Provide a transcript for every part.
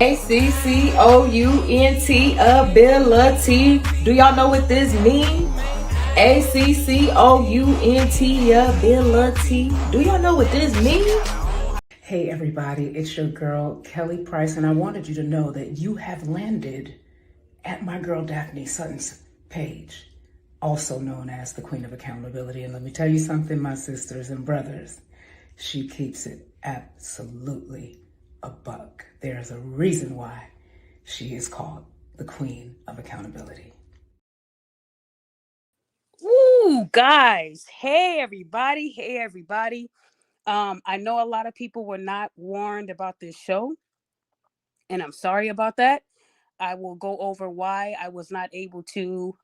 ACCOUNT ability. Do y'all know what this means? ACCOUNT ability. Do y'all know what this means? Hey everybody, it's your girl Kelly Price, and I wanted you to know that you have landed at my girl Daphne Sutton's page, also known as the Queen of Accountability. And let me tell you something, my sisters and brothers, she keeps it absolutely a buck. There's a reason why she is called the Queen of Accountability. Woo, guys. Hey, everybody. Hey, everybody. I know a lot of people were not warned about this show, and I'm sorry about that. I will go over why I was not able to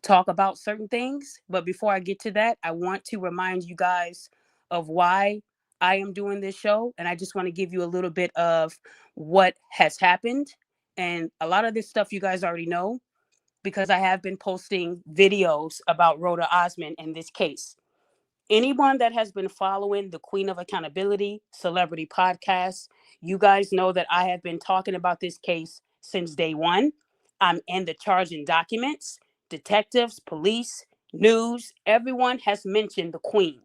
talk about certain things. But before I get to that, I want to remind you guys of why I am doing this show. And I just want to give you a little bit of what has happened. And a lot of this stuff you guys already know, because I have been posting videos about Rhoda Osmond in this case. Anyone that has been following the Queen of Accountability Celebrity Podcast, you guys know that I have been talking about this case since day one. I'm in the charging documents. Detectives, police, news, everyone has mentioned the Queen.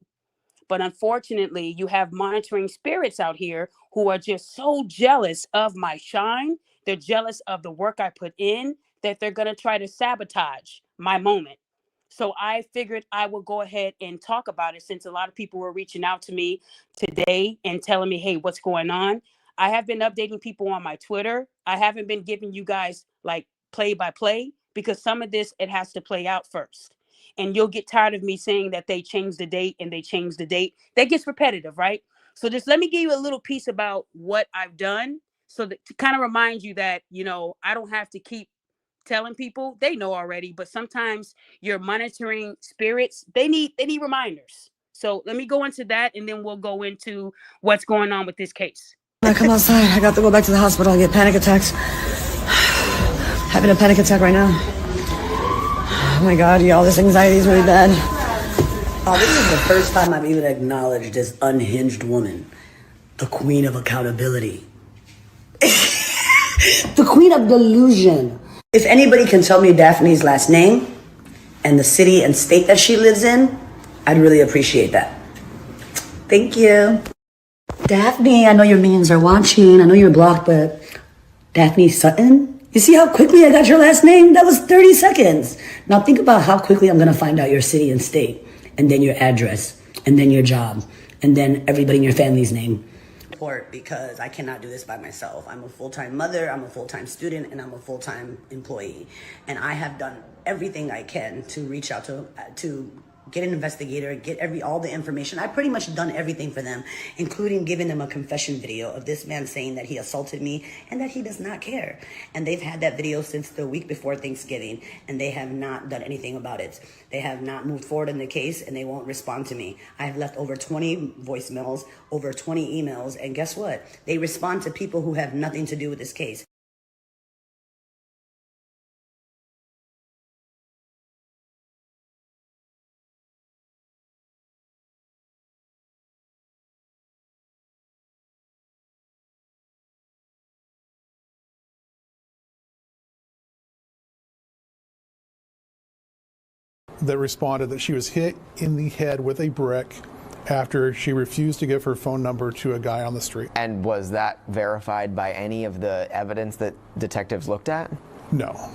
But unfortunately, you have monitoring spirits out here who are just so jealous of my shine. They're jealous of the work I put in that they're going to try to sabotage my moment. So I figured I would go ahead and talk about it, since a lot of people were reaching out to me today and telling me, hey, what's going on? I have been updating people on my Twitter. I haven't been giving you guys like play by play, because some of this, it has to play out first. And you'll get tired of me saying that they changed the date and they changed the date. That gets repetitive, right? So just let me give you a little piece about what I've done, so that to kind of remind you that, I don't have to keep telling people. They know already, but sometimes your monitoring spirits, they need reminders. So let me go into that, and then we'll go into what's going on with this case. When I come outside, I got to go back to the hospital and get panic attacks. Having a panic attack right now. Oh my God, y'all, this anxiety is really bad. Oh, this is the first time I've even acknowledged this unhinged woman. The Queen of Accountability. The Queen of Delusion. If anybody can tell me Daphne's last name and the city and state that she lives in, I'd really appreciate that. Thank you. Daphne, I know your minions are watching. I know you're blocked, but Daphne Sutton? You see how quickly I got your last name? That was 30 seconds. Now think about how quickly I'm going to find out your city and state, and then your address, and then your job, and then everybody in your family's name. Because I cannot do this by myself. I'm a full-time mother, I'm a full-time student, and I'm a full-time employee. And I have done everything I can to reach out to get an investigator, get all the information. I've pretty much done everything for them, including giving them a confession video of this man saying that he assaulted me and that he does not care. And they've had that video since the week before Thanksgiving, and they have not done anything about it. They have not moved forward in the case, and they won't respond to me. I have left over 20 voicemails, over 20 emails, and guess what? They respond to people who have nothing to do with this case. That responded that she was hit in the head with a brick after she refused to give her phone number to a guy on the street. And was that verified by any of the evidence that detectives looked at? No.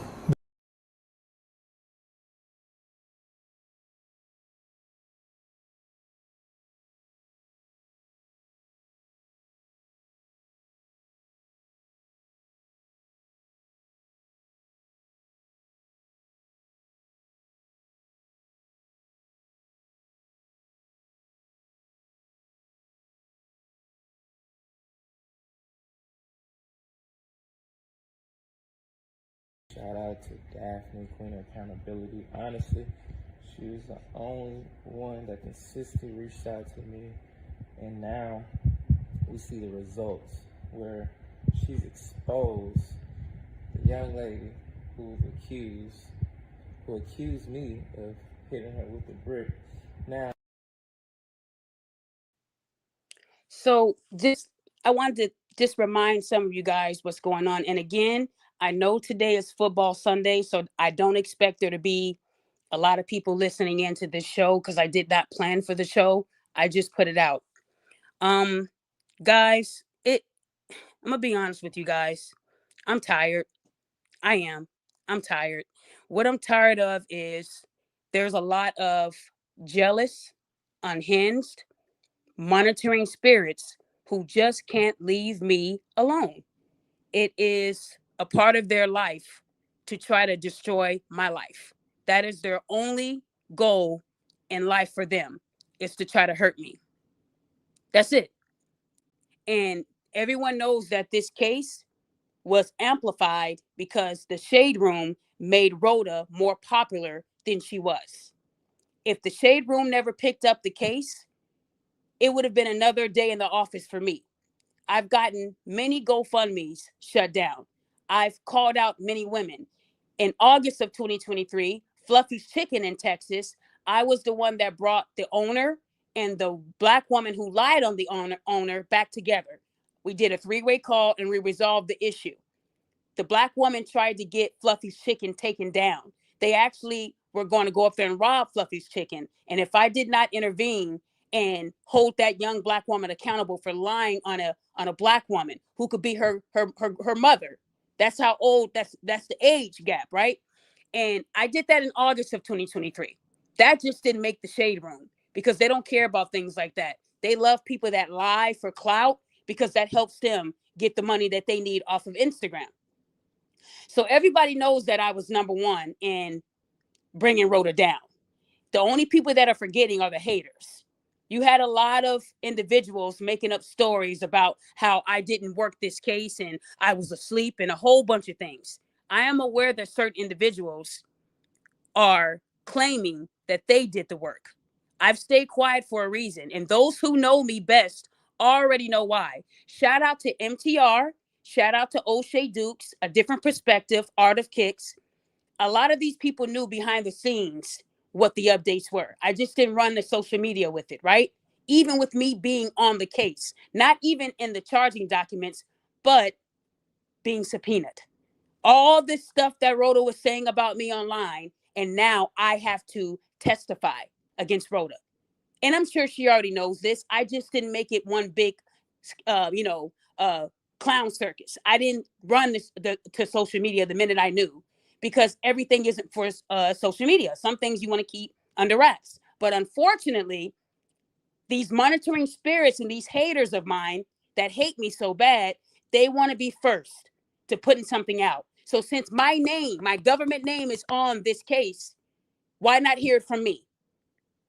Shout out to Daphne, Queen of Accountability. Honestly, she was the only one that consistently reached out to me. And now we see the results where she's exposed the young lady who accused me of hitting her with the brick. Now, So I wanted to just remind some of you guys what's going on. And again, I know today is football Sunday, so I don't expect there to be a lot of people listening into this show because I did not plan for the show. I just put it out. Guys, I'm gonna be honest with you guys. I'm tired. I am. I'm tired. What I'm tired of is there's a lot of jealous, unhinged, monitoring spirits who just can't leave me alone. It is a part of their life to try to destroy my life. That is their only goal in life for them, is to try to hurt me. That's it. And everyone knows that this case was amplified because the Shade Room made Rhoda more popular than she was. If the Shade Room never picked up the case, it would have been another day in the office for me. I've gotten many GoFundMes shut down. I've called out many women. In August of 2023, Fluffy's Chicken in Texas, I was the one that brought the owner and the Black woman who lied on the owner back together. We did a 3-way call and we resolved the issue. The Black woman tried to get Fluffy's Chicken taken down. They actually were going to go up there and rob Fluffy's Chicken. And if I did not intervene and hold that young Black woman accountable for lying on a Black woman who could be her mother, that's how old, that's the age gap, right? And I did that in August of 2023. That just didn't make the Shade Room because they don't care about things like that. They love people that lie for clout because that helps them get the money that they need off of Instagram. So everybody knows that I was number one in bringing Rhoda down. The only people that are forgetting are the haters. You had a lot of individuals making up stories about how I didn't work this case and I was asleep and a whole bunch of things. I am aware that certain individuals are claiming that they did the work. I've stayed quiet for a reason, and those who know me best already know why. Shout out to MTR. Shout out to O'Shea Dukes, A Different Perspective, Art of Kicks. A lot of these people knew behind the scenes what the updates were. I just didn't run the social media with it, right? Even with me being on the case, not even in the charging documents, but being subpoenaed. All this stuff that Rhoda was saying about me online, and now I have to testify against Rhoda. And I'm sure she already knows this. I just didn't make it one big, clown circus. I didn't run to social media the minute I knew, because everything isn't for social media. Some things you want to keep under wraps. But unfortunately, these monitoring spirits and these haters of mine that hate me so bad, they want to be first to putting something out. So since my name, my government name is on this case, why not hear it from me?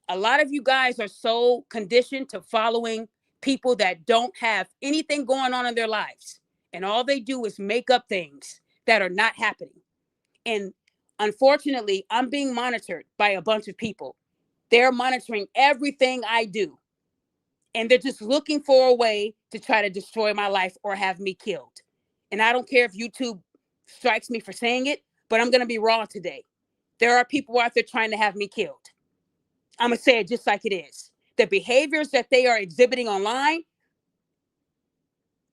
A lot of you guys are so conditioned to following people that don't have anything going on in their lives. And all they do is make up things that are not happening. And unfortunately, I'm being monitored by a bunch of people. They're monitoring everything I do. And they're just looking for a way to try to destroy my life or have me killed. And I don't care if YouTube strikes me for saying it, but I'm going to be raw today. There are people out there trying to have me killed. I'm going to say it just like it is. The behaviors that they are exhibiting online,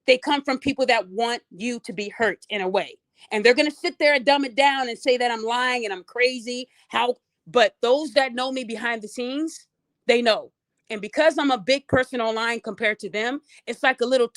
they come from people that want you to be hurt in a way. And they're going to sit there and dumb it down and say that I'm lying and I'm crazy. But those that know me behind the scenes, they know. And because I'm a big person online compared to them, it's like a little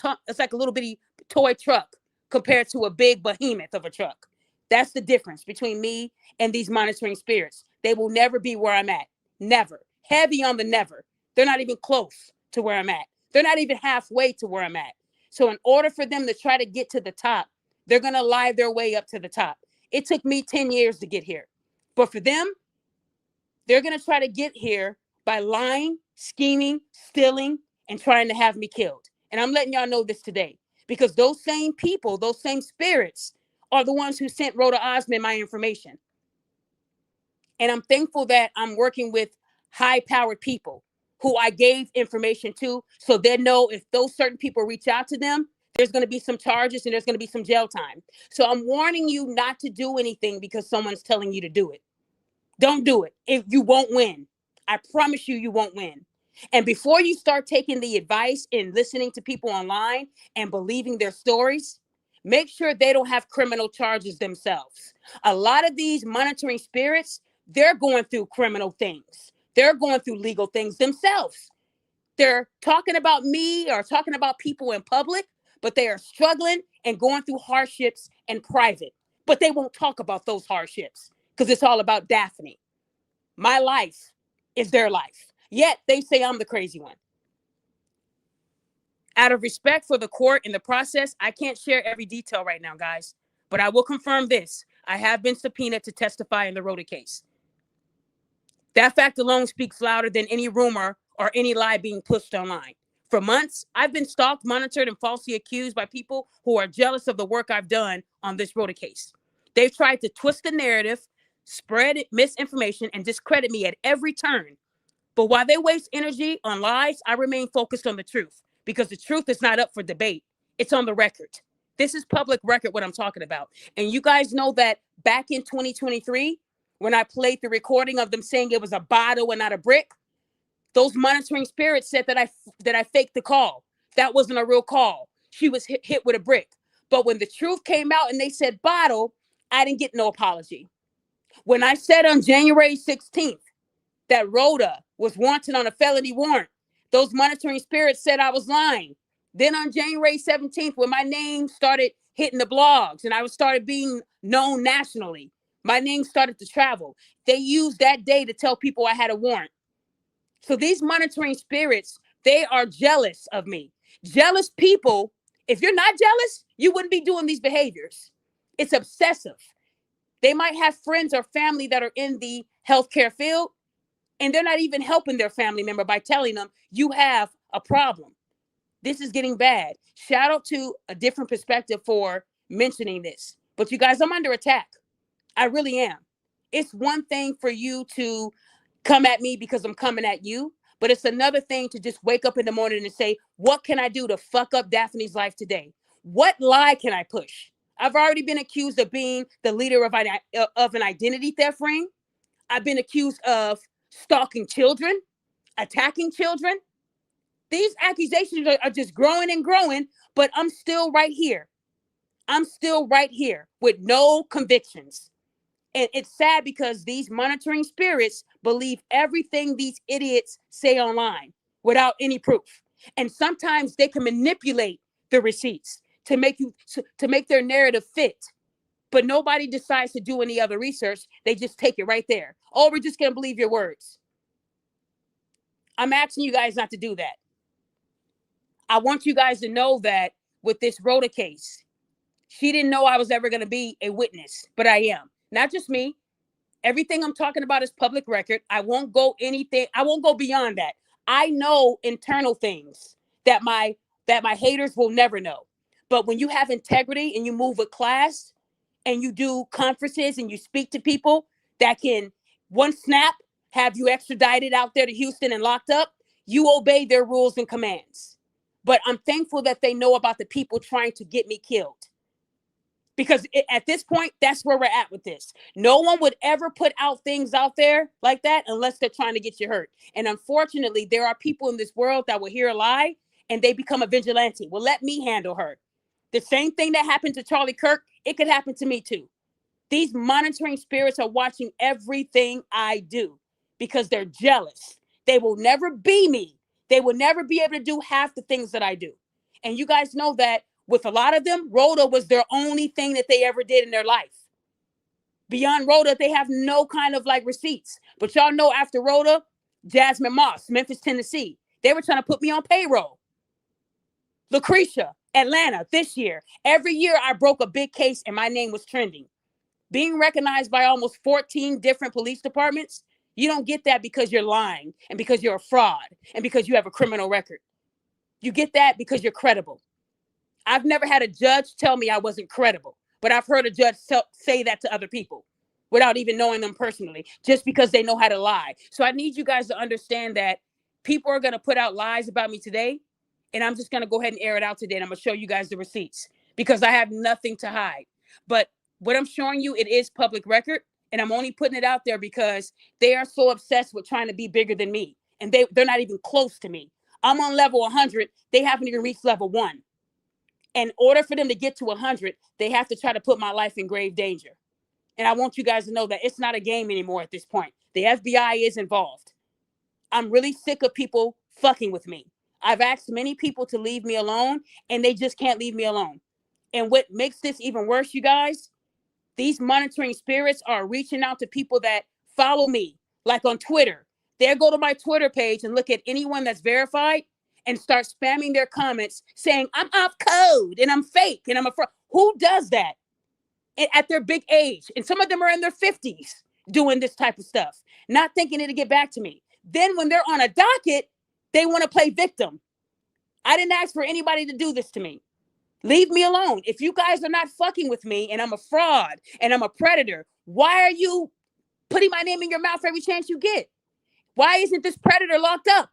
bitty toy truck compared to a big behemoth of a truck. That's the difference between me and these monitoring spirits. They will never be where I'm at. Never. Heavy on the never. They're not even close to where I'm at. They're not even halfway to where I'm at. So in order for them to try to get to the top, they're going to lie their way up to the top. It took me 10 years to get here. But for them, they're going to try to get here by lying, scheming, stealing, and trying to have me killed. And I'm letting y'all know this today, because those same people, those same spirits are the ones who sent Rhoda Osmond my information. And I'm thankful that I'm working with high-powered people who I gave information to, so they know if those certain people reach out to them, there's going to be some charges and there's going to be some jail time. So I'm warning you not to do anything because someone's telling you to do it. Don't do it. If you won't win. I promise you, you won't win. And before you start taking the advice and listening to people online and believing their stories, make sure they don't have criminal charges themselves. A lot of these monitoring spirits, they're going through criminal things. They're going through legal things themselves. They're talking about me or talking about people in public, but they are struggling and going through hardships in private. But they won't talk about those hardships because it's all about Daphne. My life is their life. Yet they say I'm the crazy one. Out of respect for the court and the process, I can't share every detail right now, guys. But I will confirm this. I have been subpoenaed to testify in the Roda case. That fact alone speaks louder than any rumor or any lie being pushed online. For months, I've been stalked, monitored, and falsely accused by people who are jealous of the work I've done on this Roda case. They've tried to twist the narrative, spread misinformation, and discredit me at every turn. But while they waste energy on lies, I remain focused on the truth because the truth is not up for debate. It's on the record. This is public record, what I'm talking about. And you guys know that back in 2023, when I played the recording of them saying it was a bottle and not a brick, those monitoring spirits said that I faked the call. That wasn't a real call. She was hit with a brick. But when the truth came out and they said bottle, I didn't get no apology. When I said on January 16th that Rhoda was wanted on a felony warrant, those monitoring spirits said I was lying. Then on January 17th, when my name started hitting the blogs and I started being known nationally, my name started to travel. They used that day to tell people I had a warrant. So these monitoring spirits, they are jealous of me. Jealous people, if you're not jealous, you wouldn't be doing these behaviors. It's obsessive. They might have friends or family that are in the healthcare field, and they're not even helping their family member by telling them you have a problem. This is getting bad. Shout out to A Different Perspective for mentioning this. But you guys, I'm under attack. I really am. It's one thing for you to come at me because I'm coming at you, but it's another thing to just wake up in the morning and say, what can I do to fuck up Daphne's life today? What lie can I push? I've already been accused of being the leader of an identity theft ring. I've been accused of stalking children, attacking children. These accusations are just growing and growing, but I'm still right here. I'm still right here with no convictions. And it's sad because these monitoring spirits believe everything these idiots say online without any proof. And sometimes they can manipulate the receipts to make their narrative fit. But nobody decides to do any other research. They just take it right there. Oh, we're just going to believe your words. I'm asking you guys not to do that. I want you guys to know that with this Roda case, she didn't know I was ever going to be a witness, but I am. Not just me. Everything I'm talking about is public record. I won't go beyond that. I know internal things that my haters will never know. But when you have integrity and you move with class and you do conferences and you speak to people that can one snap have you extradited out there to Houston and locked up, you obey their rules and commands. But I'm thankful that they know about the people trying to get me killed. Because at this point, that's where we're at with this. No one would ever put out things out there like that unless they're trying to get you hurt. And unfortunately, there are people in this world that will hear a lie and they become a vigilante. Well, let me handle her. The same thing that happened to Charlie Kirk, it could happen to me too. These monitoring spirits are watching everything I do because they're jealous. They will never be me. They will never be able to do half the things that I do. And you guys know that with a lot of them, Rhoda was their only thing that they ever did in their life. Beyond Rhoda, they have no kind of like receipts. But y'all know after Rhoda, Jasmine Moss, Memphis, Tennessee, they were trying to put me on payroll. Lucretia, Atlanta, this year. Every year I broke a big case and my name was trending. Being recognized by almost 14 different police departments, you don't get that because you're lying and because you're a fraud and because you have a criminal record. You get that because you're credible. I've never had a judge tell me I wasn't credible, but I've heard a judge say that to other people without even knowing them personally, just because they know how to lie. So I need you guys to understand that people are going to put out lies about me today, and I'm just going to go ahead and air it out today, and I'm going to show you guys the receipts because I have nothing to hide. But what I'm showing you, it is public record, and I'm only putting it out there because they are so obsessed with trying to be bigger than me and they're not even close to me. I'm on level 100. They haven't even reached level 1. In order for them to get to 100, they have to try to put my life in grave danger. And I want you guys to know that it's not a game anymore at this point. The FBI is involved. I'm really sick of people fucking with me. I've asked many people to leave me alone, and they just can't leave me alone. And what makes this even worse, you guys, these monitoring spirits are reaching out to people that follow me, like on Twitter. They'll go to my Twitter page and look at anyone that's verified and start spamming their comments saying, I'm off code and I'm fake and I'm a fraud. Who does that at their big age? And some of them are in their 50s doing this type of stuff, not thinking it'll get back to me. Then when they're on a docket, they want to play victim. I didn't ask for anybody to do this to me. Leave me alone. If you guys are not fucking with me and I'm a fraud and I'm a predator, why are you putting my name in your mouth every chance you get? Why isn't this predator locked up?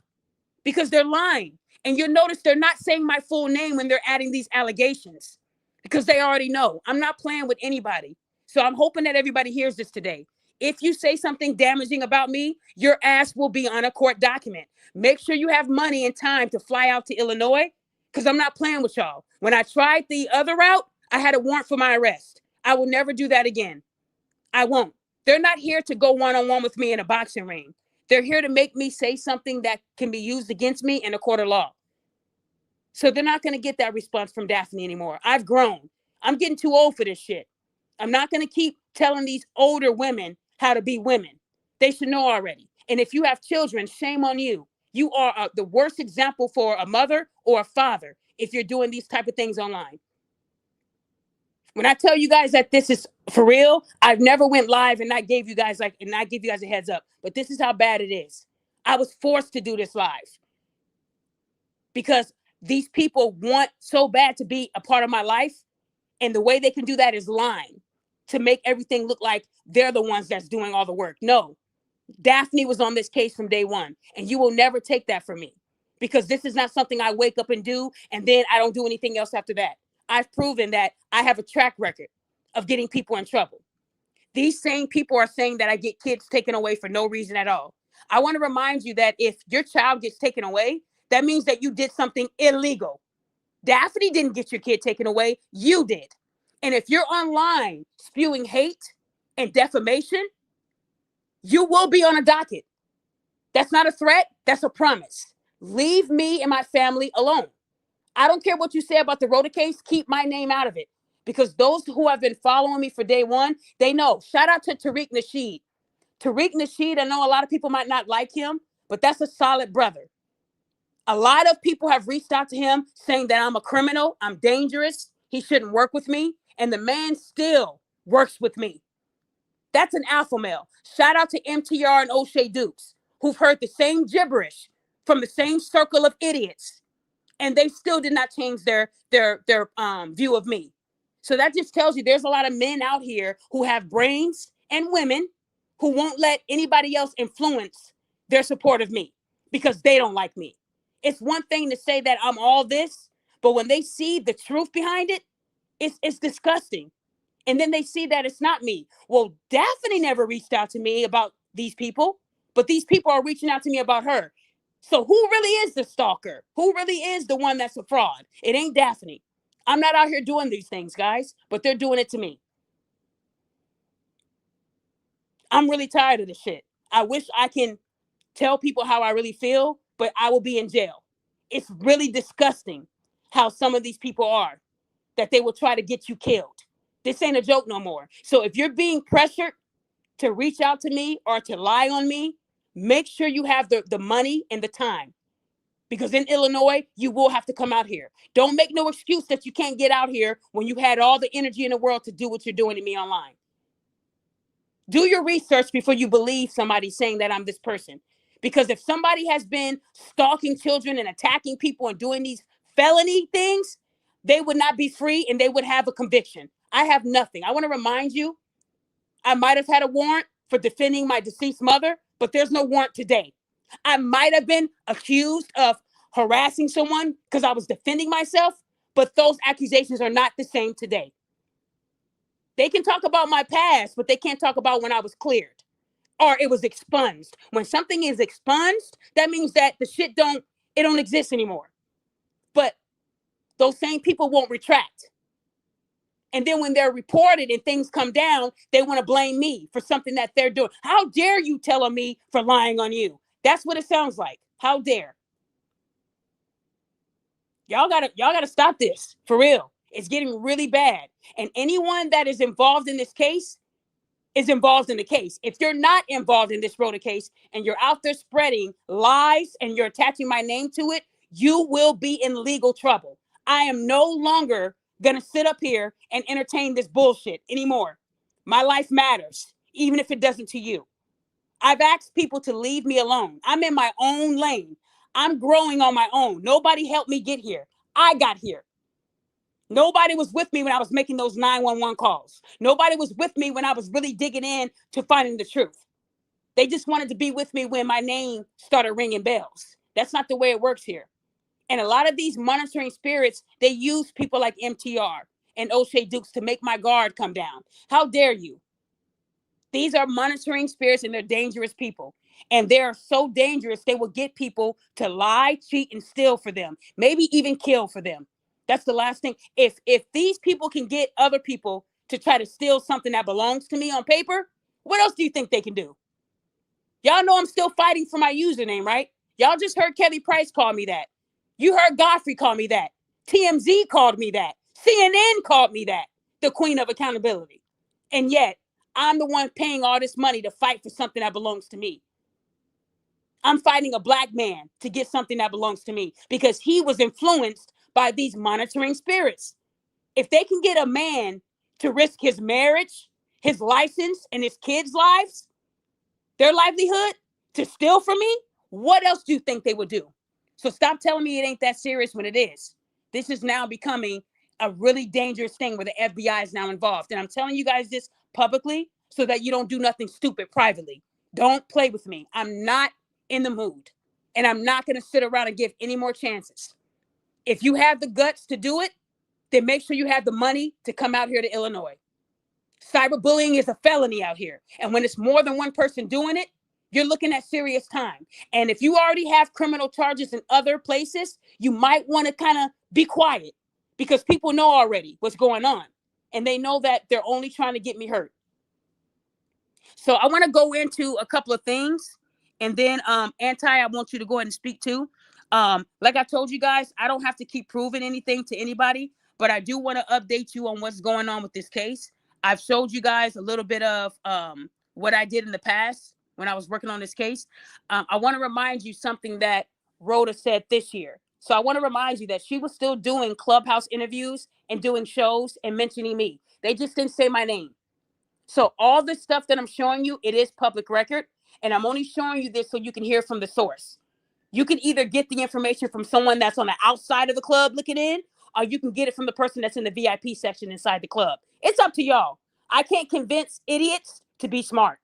Because they're lying. And you'll notice they're not saying my full name when they're adding these allegations because they already know. I'm not playing with anybody. So I'm hoping that everybody hears this today. If you say something damaging about me, your ass will be on a court document. Make sure you have money and time to fly out to Illinois because I'm not playing with y'all. When I tried the other route, I had a warrant for my arrest. I will never do that again. I won't. They're not here to go one-on-one with me in a boxing ring. They're here to make me say something that can be used against me in a court of law. So they're not going to get that response from Daphne anymore. I've grown. I'm getting too old for this shit. I'm not going to keep telling these older women how to be women. They should know already. And if you have children, shame on you. You are the worst example for a mother or a father if you're doing these type of things online. When I tell you guys that this is for real, I've never went live and not gave you guys a heads up. But this is how bad it is. I was forced to do this live because these people want so bad to be a part of my life. And the way they can do that is lying to make everything look like they're the ones that's doing all the work. No, Daphne was on this case from day one, and you will never take that from me because this is not something I wake up and do, and then I don't do anything else after that. I've proven that I have a track record of getting people in trouble. These same people are saying that I get kids taken away for no reason at all. I want to remind you that if your child gets taken away, that means that you did something illegal. Daphne didn't get your kid taken away. You did. And if you're online spewing hate and defamation, you will be on a docket. That's not a threat. That's a promise. Leave me and my family alone. I don't care what you say about the Roda case. Keep my name out of it. Because those who have been following me for day one, they know. Shout out to Tariq Nasheed. Tariq Nasheed, I know a lot of people might not like him, but that's a solid brother. A lot of people have reached out to him saying that I'm a criminal, I'm dangerous, he shouldn't work with me, and the man still works with me. That's an alpha male. Shout out to MTR and O'Shea Dukes, who've heard the same gibberish from the same circle of idiots, and they still did not change their view of me. So that just tells you there's a lot of men out here who have brains and women who won't let anybody else influence their support of me because they don't like me. It's one thing to say that I'm all this, but when they see the truth behind it, it's disgusting. And then they see that it's not me. Well, Daphne never reached out to me about these people, but these people are reaching out to me about her. So who really is the stalker? Who really is the one that's a fraud? It ain't Daphne. I'm not out here doing these things, guys, but they're doing it to me. I'm really tired of this shit. I wish I can tell people how I really feel, but I will be in jail. It's really disgusting how some of these people are, that they will try to get you killed. This ain't a joke no more. So if you're being pressured to reach out to me or to lie on me, make sure you have the money and the time. Because in Illinois, you will have to come out here. Don't make no excuse that you can't get out here when you had all the energy in the world to do what you're doing to me online. Do your research before you believe somebody saying that I'm this person. Because if somebody has been stalking children and attacking people and doing these felony things, they would not be free and they would have a conviction. I have nothing. I want to remind you, I might have had a warrant for defending my deceased mother, but there's no warrant today. I might have been accused of harassing someone because I was defending myself, but those accusations are not the same today. They can talk about my past, but they can't talk about when I was cleared. or it was expunged. When something is expunged, that means that the shit don't exist anymore. But those same people won't retract. And then when they're reported and things come down, they want to blame me for something that they're doing. How dare you tell on me for lying on you? That's what it sounds like. How dare. Y'all gotta stop this for real. It's getting really bad. And anyone that is involved in this case is involved in the case. If you're not involved in this Roda case and you're out there spreading lies and you're attaching my name to it, you will be in legal trouble. I am no longer gonna sit up here and entertain this bullshit anymore. My life matters, even if it doesn't to you. I've asked people to leave me alone. I'm in my own lane. I'm growing on my own. Nobody helped me get here. I got here. Nobody was with me when I was making those 911 calls. Nobody was with me when I was really digging in to finding the truth. They just wanted to be with me when my name started ringing bells. That's not the way it works here. And a lot of these monitoring spirits, they use people like MTR and O'Shea Dukes to make my guard come down. How dare you? These are monitoring spirits and they're dangerous people. And they're so dangerous, they will get people to lie, cheat, and steal for them. Maybe even kill for them. That's the last thing. If these people can get other people to try to steal something that belongs to me on paper, what else do you think they can do? Y'all know I'm still fighting for my username, right? Y'all just heard Kelly Price call me that. You heard Godfrey call me that. TMZ called me that. CNN called me that. The queen of accountability. And yet, I'm the one paying all this money to fight for something that belongs to me. I'm fighting a black man to get something that belongs to me because he was influenced by these monitoring spirits. If they can get a man to risk his marriage, his license, and his kids' lives, their livelihood, to steal from me, what else do you think they would do? So stop telling me it ain't that serious when it is. This is now becoming a really dangerous thing where the FBI is now involved. And I'm telling you guys this publicly so that you don't do nothing stupid privately. Don't play with me. I'm not in the mood. And I'm not going to sit around and give any more chances. If you have the guts to do it, then make sure you have the money to come out here to Illinois. Cyberbullying is a felony out here. And when it's more than one person doing it, you're looking at serious time. And if you already have criminal charges in other places, you might want to kind of be quiet because people know already what's going on. And they know that they're only trying to get me hurt. So I want to go into a couple of things. And then Anti, I want you to go ahead and speak to. Like I told you guys, I don't have to keep proving anything to anybody, but I do want to update you on what's going on with this case. I've showed you guys a little bit of what I did in the past when I was working on this case. I want to remind you something that Rhoda said this year. So I want to remind you that she was still doing Clubhouse interviews and doing shows and mentioning me. They just didn't say my name. So all this stuff that I'm showing you, it is public record. And I'm only showing you this so you can hear from the source. You can either get the information from someone that's on the outside of the club looking in, or you can get it from the person that's in the VIP section inside the club. It's up to y'all. I can't convince idiots to be smart.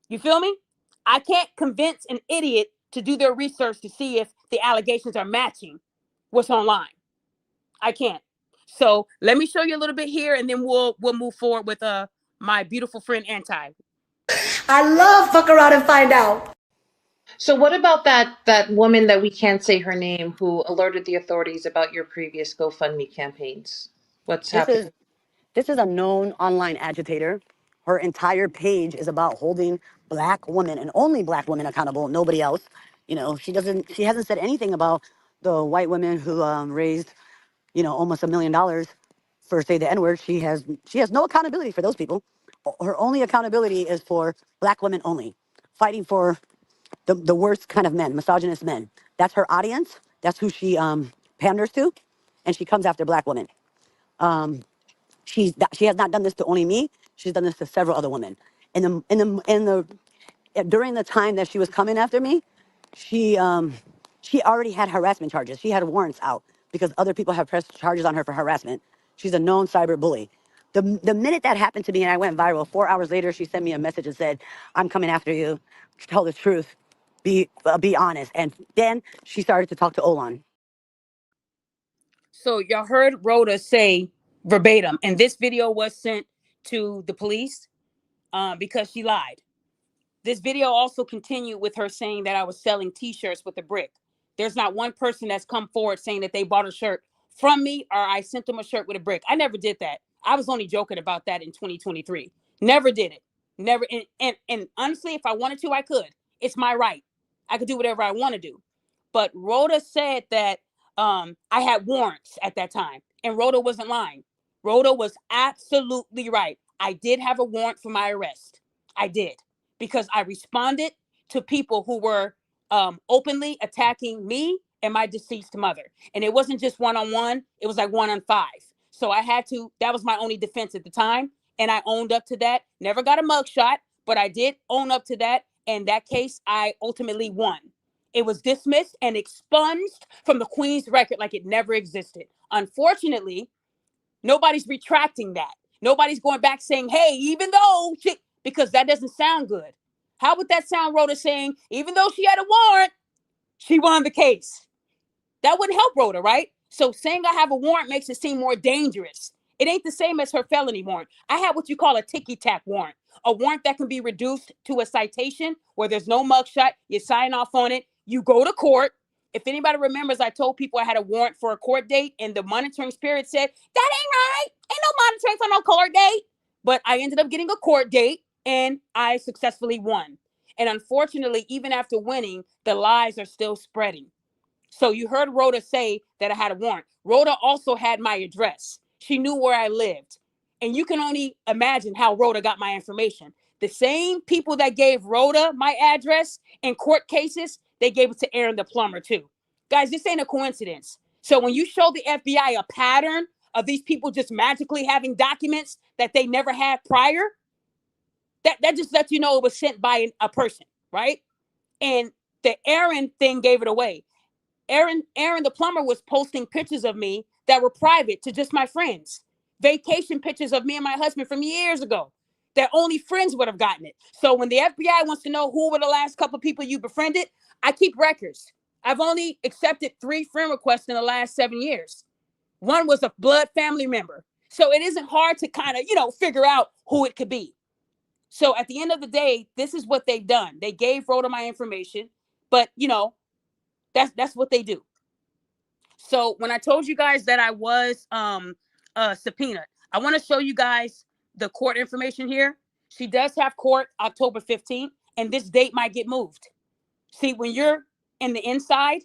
You feel me? I can't convince an idiot to do their research to see if the allegations are matching what's online. I can't. So let me show you a little bit here, and then we'll move forward with my beautiful friend Anti. I love fuck around and find out. So what about that woman that we can't say her name who alerted the authorities about your previous GoFundMe campaigns? What's happening? This is a known online agitator. Her entire page is about holding black women and only black women accountable, nobody else. You know, she hasn't said anything about the white women who raised, almost $1 million for say the N-word. She has no accountability for those people. Her only accountability is for black women only, fighting for the worst kind of men, misogynist men. That's her audience. That's who she panders to, and she comes after black women. She has not done this to only me. She's done this to several other women. During the time that she was coming after me, she already had harassment charges. She had warrants out because other people have pressed charges on her for harassment. She's a known cyber bully. The minute that happened to me and I went viral, 4 hours later, she sent me a message and said, "I'm coming after you. Tell the truth. Be honest." And then she started to talk to Olan. So y'all heard Rhoda say verbatim, and this video was sent to the police because she lied. This video also continued with her saying that I was selling t-shirts with a brick. There's not one person that's come forward saying that they bought a shirt from me or I sent them a shirt with a brick. I never did that. I was only joking about that in 2023. Never did it. Never. And honestly, if I wanted to, I could. It's my right. I could do whatever I want to do. But Rhoda said that I had warrants at that time, and Rhoda wasn't lying. Rhoda was absolutely right. I did have a warrant for my arrest. I did, because I responded to people who were openly attacking me and my deceased mother. And it wasn't just one-on-one, it was like 1-on-5. So I had to, that was my only defense at the time. And I owned up to that. Never got a mugshot, but I did own up to that. And that case, I ultimately won. It was dismissed and expunged from the Queen's record like it never existed. Unfortunately, nobody's retracting that. Nobody's going back saying, hey, even though she, because that doesn't sound good. How would that sound, Rhoda, saying, even though she had a warrant, she won the case? That wouldn't help Rhoda, right? So saying I have a warrant makes it seem more dangerous. It ain't the same as her felony warrant. I had what you call a ticky-tack warrant, a warrant that can be reduced to a citation where there's no mugshot. You sign off on it. You go to court. If anybody remembers, I told people I had a warrant for a court date, and the monitoring spirit said, that ain't right. Ain't no monitoring for no court date. But I ended up getting a court date, and I successfully won. And unfortunately, even after winning, the lies are still spreading. So you heard Rhoda say that I had a warrant. Rhoda also had my address. She knew where I lived. And you can only imagine how Rhoda got my information. The same people that gave Rhoda my address in court cases, they gave it to Aaron the plumber too. Guys, this ain't a coincidence. So when you show the FBI a pattern of these people just magically having documents that they never had prior, that just lets you know it was sent by a person, right? And the Aaron thing gave it away. Aaron the plumber was posting pictures of me that were private to just my friends. Vacation pictures of me and my husband from years ago that only friends would have gotten it. So when the FBI wants to know who were the last couple of people you befriended, I keep records. I've only accepted 3 friend requests in the last 7 years. One was a blood family member. So it isn't hard to kind of, figure out who it could be. So at the end of the day, this is what they've done. They gave Rhoda my information, but that's what they do. So when I told you guys that I was subpoenaed, I want to show you guys the court information here. She does have court October 15th, and this date might get moved. See, when you're in the inside,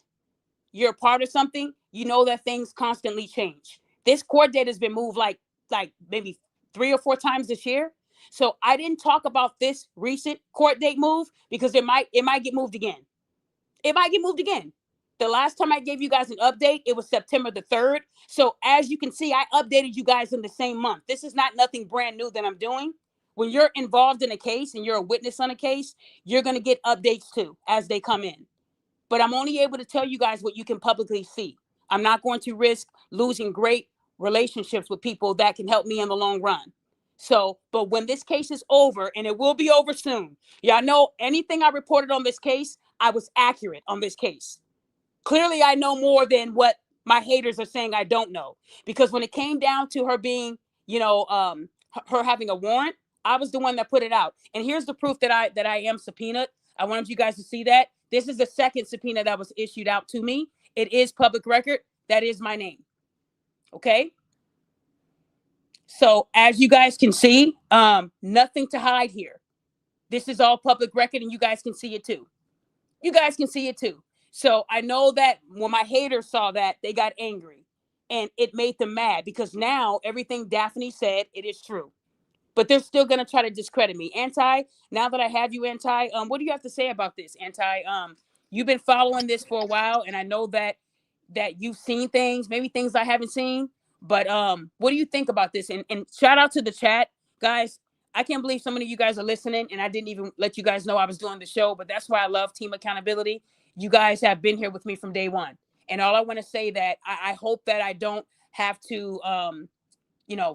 you're a part of something, you know that things constantly change. This court date has been moved like maybe 3 or 4 times this year. So I didn't talk about this recent court date move because it might get moved again. It might get moved again. The last time I gave you guys an update, it was September the 3rd. So as you can see, I updated you guys in the same month. This is not nothing brand new that I'm doing. When you're involved in a case and you're a witness on a case, you're going to get updates too as they come in. But I'm only able to tell you guys what you can publicly see. I'm not going to risk losing great relationships with people that can help me in the long run. So, but when this case is over, and it will be over soon, y'all know anything I reported on this case, I was accurate on this case. Clearly, I know more than what my haters are saying I don't know. Because when it came down to her being, her having a warrant, I was the one that put it out. And here's the proof that I am subpoenaed. I wanted you guys to see that. This is the second subpoena that was issued out to me. It is public record. That is my name. Okay. So as you guys can see, nothing to hide here. This is all public record, and you guys can see it too. You guys can see it too. So I know that when my haters saw that, they got angry, and it made them mad because now everything Daphne said, it is true. But they're still going to try to discredit me. Anti, now that I have you, Anti, what do you have to say about this? Anti, you've been following this for a while, and I know that you've seen things, maybe things I haven't seen. But what do you think about this? And shout out to the chat, guys. I can't believe so many of you guys are listening, and I didn't even let you guys know I was doing the show, but that's why I love team accountability. You guys have been here with me from day one. And all I want to say that I hope that I don't have to,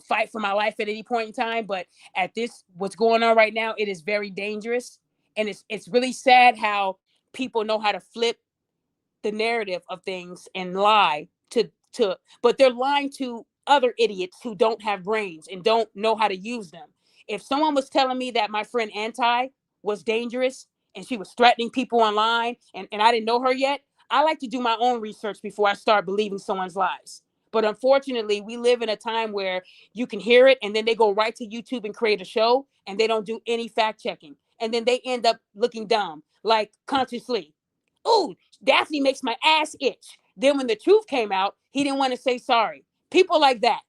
fight for my life at any point in time. But at this, what's going on right now, it is very dangerous. And it's really sad how people know how to flip the narrative of things and lie but they're lying to other idiots who don't have brains and don't know how to use them. If someone was telling me that my friend Anti was dangerous and she was threatening people online and I didn't know her yet, I like to do my own research before I start believing someone's lies. But unfortunately, we live in a time where you can hear it and then they go right to YouTube and create a show and they don't do any fact checking. And then they end up looking dumb, like consciously. Ooh, Daphne makes my ass itch. Then when the truth came out, he didn't want to say sorry. People like that.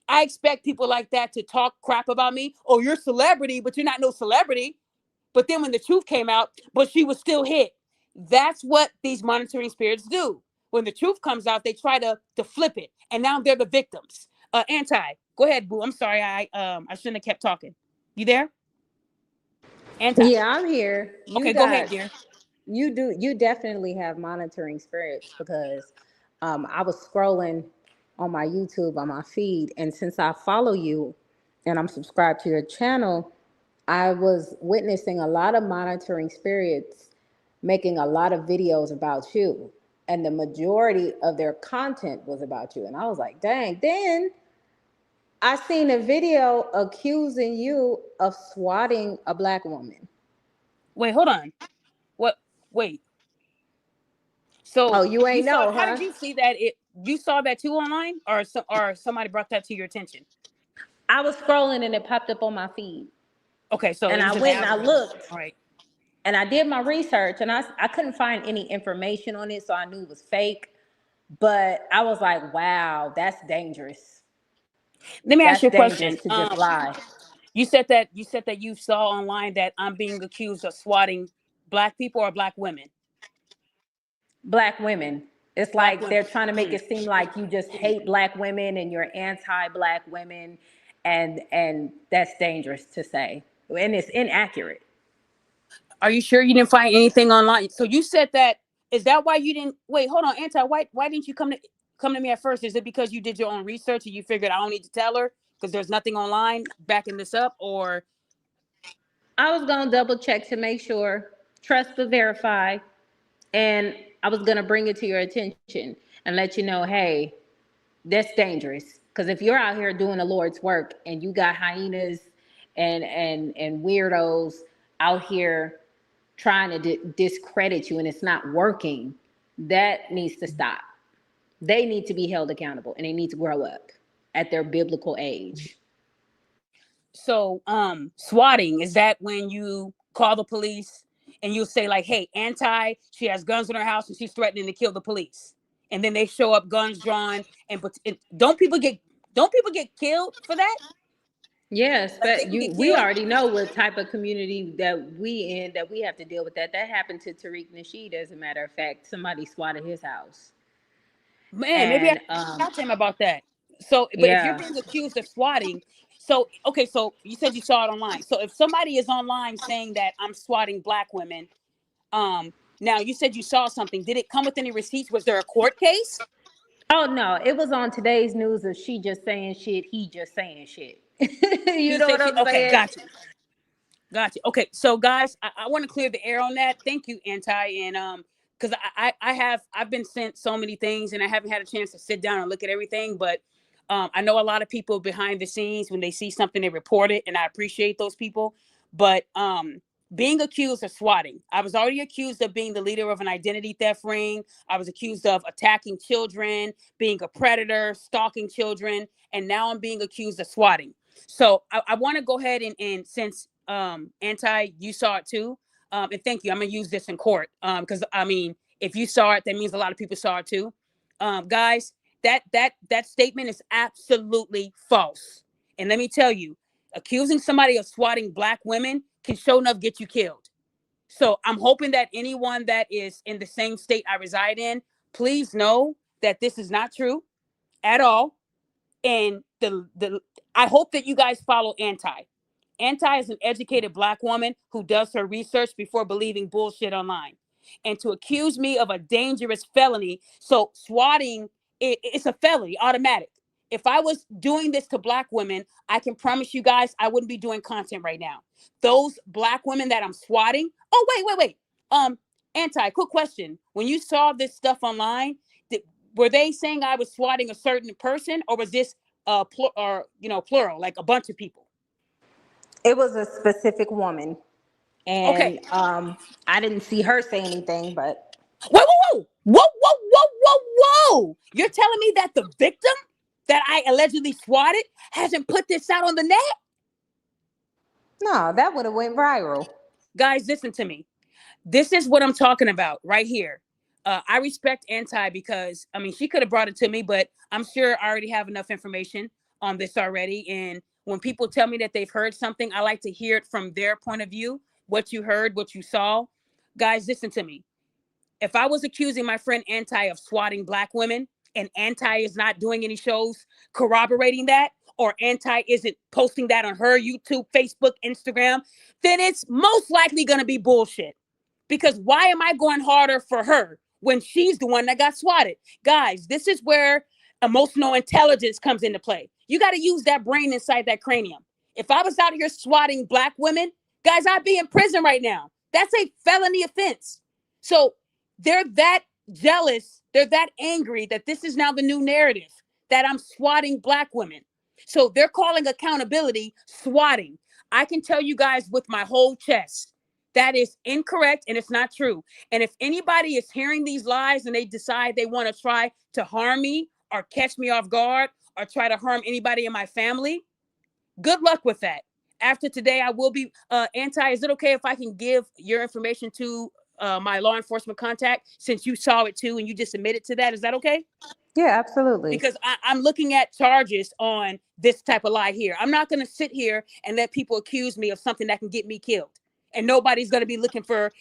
I expect people like that to talk crap about me. Oh, you're a celebrity, but you're not no celebrity. But then when the truth came out, but she was still hit. That's what these monitoring spirits do. When the truth comes out, they try to flip it, and now they're the victims. Anti, go ahead, boo. I'm sorry, I shouldn't have kept talking. You there? Anti. Yeah, I'm here. Okay, go ahead, dear. You definitely have monitoring spirits because I was scrolling on my YouTube on my feed, and since I follow you and I'm subscribed to your channel, I was witnessing a lot of monitoring spirits making a lot of videos about you, and the majority of their content was about you. And I was like, dang. Then I seen a video accusing you of swatting a black woman. Wait, hold on. What? Wait. Oh, So you you ain't saw? know, How huh? did you see that? You saw that too online, or somebody brought that to your attention? I was scrolling and it popped up on my feed. Okay, so And it I was just went and I algorithm. looked All right. and I did my research and I couldn't find any information on it, so I knew it was fake. But I was like, wow, that's dangerous. Let me ask That's you a dangerous question. to just lie. You said that you saw online that I'm being accused of swatting black people or black women. Black women. It's Black like they're women. trying to make it seem like you just hate black women and you're anti-black women, and that's dangerous to say. And it's inaccurate. Are you sure you didn't find anything online? So you said that. Is that why you didn't wait? Hold on, Anti. Why didn't you come to me at first? Is it because you did your own research and you figured I don't need to tell her because there's nothing online backing this up? Or I was gonna double check to make sure, trust but verify, and I was gonna bring it to your attention and let you know, hey, that's dangerous. Because if you're out here doing the Lord's work and you got hyenas and weirdos out here trying to discredit you and it's not working, that needs to stop. They need to be held accountable and they need to grow up at their biblical age. so swatting, is that when you call the police and you say like, hey, Anti, she has guns in her house and she's threatening to kill the police, and then they show up guns drawn, and but don't people get killed for that? Yes, Like but people get we killed. already know what type of community that we have to deal with that. That happened to Tariq Nasheed, as a matter of fact. Somebody swatted his house. Man, maybe I And should talk to him about that. So, but if you're yeah. being accused of swatting, so okay, so you said you saw it online. So if somebody is online saying that I'm swatting black women, now you said you saw something. Did it come with any receipts? Was there a court case? Oh no, it was on today's news of she just saying shit, he just saying shit. You He know said what she. I'm Okay, saying? gotcha. Gotcha. Okay, so guys, I want to clear the air on that. Thank you, Anti, and because I've been sent so many things, and I haven't had a chance to sit down and look at everything. But I know a lot of people behind the scenes when they see something, they report it, and I appreciate those people. But being accused of swatting, I was already accused of being the leader of an identity theft ring. I was accused of attacking children, being a predator, stalking children, and now I'm being accused of swatting. So I want to go ahead and since Anti, you saw it too, and thank you. I'm gonna use this in court because I mean, if you saw it, that means a lot of people saw it too. Guys, that statement is absolutely false. And let me tell you, accusing somebody of swatting black women can sure enough get you killed. So I'm hoping that anyone that is in the same state I reside in, please know that this is not true at all. And the I hope that you guys follow Anti. Anti is an educated black woman who does her research before believing bullshit online. And to accuse me of a dangerous felony, so swatting, it's a felony, automatic. If I was doing this to black women, I can promise you guys I wouldn't be doing content right now. Those black women that I'm swatting. Oh, wait. Anti, quick question. When you saw this stuff online, were they saying I was swatting a certain person, or was this plural, like a bunch of people? It was a specific woman. Okay. And I didn't see her say anything, but Whoa, whoa, whoa, whoa, whoa, whoa, whoa, whoa! You're telling me that the victim that I allegedly swatted hasn't put this out on the net? no, that would have went viral. Guys, listen to me. This is what I'm talking about right here. I respect Anti because I mean she could have brought it to me, but I'm sure I already have enough information on this already. And when people tell me that they've heard something, I like to hear it from their point of view. What you heard, what you saw. Guys, listen to me. If I was accusing my friend Anti of swatting black women and Anti is not doing any shows corroborating that, or Anti isn't posting that on her YouTube, Facebook, Instagram, then it's most likely going to be bullshit. Because why am I going harder for her when she's the one that got swatted? Guys, this is where emotional intelligence comes into play. You got to use that brain inside that cranium. If I was out here swatting black women, guys, I'd be in prison right now. That's a felony offense. So they're that jealous, they're that angry that this is now the new narrative that I'm swatting black women. So they're calling accountability swatting. I can tell you guys with my whole chest that is incorrect and it's not true. And if anybody is hearing these lies and they decide they want to try to harm me or catch me off guard or try to harm anybody in my family, good luck with that. After today, I will be Anti. Is it okay if I can give your information to my law enforcement contact since you saw it too and you just admitted to that? Is that okay? Yeah, absolutely. Because I'm looking at charges on this type of lie here. I'm not going to sit here and let people accuse me of something that can get me killed. And nobody's going to be looking for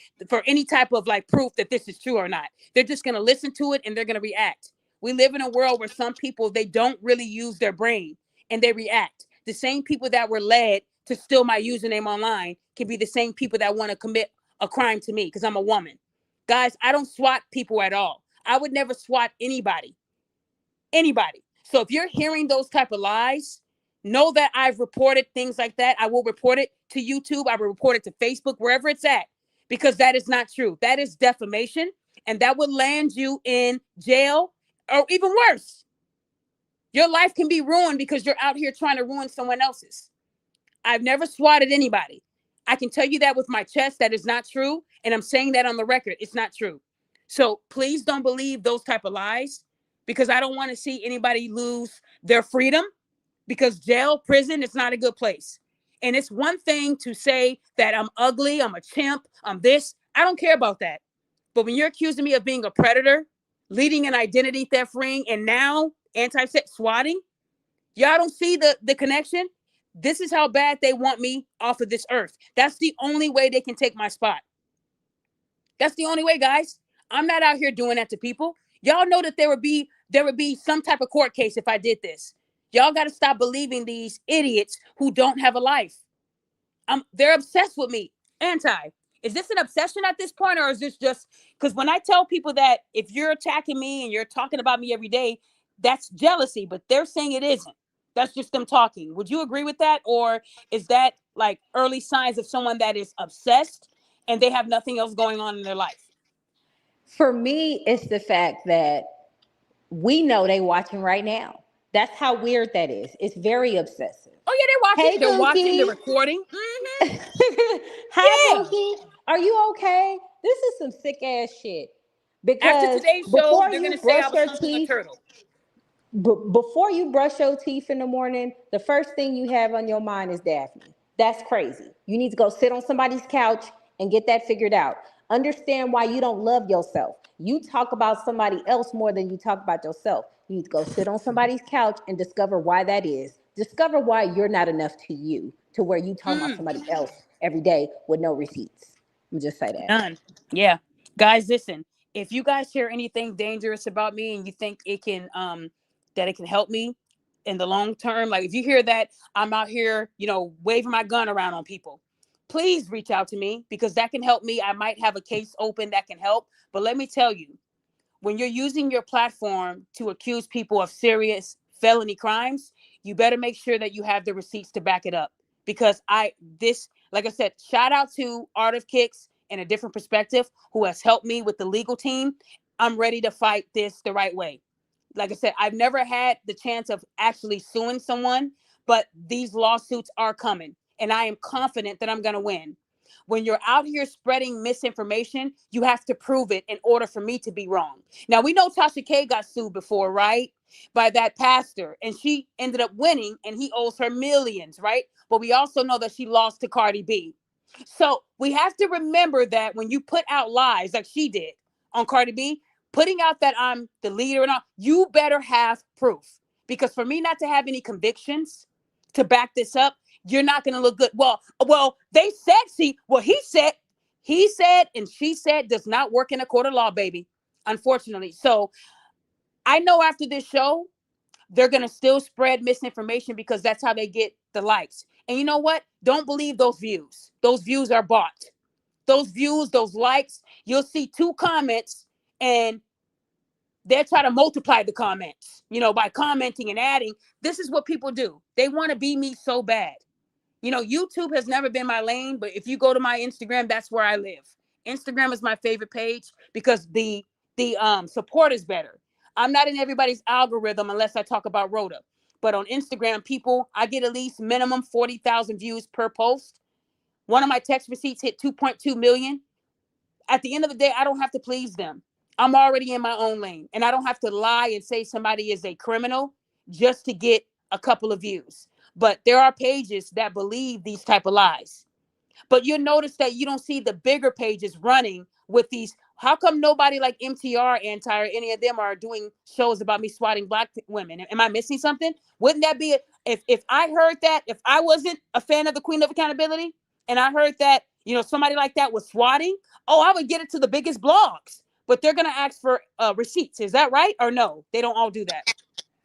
any type of like proof that this is true or not. They're just going to listen to it and they're going to react. We live in a world where some people, they don't really use their brain and they react. The same people that were led to steal my username online can be the same people that want to commit a crime to me because I'm a woman. Guys, I don't swat people at all. I would never swat anybody. So if you're hearing those type of lies, know that I've reported things like that. I will report it to YouTube. I will report it to Facebook, wherever it's at, because that is not true. That is defamation, and that would land you in jail or even worse. Your life can be ruined because you're out here trying to ruin someone else's. I've never swatted anybody. I can tell you that with my chest. That is not true. And I'm saying that on the record. It's not true. So please don't believe those type of lies because I don't want to see anybody lose their freedom because jail, prison is not a good place. And it's one thing to say that I'm ugly, I'm a chimp, I'm this. I don't care about that. But when you're accusing me of being a predator, leading an identity theft ring, and now anti-sex swatting, y'all don't see the connection? This is how bad they want me off of this earth. That's the only way they can take my spot. That's the only way, guys. I'm not out here doing that to people. Y'all know that there would be some type of court case if I did this. Y'all got to stop believing these idiots who don't have a life. They're obsessed with me. Anti. Is this an obsession at this point, or is this just because when I tell people that if you're attacking me and you're talking about me every day, that's jealousy, but they're saying it isn't. That's just them talking. Would you agree with that? Or is that like early signs of someone that is obsessed and they have nothing else going on in their life? For me, it's the fact that we know they watching right now. That's how weird that is. It's very obsessive. Oh yeah, they're watching. Hey, They're watching. They're Bookie. recording. Hi, Yeah. Bookie. Are you okay? This is some sick ass shit. After Because today's show, before they're you gonna say I brush was your humping a teeth, turtle. before you brush your teeth in the morning, the first thing you have on your mind is Daphne. That's crazy. You need to go sit on somebody's couch and get that figured out. Understand why you don't love yourself. You talk about somebody else more than you talk about yourself. You need to go sit on somebody's couch and discover why that is. Discover why you're not enough to you, to where you talk about somebody else every day with no receipts. I'm just say that. None. Yeah. Guys, listen. If you guys hear anything dangerous about me and you think it can that it can help me in the long term, like if you hear that I'm out here, waving my gun around on people, please reach out to me because that can help me. I might have a case open that can help. But let me tell you, when you're using your platform to accuse people of serious felony crimes, you better make sure that you have the receipts to back it up. Because like I said, shout out to Art of Kicks in a different perspective who has helped me with the legal team. I'm ready to fight this the right way. Like I said, I've never had the chance of actually suing someone, but these lawsuits are coming and I am confident that I'm going to win. When you're out here spreading misinformation, you have to prove it in order for me to be wrong. Now, we know Tasha K got sued before, right? By that pastor, and she ended up winning, and he owes her millions, right? But we also know that she lost to Cardi B. So we have to remember that when you put out lies like she did on Cardi B, putting out that I'm the leader and all, you better have proof. Because for me not to have any convictions to back this up, you're not going to look good. Well, they said, he said, and she said does not work in a court of law, baby, unfortunately. So I know after this show, they're going to still spread misinformation because that's how they get the likes. And you know what? Don't believe those views. Those views are bought. Those views, those likes, you'll see 2 comments and they'll try to multiply the comments, by commenting and adding. This is what people do. They want to be me so bad. YouTube has never been my lane, but if you go to my Instagram, that's where I live. Instagram is my favorite page because the support is better. I'm not in everybody's algorithm unless I talk about Rhoda. But on Instagram, I get at least minimum 40,000 views per post. One of my text receipts hit 2.2 million. At the end of the day, I don't have to please them. I'm already in my own lane, and I don't have to lie and say somebody is a criminal just to get a couple of views. But there are pages that believe these type of lies. But you'll notice that you don't see the bigger pages running with these. How come nobody like MTR, Anti, or any of them are doing shows about me swatting Black women? Am I missing something? Wouldn't that be it? If I heard that, if I wasn't a fan of the Queen of Accountability, and I heard that, somebody like that was swatting, I would get it to the biggest blogs. But they're going to ask for receipts. Is that right? Or no? They don't all do that.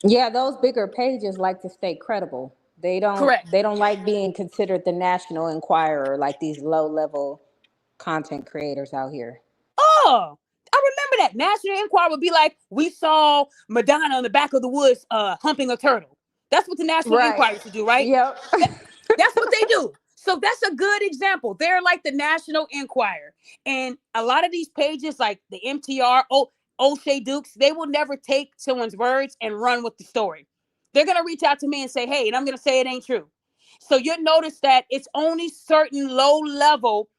Yeah, those bigger pages like to stay credible. They don't Correct. they don't like being considered the National Enquirer like these low level content creators out here. Oh, I remember that. National Enquirer would be like, we saw Madonna in the back of the woods humping a turtle. That's what the National Right. Enquirer should do, right? Yep. That's what they do. So that's a good example. They're like the National Enquirer. And a lot of these pages, like the MTR, O'Shea Dukes, they will never take someone's words and run with the story. They're going to reach out to me and say, hey, and I'm going to say it ain't true. So you'll notice that it's only certain low level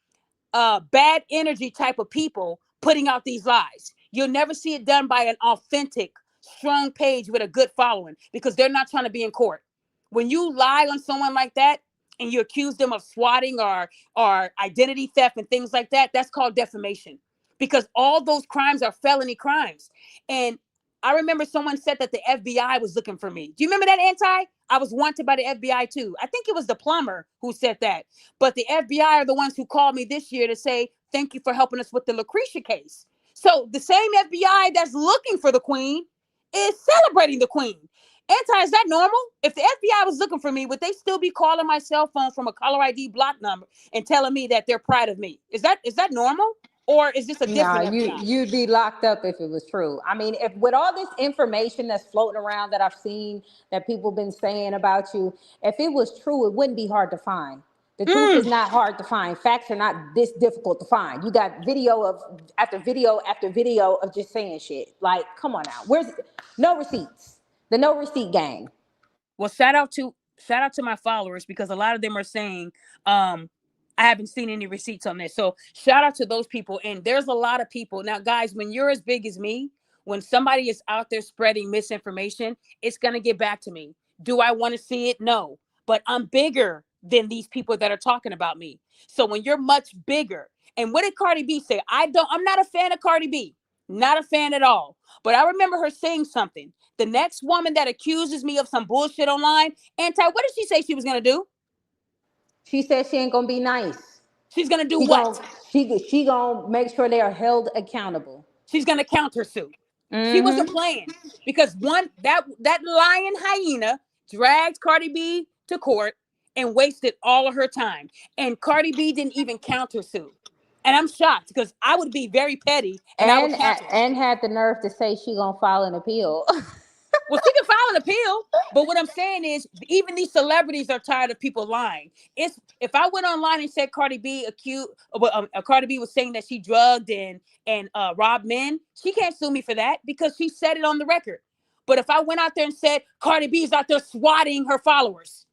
bad energy type of people putting out these lies. You'll never see it done by an authentic, strong page with a good following because they're not trying to be in court. When you lie on someone like that and you accuse them of swatting or identity theft and things like that, that's called defamation because all those crimes are felony crimes. And I remember someone said that the FBI was looking for me. Do you remember that, Anti? I was wanted by the FBI too. I think it was the plumber who said that. But the FBI are the ones who called me this year to say, thank you for helping us with the Lucretia case. So the same FBI that's looking for the queen is celebrating the queen. Anti, is that normal? If the FBI was looking for me, would they still be calling my cell phone from a caller ID block number and telling me that they're proud of me? Is that normal? Or is this a Nah, different FBI? you'd be locked up if it was true. I mean, if with all this information that's floating around that I've seen that people been saying about you, if it was true, it wouldn't be hard to find. The truth is not hard to find. Facts are not this difficult to find. You got video of after video after video of just saying shit. Like, come on now. Where's no receipts? The no receipt gang. Well, shout out to my followers because a lot of them are saying, I haven't seen any receipts on this. So shout out to those people. And there's a lot of people. Now, guys, when you're as big as me, when somebody is out there spreading misinformation, it's going to get back to me. Do I want to see it? No. But I'm bigger than these people that are talking about me. So when you're much bigger, and what did Cardi B say? I'm not a fan of Cardi B. Not a fan at all. But I remember her saying something. The next woman that accuses me of some bullshit online, Anti, what did she say she was going to do? She said she ain't gonna be nice. She's going to do what? She gonna make sure they are held accountable. She's going to countersue. She wasn't Mm-hmm. playing because that lying hyena dragged Cardi B to court and wasted all of her time. And Cardi B didn't even countersue. And I'm shocked because I would be very petty and I would counter. And had the nerve to say she gonna file an appeal. Well, she can file an appeal, but what I'm saying is, even these celebrities are tired of people lying. If I went online and said Cardi B Cardi B was saying that she drugged and robbed men, she can't sue me for that because she said it on the record. But if I went out there and said Cardi B is out there swatting her followers,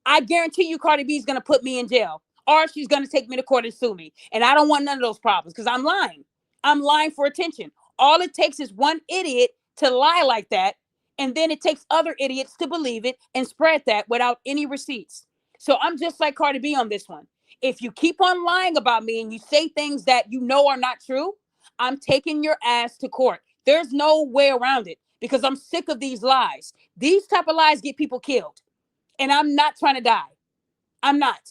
I guarantee you Cardi B is going to put me in jail. or she's going to take me to court and sue me. And I don't want none of those problems because I'm lying. I'm lying for attention. All it takes is one idiot to lie like that. And then it takes other idiots to believe it and spread that without any receipts. So I'm just like Cardi B on this one. If you keep on lying about me and you say things that you know are not true, I'm taking your ass to court. There's no way around it because I'm sick of these lies. These type of lies get people killed. And I'm not trying to die. I'm not.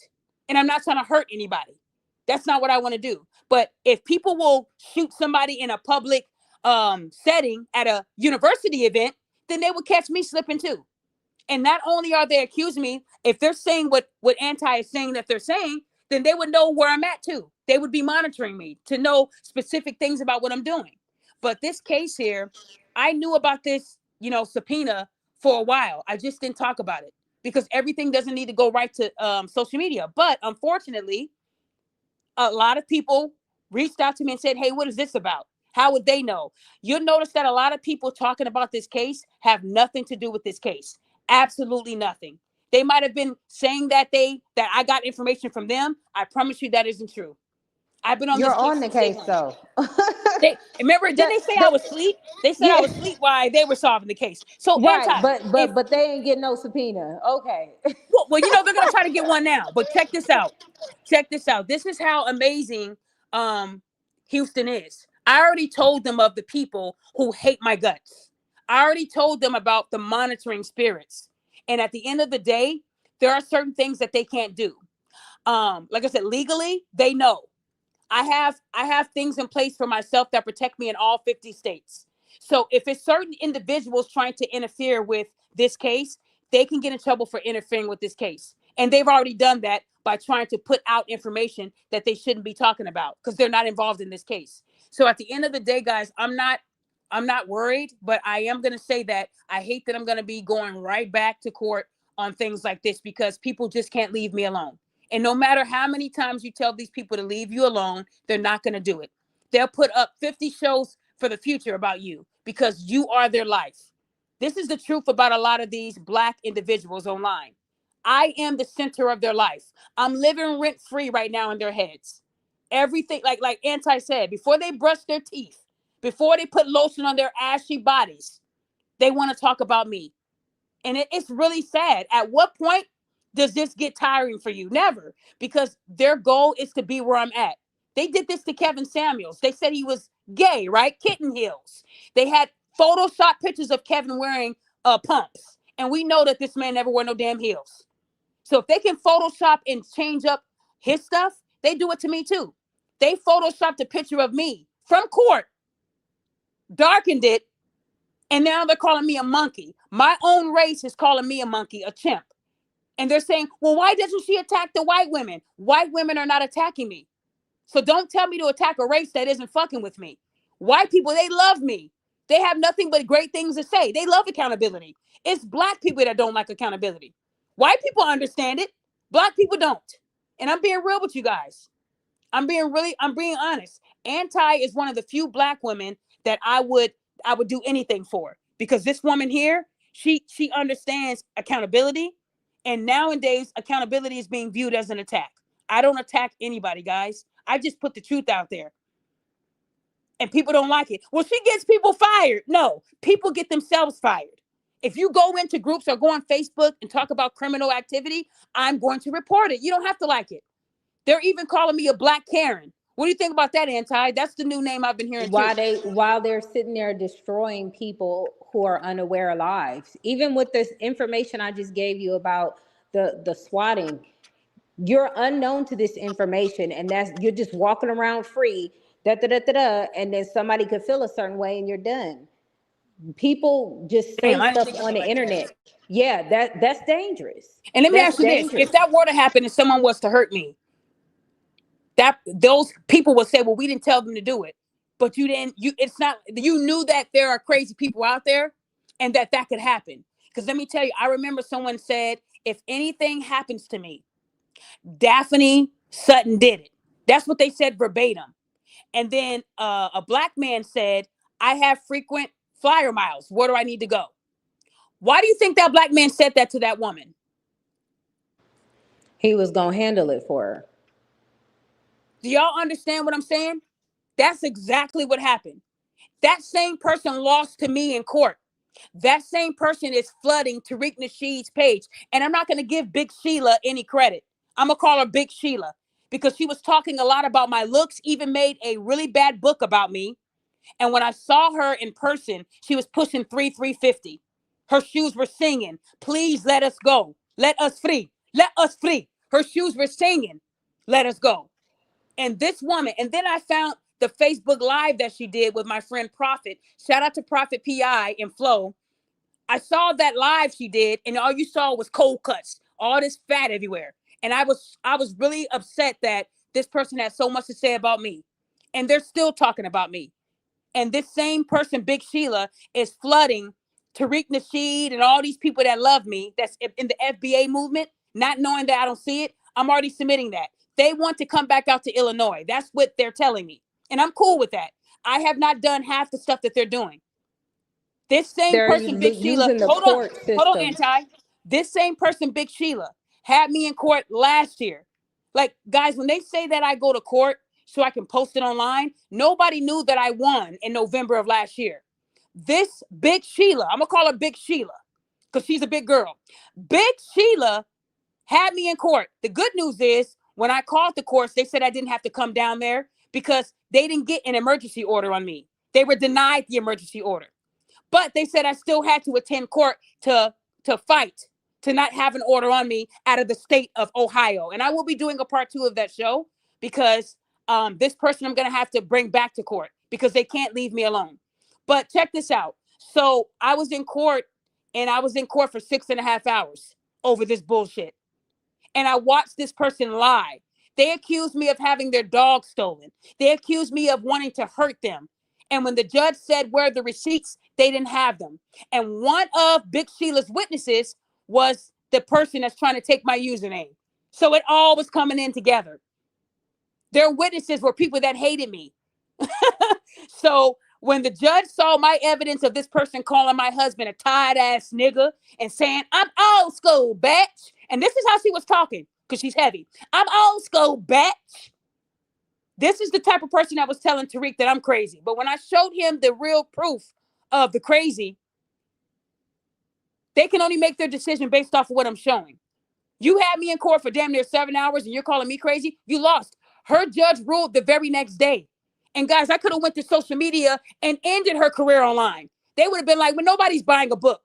And I'm not trying to hurt anybody. That's not what I want to do. But if people will shoot somebody in a public setting at a university event, then they would catch me slipping too. And not only are they accusing me, if they're saying what Anti is saying that they're saying, then they would know where I'm at too. They would be monitoring me to know specific things about what I'm doing. But this case here, I knew about this, subpoena for a while. I just didn't talk about it because everything doesn't need to go right to social media. But unfortunately, a lot of people reached out to me and said, hey, what is this about? How would they know? You'll notice that a lot of people talking about this case have nothing to do with this case. Absolutely nothing. They might have been saying that I got information from them. I promise you that isn't true. I've been on You're this case on the since day case one. though. Remember, didn't they say I was asleep? They said I Yeah. was asleep while they were solving the case. So Right, Anti, if but they ain't getting no subpoena. Okay. well, they're gonna try to get one now. But check this out. Check this out. This is how amazing Houston is. I already told them of the people who hate my guts. I already told them about the monitoring spirits. And at the end of the day, there are certain things that they can't do. Like I said, legally, they know. I have things in place for myself that protect me in all 50 states. So if it's certain individuals trying to interfere with this case, they can get in trouble for interfering with this case. And they've already done that by trying to put out information that they shouldn't be talking about because they're not involved in this case. So at the end of the day, guys, I'm not worried, but I am going to say that I hate that I'm going to be going right back to court on things like this because people just can't leave me alone. And no matter how many times you tell these people to leave you alone, they're not going to do it. They'll put up 50 shows for the future about you because you are their life. This is the truth about a lot of these Black individuals online. I am the center of their life. I'm living rent free right now in their heads. Everything, like Anti said, before they brush their teeth, before they put lotion on their ashy bodies, they want to talk about me. And it's really sad. At what point does this get tiring for you? Never, because their goal is to be where I'm at. They did this to Kevin Samuels. They said he was gay, right? Kitten heels. They had Photoshop pictures of Kevin wearing pumps. And we know that this man never wore no damn heels. So if they can Photoshop and change up his stuff, they do it to me too. They Photoshopped a picture of me from court, darkened it, and now they're calling me a monkey. My own race is calling me a monkey, a chimp. And they're saying, well, why doesn't she attack the white women? White women are not attacking me. So don't tell me to attack a race that isn't fucking with me. White people, they love me. They have nothing but great things to say. They love accountability. It's Black people that don't like accountability. White people understand it. Black people don't. And I'm being real with you guys. I'm being honest. Anti is one of the few Black women that I would do anything for because this woman here, she understands accountability, and nowadays accountability is being viewed as an attack. I don't attack anybody, guys. I just put the truth out there. And people don't like it. Well, she gets people fired. No, people get themselves fired. If you go into groups or go on Facebook and talk about criminal activity, I'm going to report it. You don't have to like it. They're even calling me a Black Karen. What do you think about that, Anti? That's the new name I've been hearing too. While they're sitting there destroying people who are unaware of lives. Even with this information I just gave you about the swatting, you're unknown to this information, and that's you're just walking around free, and then somebody could feel a certain way and you're done. People just say Damn, I didn't stuff think of on it the like that. internet. Yeah, that's dangerous. And let me That's ask you this: if dangerous. that were to happen and someone was to hurt me, that those people would say, "Well, we didn't tell them to do it," but you didn't. It's not. You knew that there are crazy people out there, and that could happen. Because let me tell you, I remember someone said, "If anything happens to me, Daphne Sutton did it." That's what they said verbatim. And then a Black man said, "I have frequent flyer miles. Where do I need to go?" Why do you think that Black man said that to that woman? He was gonna handle it for her. Do y'all understand what I'm saying? That's exactly what happened. That same person lost to me in court. That same person is flooding Tariq Nasheed's page. And I'm not going to give Big Sheila any credit. I'm going to call her Big Sheila because she was talking a lot about my looks, even made a really bad book about me. And when I saw her in person, she was pushing 350. Her shoes were singing, please let us go. Let us free. Let us free. Her shoes were singing, let us go. And this woman, and then I found the Facebook Live that she did with my friend Prophet. Shout out to Prophet PI and Flow. I saw that live she did, and all you saw was cold cuts, all this fat everywhere. And I was really upset that this person had so much to say about me. And they're still talking about me. And this same person, Big Sheila, is flooding Tariq Nasheed and all these people that love me, that's in the FBA movement, not knowing that I don't see it. I'm already submitting that. They want to come back out to Illinois. That's what they're telling me. And I'm cool with that. I have not done half the stuff that they're doing. This same They're person, Big Sheila, using the court hold on, system. Anti. This same person, Big Sheila, had me in court last year. Like, guys, when they say that I go to court so I can post it online, nobody knew that I won in November of last year. This Big Sheila, I'm gonna call her Big Sheila because she's a big girl. Big Sheila had me in court. The good news is when I called the courts, they said I didn't have to come down there because they didn't get an emergency order on me. They were denied the emergency order. But they said I still had to attend court to fight, to not have an order on me out of the state of Ohio. And I will be doing a part 2 of that show because this person I'm going to have to bring back to court because they can't leave me alone. But check this out. So I was in court and I was in court for 6.5 hours over this bullshit. And I watched this person lie. They accused me of having their dog stolen. They accused me of wanting to hurt them. And when the judge said where are the receipts, they didn't have them. And one of Big Sheila's witnesses was the person that's trying to take my username. So it all was coming in together. Their witnesses were people that hated me. So when the judge saw my evidence of this person calling my husband a tired ass nigga and saying, I'm old school, bitch. And this is how she was talking because she's heavy. I'm old school, bitch. This is the type of person that was telling Tariq that I'm crazy. But when I showed him the real proof of the crazy, they can only make their decision based off of what I'm showing. You had me in court for damn near 7 hours and you're calling me crazy. You lost. Her judge ruled the very next day. And guys, I could have went to social media and ended her career online. They would have been like, well, nobody's buying a book.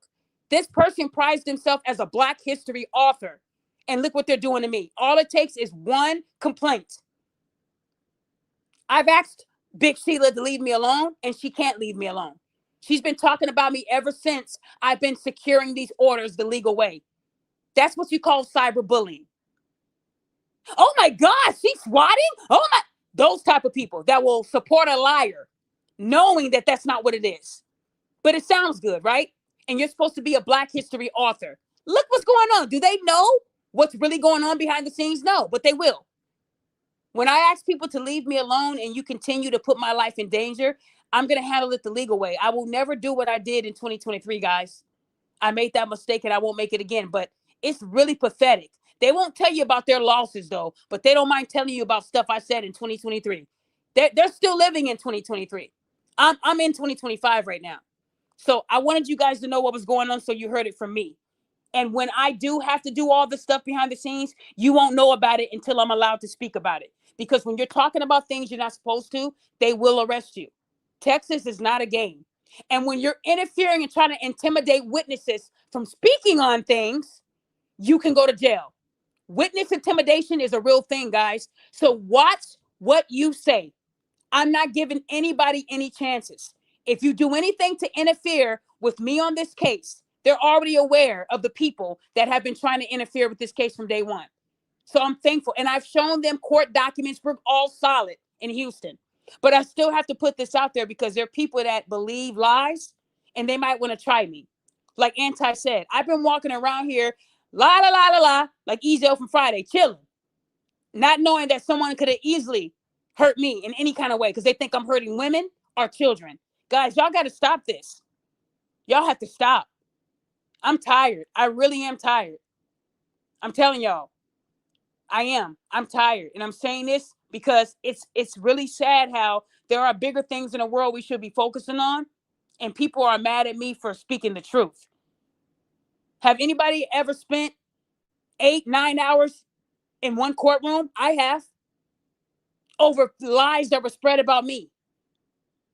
This person prized himself as a Black history author. And look what they're doing to me. All it takes is one complaint. I've asked Big Sheila to leave me alone, and she can't leave me alone. She's been talking about me ever since I've been securing these orders the legal way. That's what you call cyberbullying. Oh my God, she's swatting? Oh my, those type of people that will support a liar, knowing that that's not what it is. But it sounds good, right? And you're supposed to be a Black history author. Look what's going on. Do they know what's really going on behind the scenes? No, but they will. When I ask people to leave me alone and you continue to put my life in danger, I'm going to handle it the legal way. I will never do what I did in 2023, guys. I made that mistake and I won't make it again, but it's really pathetic. They won't tell you about their losses though, but they don't mind telling you about stuff I said in 2023. They're still living in 2023. I'm in 2025 right now. So I wanted you guys to know what was going on so you heard it from me. And when I do have to do all the stuff behind the scenes, you won't know about it until I'm allowed to speak about it. Because when you're talking about things you're not supposed to, they will arrest you. Texas is not a game. And when you're interfering and trying to intimidate witnesses from speaking on things, you can go to jail. Witness intimidation is a real thing, guys. So watch what you say. I'm not giving anybody any chances. If you do anything to interfere with me on this case, they're already aware of the people that have been trying to interfere with this case from day one. So I'm thankful. And I've shown them court documents. We're all solid in Houston. But I still have to put this out there because there are people that believe lies and they might want to try me. Like Anti said, I've been walking around here, la la la la la, like Ezel from Friday, chilling, not knowing that someone could have easily hurt me in any kind of way because they think I'm hurting women or children. Guys, y'all got to stop this. Y'all have to stop. I'm tired. I really am tired. I'm telling y'all, I am. I'm tired. And I'm saying this because it's really sad how there are bigger things in the world we should be focusing on, and people are mad at me for speaking the truth. Have anybody ever spent 8, 9 hours in one courtroom? I have, over lies that were spread about me.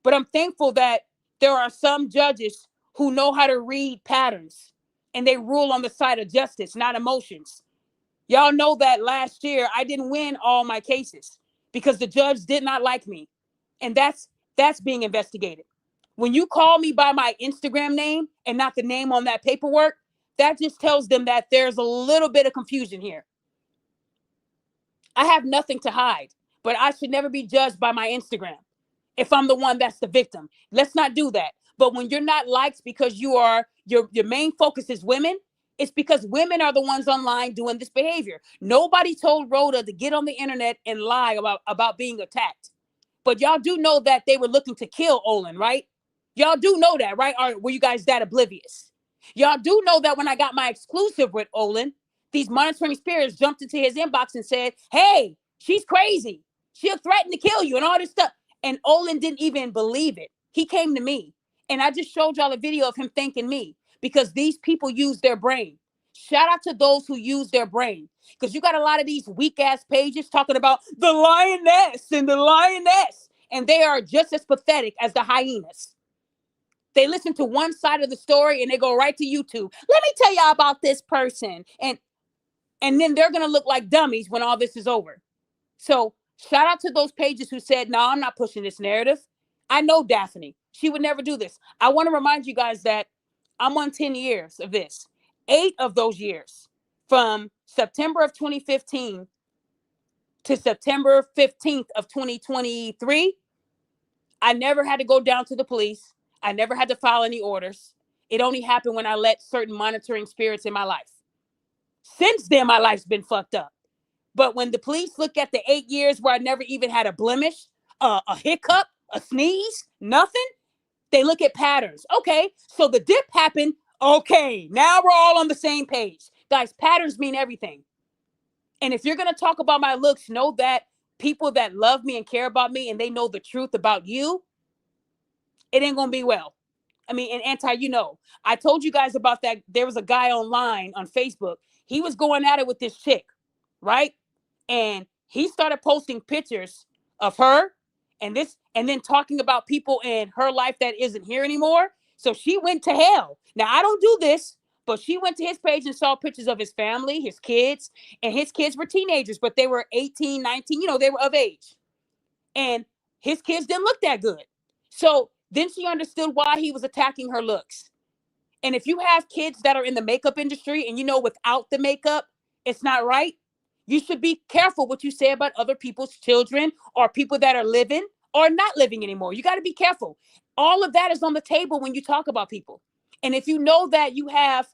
But I'm thankful that there are some judges who know how to read patterns and they rule on the side of justice, not emotions. Y'all know that last year I didn't win all my cases because the judge did not like me. And that's being investigated. When you call me by my Instagram name and not the name on that paperwork, that just tells them that there's a little bit of confusion here. I have nothing to hide, but I should never be judged by my Instagram if I'm the one that's the victim. Let's not do that. But when you're not liked because your main focus is women, it's because women are the ones online doing this behavior. Nobody told Rhoda to get on the internet and lie about being attacked. But y'all do know that they were looking to kill Olin, right? Y'all do know that, right? Or were you guys that oblivious? Y'all do know that when I got my exclusive with Olin, these monitoring spirits jumped into his inbox and said, hey, she's crazy. She'll threaten to kill you and all this stuff. And Olin didn't even believe it. He came to me. And I just showed y'all a video of him thanking me because these people use their brain. Shout out to those who use their brain. Because you got a lot of these weak ass pages talking about the lioness and the lioness. And they are just as pathetic as the hyenas. They listen to one side of the story and they go right to YouTube. Let me tell y'all about this person. And then they're going to look like dummies when all this is over. So shout out to those pages who said, no, I'm not pushing this narrative. I know Daphne. She would never do this. I want to remind you guys that I'm on 10 years of this. 8 of those years, from September of 2015 to September 15th of 2023, I never had to go down to the police. I never had to file any orders. It only happened when I let certain monitoring spirits in my life. Since then, my life's been fucked up. But when the police look at the 8 years where I never even had a blemish, a hiccup, a sneeze, nothing, they look at patterns. Okay, so the dip happened. Okay, now we're all on the same page. Guys, patterns mean everything. And if you're going to talk about my looks, know that people that love me and care about me and they know the truth about you, it ain't going to be well. I mean, and I told you guys about that. There was a guy online on Facebook. He was going at it with this chick, right? And he started posting pictures of her and then talking about people in her life that isn't here anymore. So she went to hell. Now, I don't do this, but she went to his page and saw pictures of his family, his kids, and his kids were teenagers, but they were 18, 19, they were of age. And his kids didn't look that good. So then she understood why he was attacking her looks. And if you have kids that are in the makeup industry and without the makeup, it's not right, you should be careful what you say about other people's children or people that are living or not living anymore. You got to be careful. All of that is on the table when you talk about people. And if you know that you have,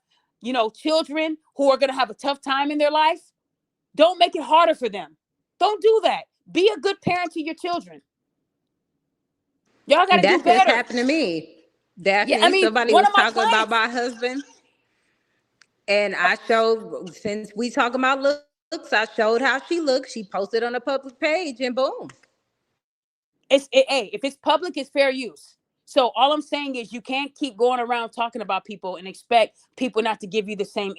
children who are going to have a tough time in their life, don't make it harder for them. Don't do that. Be a good parent to your children. Y'all got to do That just better. happened to me. Yeah, I Daphne, mean, somebody one was of my talking about clients. my husband, and I showed, since we talking about looks, I showed how she looks. She posted on a public page, and boom. Hey, if it's public, it's fair use. So all I'm saying is you can't keep going around talking about people and expect people not to give you the same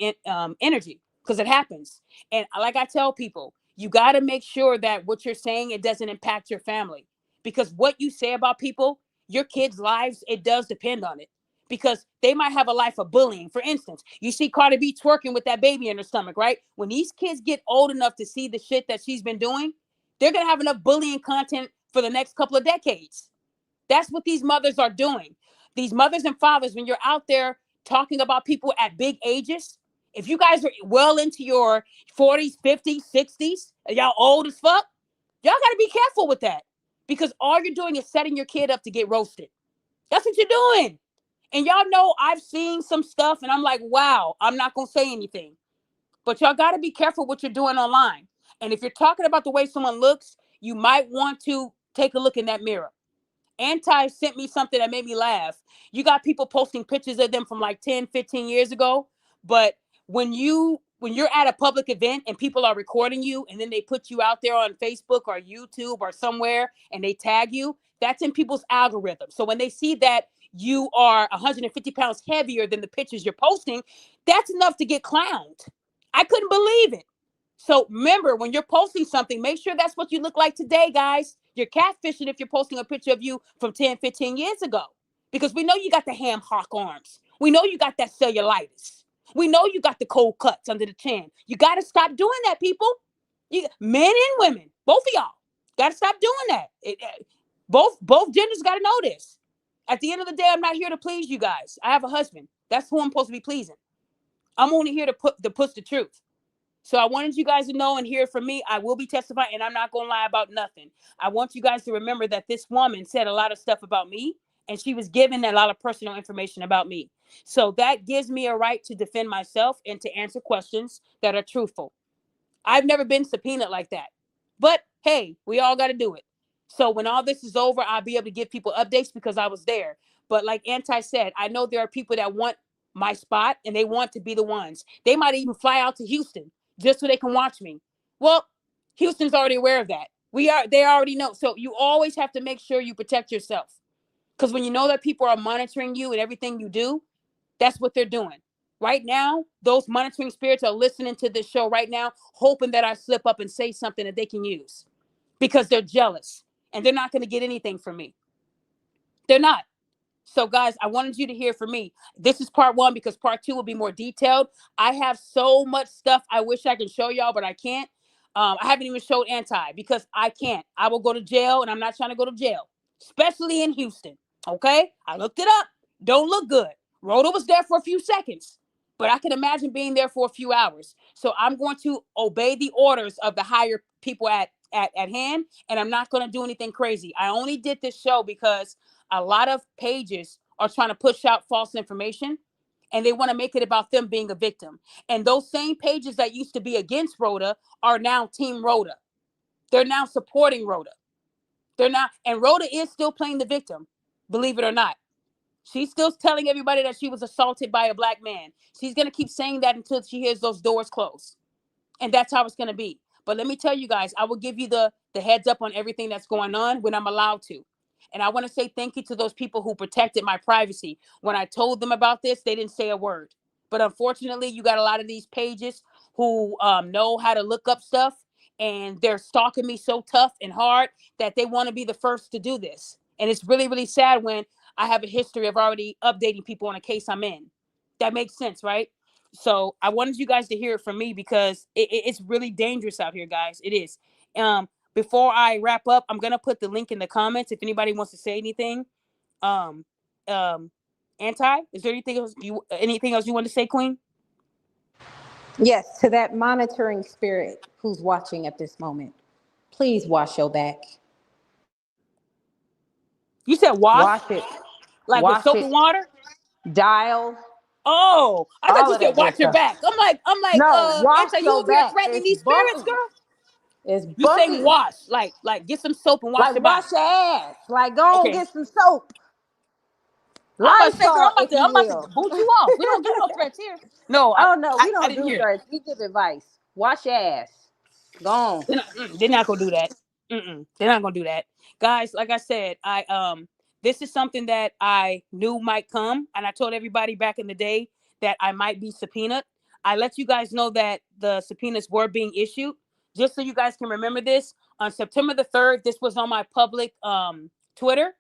energy, because it happens. And like I tell people, you got to make sure that what you're saying, it doesn't impact your family, because what you say about people, your kids' lives, it does depend on it, because they might have a life of bullying. For instance, you see Cardi B twerking with that baby in her stomach, right? When these kids get old enough to see the shit that she's been doing, they're going to have enough bullying content for the next couple of decades. That's what these mothers are doing. These mothers and fathers, when you're out there talking about people at big ages, if you guys are well into your 40s, 50s, 60s, y'all old as fuck, y'all got to be careful with that, because all you're doing is setting your kid up to get roasted. That's what you're doing. And y'all know I've seen some stuff and I'm like, wow, I'm not going to say anything. But y'all got to be careful what you're doing online. And if you're talking about the way someone looks, you might want to take a look in that mirror. Anti sent me something that made me laugh. You got people posting pictures of them from like 10, 15 years ago. But when you when you're at a public event and people are recording you and then they put you out there on Facebook or YouTube or somewhere and they tag you, that's in people's algorithm. So when they see that you are 150 pounds heavier than the pictures you're posting, that's enough to get clowned. I couldn't believe it. So remember, when you're posting something, make sure that's what you look like today, guys. You're catfishing if you're posting a picture of you from 10, 15 years ago. Because we know you got the ham hock arms. We know you got that cellulitis. We know you got the cold cuts under the chin. You got to stop doing that, people. Men and women, both of y'all, got to stop doing that. Both genders got to know this. At the end of the day, I'm not here to please you guys. I have a husband. That's who I'm supposed to be pleasing. I'm only here to push the truth. So I wanted you guys to know and hear from me. I will be testifying, and I'm not going to lie about nothing. I want you guys to remember that this woman said a lot of stuff about me, and she was given a lot of personal information about me. So that gives me a right to defend myself and to answer questions that are truthful. I've never been subpoenaed like that. But hey, we all got to do it. So when all this is over, I'll be able to give people updates because I was there. But like Anti said, I know there are people that want my spot and they want to be the ones. They might even fly out to Houston just so they can watch me. Well, Houston's already aware of that. They already know. So you always have to make sure you protect yourself. Because when you know that people are monitoring you and everything you do, that's what they're doing. Right now, those monitoring spirits are listening to this show right now, hoping that I slip up and say something that they can use because they're jealous and they're not going to get anything from me. They're not. So, guys, I wanted you to hear from me. This is part one because part two will be more detailed. I have so much stuff I wish I could show y'all, but I can't. I haven't even showed Anti because I can't. I will go to jail, and I'm not trying to go to jail, especially in Houston. Okay? I looked it up. Don't look good. Rhoda was there for a few seconds, but I can imagine being there for a few hours. So I'm going to obey the orders of the higher people at hand, and I'm not going to do anything crazy. I only did this show because a lot of pages are trying to push out false information and they want to make it about them being a victim. And those same pages that used to be against Rhoda are now Team Rhoda. They're now supporting Rhoda. They're not, and Rhoda is still playing the victim, believe it or not. She's still telling everybody that she was assaulted by a black man. She's going to keep saying that until she hears those doors close. And that's how it's going to be. But let me tell you guys, I will give you the heads up on everything that's going on when I'm allowed to. And I want to say thank you to those people who protected my privacy. When I told them about this, they didn't say a word. But unfortunately, you got a lot of these pages who know how to look up stuff, and they're stalking me so tough and hard that they want to be the first to do this. And it's really, really sad when I have a history of already updating people on a case I'm in. That makes sense, right? So I wanted you guys to hear it from me because it's really dangerous out here, guys. It is. Before I wrap up, I'm gonna put the link in the comments if anybody wants to say anything. Um, um, Anti, is there anything else you want to say, Queen? Yes, to that monitoring spirit who's watching at this moment, please wash your back. You said wash, Wash it. like with Wash soap it. and water. Dial. Oh, I thought All you of that said good watch your stuff. back. I'm like, No, wash Anti, you your over here back. threatening It's these spirits, buggy. girl? It's You saying buggy. wash, like get some soap and wash Like your body. wash your ass. Like go and Okay. get some soap. I'm about to say, girl, Lysol, if you I'm about to will. boot you off. We don't do no threats here. No, Oh no, we I don't didn't do hear it. threats. We give advice. Wash your ass. Go on. They're not gonna do that. They're not gonna do that, guys. Like I said, this is something that I knew might come, and I told everybody back in the day that I might be subpoenaed. I let you guys know that the subpoenas were being issued, just so you guys can remember this. On September the 3rd, this was on my public Twitter,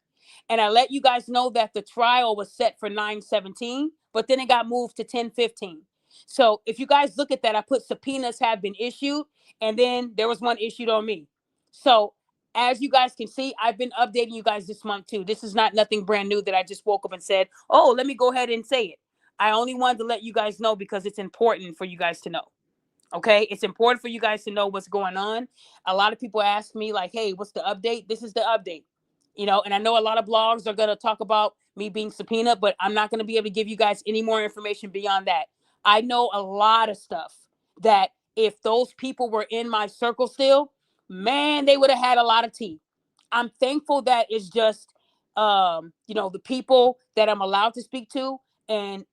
and I let you guys know that the trial was set for 9/17, but then it got moved to 10/15. So if you guys look at that, I put subpoenas have been issued, and then there was one issued on me. So as you guys can see, I've been updating you guys this month too. This is not nothing brand new that I just woke up and said, oh, let me go ahead and say it. I only wanted to let you guys know because it's important for you guys to know. Okay, it's important for you guys to know what's going on. A lot of people ask me like, hey, what's the update? This is the update. And I know a lot of blogs are going to talk about me being subpoenaed, but I'm not going to be able to give you guys any more information beyond that. I know a lot of stuff that if those people were in my circle still, man, they would have had a lot of tea. I'm thankful that it's just the people that I'm allowed to speak to, and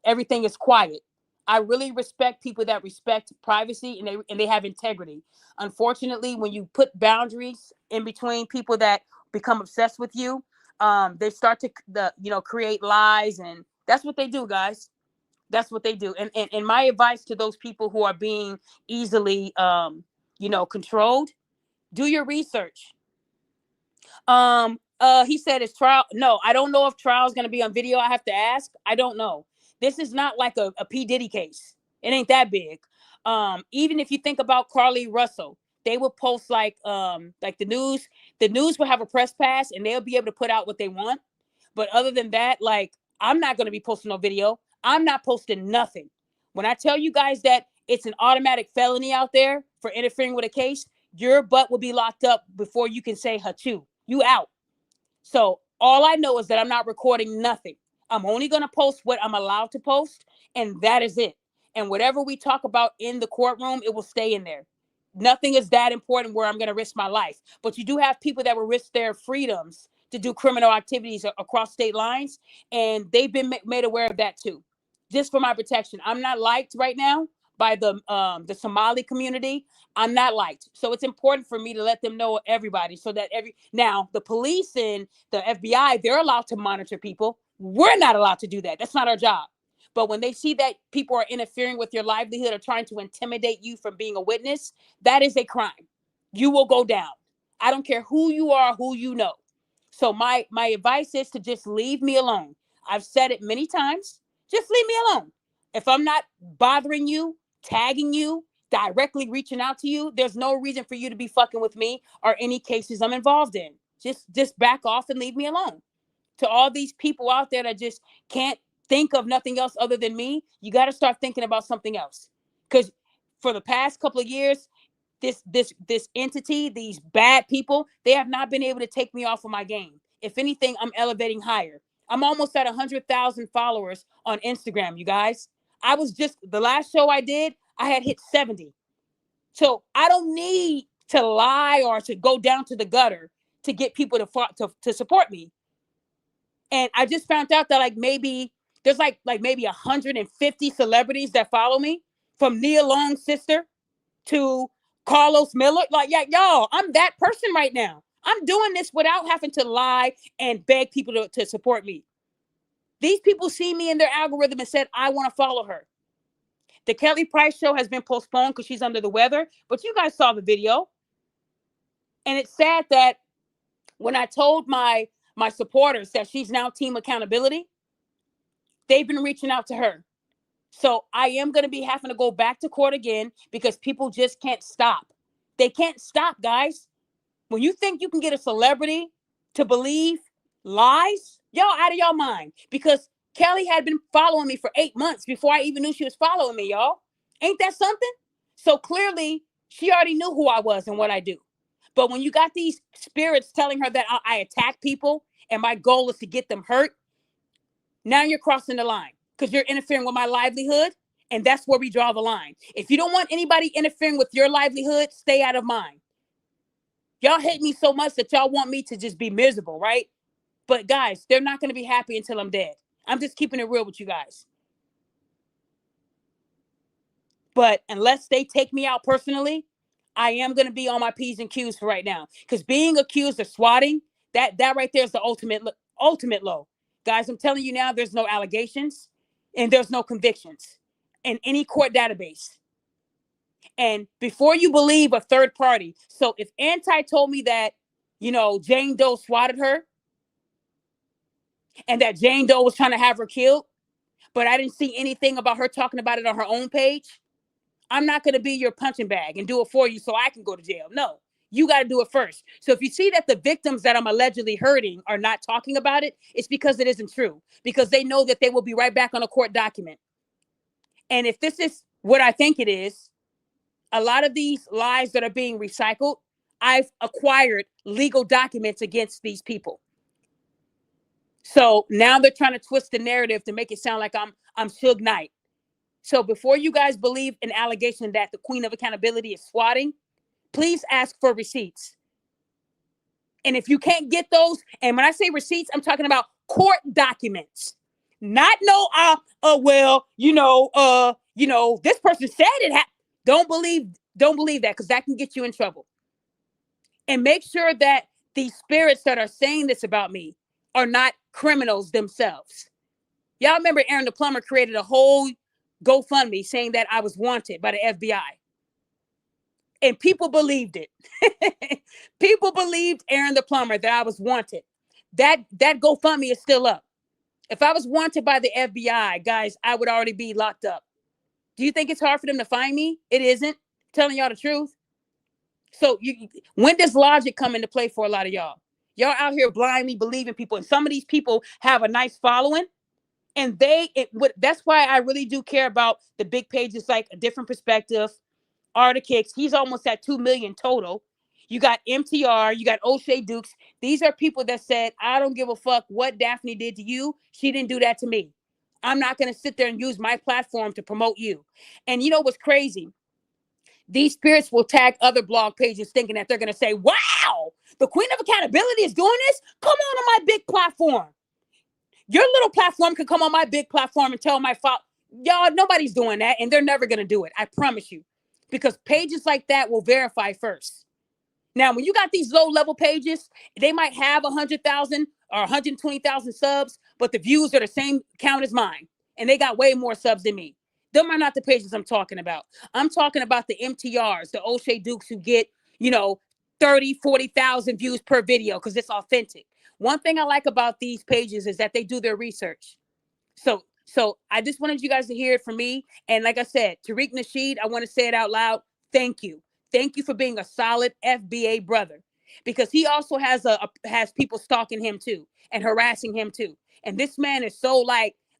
everything is quiet. I really respect people that respect privacy and they have integrity. Unfortunately, when you put boundaries in between people that become obsessed with you, they start to create lies, and that's what they do, guys. That's what they do. And my advice to those people who are being easily controlled, do your research. He said his trial. No, I don't know if trial is going to be on video. I have to ask. I don't know. This is not like a P. Diddy case. It ain't that big. Even if you think about Carly Russell, they will post like the news. The news will have a press pass and they'll be able to put out what they want. But other than that, like, I'm not going to be posting no video. I'm not posting nothing. When I tell you guys that it's an automatic felony out there for interfering with a case, your butt will be locked up before you can say hachu. You out. So all I know is that I'm not recording nothing. I'm only going to post what I'm allowed to post, and that is it. And whatever we talk about in the courtroom, it will stay in there. Nothing is that important where I'm going to risk my life. But you do have people that will risk their freedoms to do criminal activities across state lines, and they've been made aware of that too. Just for my protection. I'm not liked right now by the Somali community. I'm not liked. So it's important for me to let them know, everybody, so that now the police and the FBI, they're allowed to monitor people. We're not allowed to do that. That's not our job. But when they see that people are interfering with your livelihood or trying to intimidate you from being a witness, that is a crime. You will go down. I don't care who you are, who you know. So my advice is to just leave me alone. I've said it many times. Just leave me alone. If I'm not bothering you, tagging you, directly reaching out to you, there's no reason for you to be fucking with me or any cases I'm involved in. Just back off and leave me alone. To all these people out there that just can't think of nothing else other than me, you got to start thinking about something else. Because for the past couple of years, this entity, these bad people, they have not been able to take me off of my game. If anything, I'm elevating higher. I'm almost at 100,000 followers on Instagram, you guys. I was just, the last show I did, I had hit 70. So I don't need to lie or to go down to the gutter to get people to support me. And I just found out that like maybe there's like maybe 150 celebrities that follow me, from Nia Long's sister to Carlos Miller. Like, yeah, y'all, I'm that person right now. I'm doing this without having to lie and beg people to support me. These people see me in their algorithm and said, I want to follow her. The Kelly Price show has been postponed because she's under the weather, but you guys saw the video. And it's sad that when I told my supporters that she's now team accountability, they've been reaching out to her. So I am going to be having to go back to court again because people just can't stop. They can't stop, guys. When you think you can get a celebrity to believe lies, y'all out of your mind. Because Kelly had been following me for 8 months before I even knew she was following me, y'all. Ain't that something? So clearly, she already knew who I was and what I do. But when you got these spirits telling her that I attack people and my goal is to get them hurt, now you're crossing the line because you're interfering with my livelihood. And that's where we draw the line. If you don't want anybody interfering with your livelihood, stay out of mine. Y'all hate me so much that y'all want me to just be miserable, right? But guys, they're not going to be happy until I'm dead. I'm just keeping it real with you guys. But unless they take me out personally, I am going to be on my P's and Q's for right now. Because being accused of swatting, that right there is the ultimate low. Guys, I'm telling you now, there's no allegations and there's no convictions in any court database. And before you believe a third party, so if Anti told me that, Jane Doe swatted her and that Jane Doe was trying to have her killed, but I didn't see anything about her talking about it on her own page, I'm not going to be your punching bag and do it for you so I can go to jail. No, you got to do it first. So if you see that the victims that I'm allegedly hurting are not talking about it, it's because it isn't true, because they know that they will be right back on a court document. And if this is what I think it is, a lot of these lies that are being recycled, I've acquired legal documents against these people. So now they're trying to twist the narrative to make it sound like I'm Suge Knight. So before you guys believe an allegation that the Queen of Accountability is swatting, please ask for receipts. And if you can't get those, and when I say receipts, I'm talking about court documents. Not no, this person said it happened. Don't believe that, because that can get you in trouble. And make sure that these spirits that are saying this about me are not criminals themselves. Y'all remember Aaron the plumber created a whole GoFundMe saying that I was wanted by the FBI. And people believed it. People believed Aaron the plumber that I was wanted. That GoFundMe is still up. If I was wanted by the FBI, guys, I would already be locked up. Do you think it's hard for them to find me? It isn't. Telling y'all the truth. So when does logic come into play for a lot of y'all? Y'all out here blindly believing people, and some of these people have a nice following, and that's why I really do care about the big pages like A Different Perspective, Roda Case. He's almost at 2 million total. You got MTR, you got O'Shea Dukes. These are people that said, I don't give a fuck what Daphne did to you. She didn't do that to me. I'm not going to sit there and use my platform to promote you. And you know what's crazy? These spirits will tag other blog pages thinking that they're going to say, wow, the Queen of Accountability is doing this. Come on my big platform. Your little platform can come on my big platform and tell my fault. Y'all, nobody's doing that, and they're never going to do it. I promise you, because pages like that will verify first. Now, when you got these low-level pages, they might have 100,000 or 120,000 subs, but the views are the same count as mine, and they got way more subs than me. Them are not the pages I'm talking about. I'm talking about the MTRs, the O'Shea Dukes who get, 30, 40,000 views per video because it's authentic. One thing I like about these pages is that they do their research. So I just wanted you guys to hear it from me. And like I said, Tariq Nasheed, I want to say it out loud. Thank you. Thank you for being a solid FBA brother, because he also has people stalking him too and harassing him too. And this man is so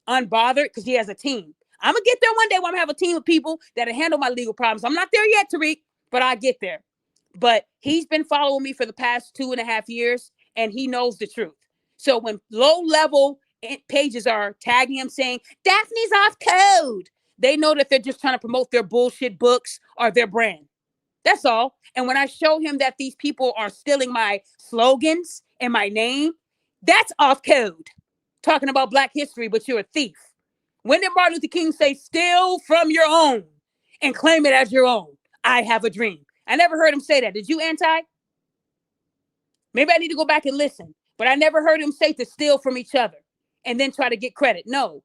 unbothered because he has a team. I'm gonna get there one day when I'm gonna have a team of people that'll handle my legal problems. I'm not there yet, Tariq, but I'll get there. But he's been following me for the past 2.5 years, and he knows the truth. So when low-level pages are tagging him saying, Daphne's off code, they know that they're just trying to promote their bullshit books or their brand. That's all. And when I show him that these people are stealing my slogans and my name, that's off code. Talking about Black history, but you're a thief. When did Martin Luther King say, steal from your own and claim it as your own? I have a dream. I never heard him say that. Did you, Anti? Maybe I need to go back and listen. But I never heard him say to steal from each other and then try to get credit. No.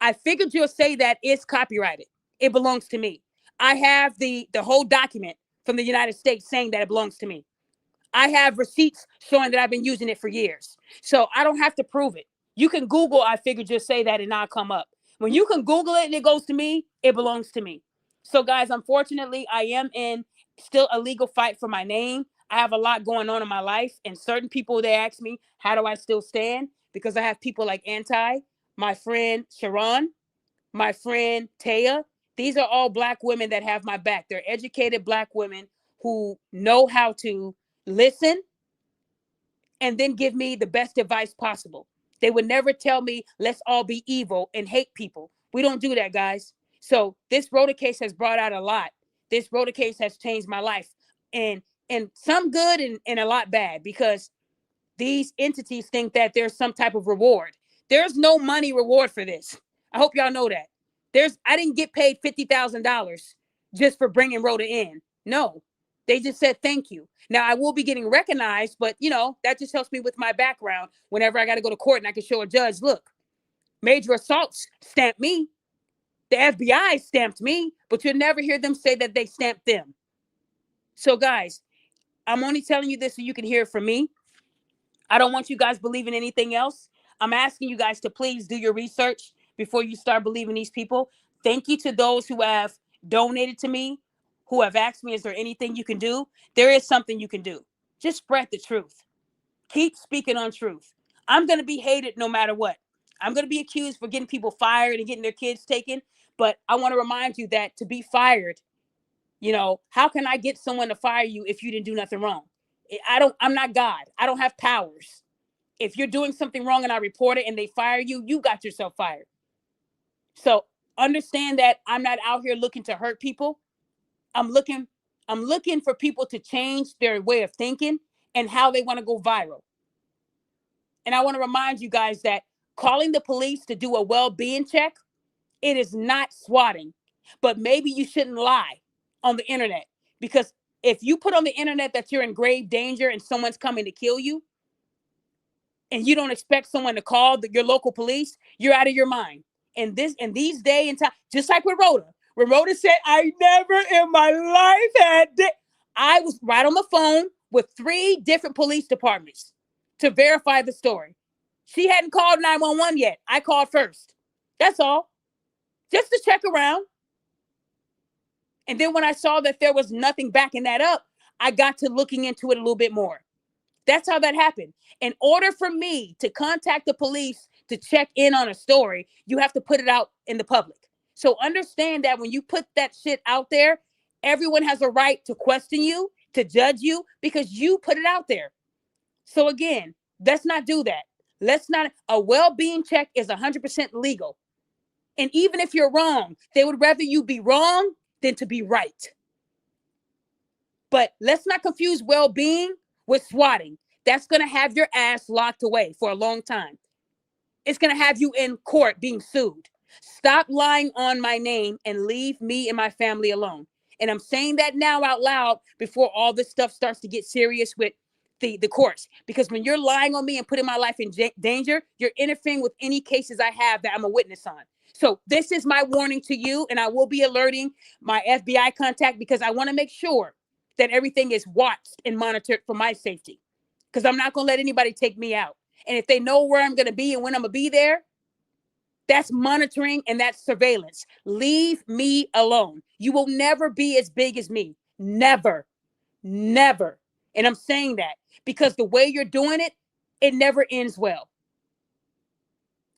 I figured you'll say that it's copyrighted. It belongs to me. I have the whole document from the United States saying that it belongs to me. I have receipts showing that I've been using it for years. So I don't have to prove it. You can Google, I figured you'll say that and I'll come up. When you can Google it and it goes to me, it belongs to me. So guys, unfortunately, I am in still a legal fight for my name. I have a lot going on in my life, and certain people, they ask me, how do I still stand? Because I have people like Anti, my friend Sharon, my friend Taya. These are all Black women that have my back. They're educated Black women who know how to listen and then give me the best advice possible. They would never tell me, let's all be evil and hate people. We don't do that, guys. So this Roda Case has brought out a lot. This Roda Case has changed my life, and some good and a lot bad, because these entities think that there's some type of reward. There's no money reward for this. I hope y'all know that. I didn't get paid $50,000 just for bringing Roda in. No, they just said thank you. Now I will be getting recognized, but that just helps me with my background. Whenever I got to go to court and I can show a judge, look, major assaults stamped me. The FBI stamped me, but you'll never hear them say that they stamped them. So guys, I'm only telling you this so you can hear it from me. I don't want you guys believing anything else. I'm asking you guys to please do your research before you start believing these people. Thank you to those who have donated to me, who have asked me, is there anything you can do? There is something you can do. Just spread the truth. Keep speaking on truth. I'm going to be hated no matter what. I'm going to be accused for getting people fired and getting their kids taken. But I want to remind you that to be fired, how can I get someone to fire you if you didn't do nothing wrong? I'm not God. I don't have powers. If you're doing something wrong and I report it and they fire you, you got yourself fired. So understand that I'm not out here looking to hurt people. I'm looking for people to change their way of thinking and how they want to go viral. And I want to remind you guys that calling the police to do a well-being check, it is not swatting. But maybe you shouldn't lie on the internet, because if you put on the internet that you're in grave danger and someone's coming to kill you, and you don't expect someone to call your local police, you're out of your mind. And these day and time, just like with Rhoda, when Rhoda said, "I never in my life had," I was right on the phone with 3 different police departments to verify the story. She hadn't called 911 yet. I called first. That's all, just to check around. And then when I saw that there was nothing backing that up, I got to looking into it a little bit more. That's how that happened. In order for me to contact the police to check in on a story, you have to put it out in the public. So understand that when you put that shit out there, everyone has a right to question you, to judge you, because you put it out there. So again, let's not do that. A well-being check is 100% legal. And even if you're wrong, they would rather you be wrong than to be right. But let's not confuse well-being with swatting. That's going to have your ass locked away for a long time. It's going to have you in court being sued. Stop lying on my name and leave me and my family alone. And I'm saying that now out loud before all this stuff starts to get serious with the courts. Because when you're lying on me and putting my life in danger, you're interfering with any cases I have that I'm a witness on. So this is my warning to you, and I will be alerting my FBI contact, because I want to make sure that everything is watched and monitored for my safety, because I'm not going to let anybody take me out. And if they know where I'm going to be and when I'm going to be there, that's monitoring and that's surveillance. Leave me alone. You will never be as big as me. Never, never. And I'm saying that because the way you're doing it, it never ends well.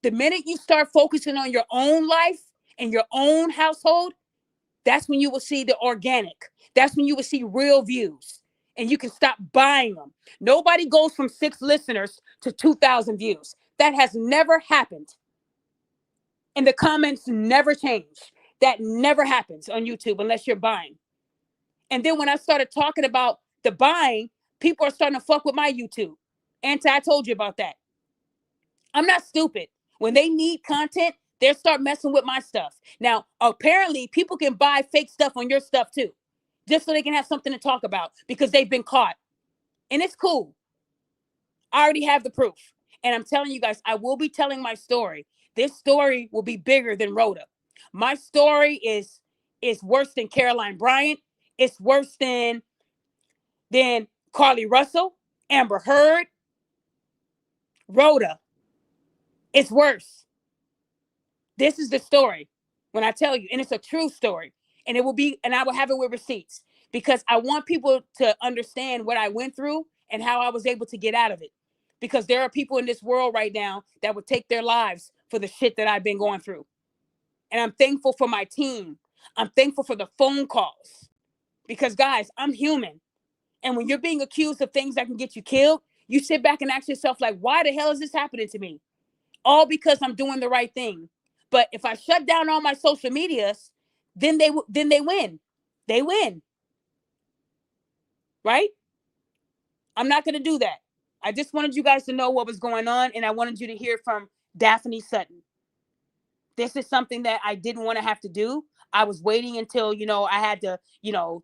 The minute you start focusing on your own life and your own household, that's when you will see the organic. That's when you will see real views, and you can stop buying them. Nobody goes from 6 listeners to 2,000 views. That has never happened. And the comments never change. That never happens on YouTube unless you're buying. And then when I started talking about the buying, people are starting to fuck with my YouTube. I told you about that. I'm not stupid. When they need content, they'll start messing with my stuff. Now, apparently, people can buy fake stuff on your stuff too, just so they can have something to talk about because they've been caught. And it's cool. I already have the proof. And I'm telling you guys, I will be telling my story. This story will be bigger than Rhoda. My story is worse than Caroline Bryant. It's worse than Carly Russell, Amber Heard, Rhoda. It's worse. This is the story when I tell you, and it's a true story. And I will have it with receipts, because I want people to understand what I went through and how I was able to get out of it. Because there are people in this world right now that would take their lives for the shit that I've been going through. And I'm thankful for my team. I'm thankful for the phone calls, because guys, I'm human. And when you're being accused of things that can get you killed, you sit back and ask yourself, like, why the hell is this happening to me? All because I'm doing the right thing. But if I shut down all my social medias, then they win. They win. Right? I'm not going to do that. I just wanted you guys to know what was going on, and I wanted you to hear from Daphne Sutton. This is something that I didn't want to have to do. I was waiting until, I had to,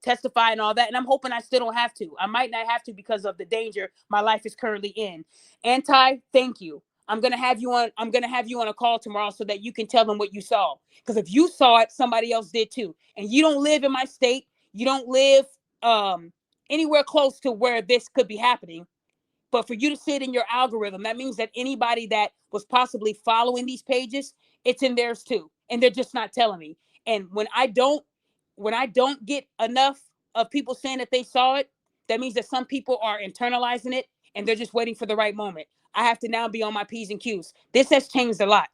testify and all that. And I'm hoping I still don't have to. I might not have to because of the danger my life is currently in. Thank you. I'm going to have you on a call tomorrow so that you can tell them what you saw. Because if you saw it, somebody else did too. And you don't live in my state. You don't live anywhere close to where this could be happening. But for you to see it in your algorithm, that means that anybody that was possibly following these pages, it's in theirs too. And they're just not telling me. And when I don't get enough of people saying that they saw it, that means that some people are internalizing it and they're just waiting for the right moment. I have to now be on my P's and Q's. This has changed a lot.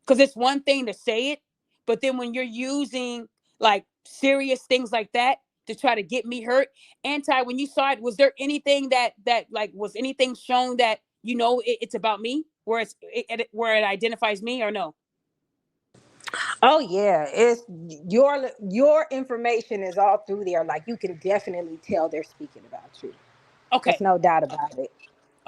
Because it's one thing to say it, but then when you're using like serious things like that to try to get me hurt, when you saw it, was there anything that was anything shown that it's about me, where it identifies me, or no? Oh yeah, it's your information is all through there. Like, you can definitely tell they're speaking about you. Okay. There's no doubt about it.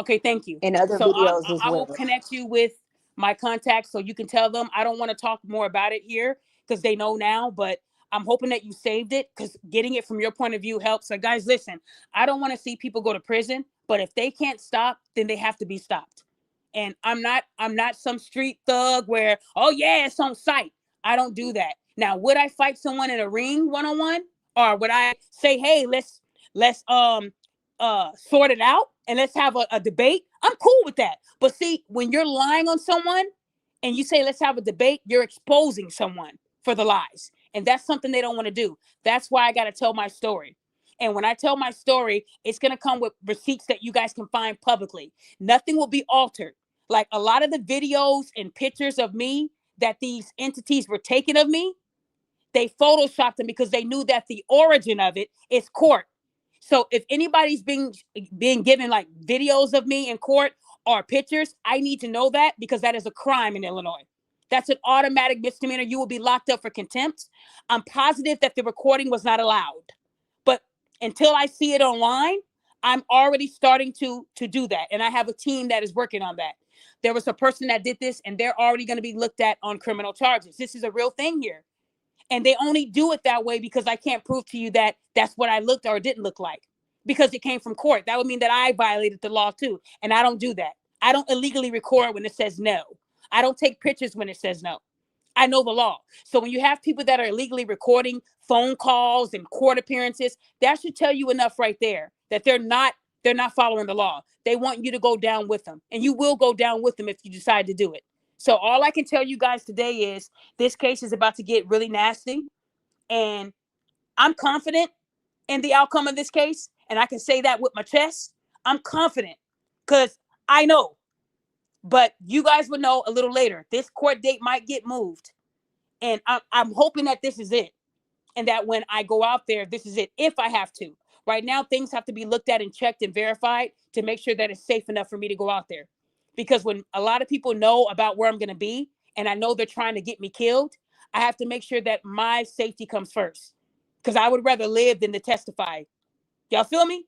Okay, thank you. In other So videos as I well. will connect you with my contacts so you can tell them. I don't want to talk more about it here because they know now, but I'm hoping that you saved it because getting it from your point of view helps. So guys, listen, I don't want to see people go to prison, but if they can't stop, then they have to be stopped. And I'm not some street thug where, oh yeah, it's on site. I don't do that. Now, would I fight someone in a ring one-on-one? Or would I say, hey, let's sort it out and let's have a debate? I'm cool with that. But see, when you're lying on someone and you say let's have a debate, you're exposing someone for the lies. And that's something they don't want to do. That's why I got to tell my story. And when I tell my story, it's going to come with receipts that you guys can find publicly. Nothing will be altered. Like a lot of the videos and pictures of me that these entities were taking of me, they photoshopped them because they knew that the origin of it is court. So if anybody's being given like videos of me in court or pictures, I need to know that because that is a crime in Illinois. That's an automatic misdemeanor. You will be locked up for contempt. I'm positive that the recording was not allowed. But until I see it online, I'm already starting to do that. And I have a team that is working on that. There was a person that did this and they're already going to be looked at on criminal charges. This is a real thing here. And they only do it that way because I can't prove to you that that's what I looked or didn't look like because it came from court. That would mean that I violated the law too. And I don't do that. I don't illegally record when it says no. I don't take pictures when it says no. I know the law. So when you have people that are illegally recording phone calls and court appearances, that should tell you enough right there that they're not following the law. They want you to go down with them, and you will go down with them if you decide to do it. So all I can tell you guys today is this case is about to get really nasty, and I'm confident in the outcome of this case, and I can say that with my chest. I'm confident because I know. But you guys will know a little later. This court date might get moved. And I'm hoping that this is it. And that when I go out there, this is it, if I have to. Right now, things have to be looked at and checked and verified to make sure that it's safe enough for me to go out there. Because when a lot of people know about where I'm going to be, and I know they're trying to get me killed, I have to make sure that my safety comes first. Because I would rather live than to testify. Y'all feel me?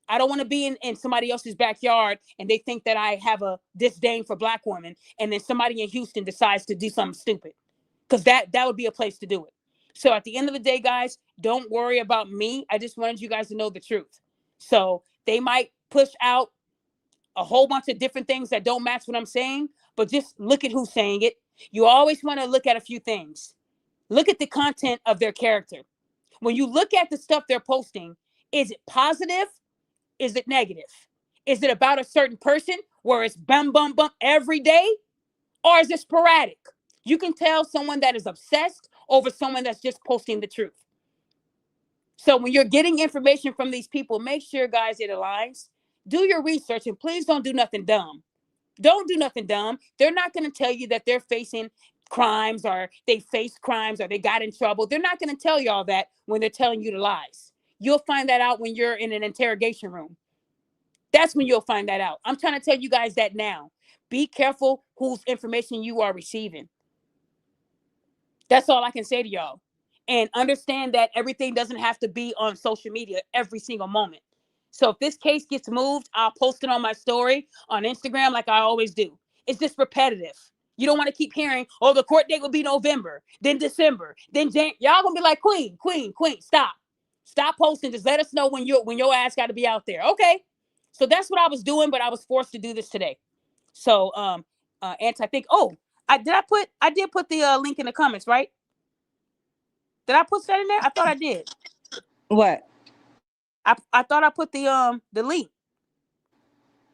I don't want to be in somebody else's backyard and they think that I have a disdain for Black women, and then somebody in Houston decides to do something stupid, because that would be a place to do it. So at the end of the day, guys, don't worry about me. I just wanted you guys to know the truth. So they might push out a whole bunch of different things that don't match what I'm saying, but just look at who's saying it. You always want to look at a few things. Look at the content of their character. When you look at the stuff they're posting, is it positive? Is it negative? Is it about a certain person where it's bum, bum, bum every day? Or is it sporadic? You can tell someone that is obsessed over someone that's just posting the truth. So when you're getting information from these people, make sure, guys, it aligns. Do your research and please don't do nothing dumb. Don't do nothing dumb. They're not going to tell you that they're facing crimes or they faced crimes or they got in trouble. They're not going to tell you all that when they're telling you the lies. You'll find that out when you're in an interrogation room. That's when you'll find that out. I'm trying to tell you guys that now. Be careful whose information you are receiving. That's all I can say to y'all. And understand that everything doesn't have to be on social media every single moment. So if this case gets moved, I'll post it on my story on Instagram like I always do. It's just repetitive. You don't want to keep hearing, oh, the court date will be November, then December, then y'all gonna be like, Queen, stop. Stop posting. Just let us know when your ass got to be out there. Okay. So that's what I was doing, but I was forced to do this today. So I think, I did put the link in the comments, right? Did I put that in there? I thought I did. What? I thought I put the link.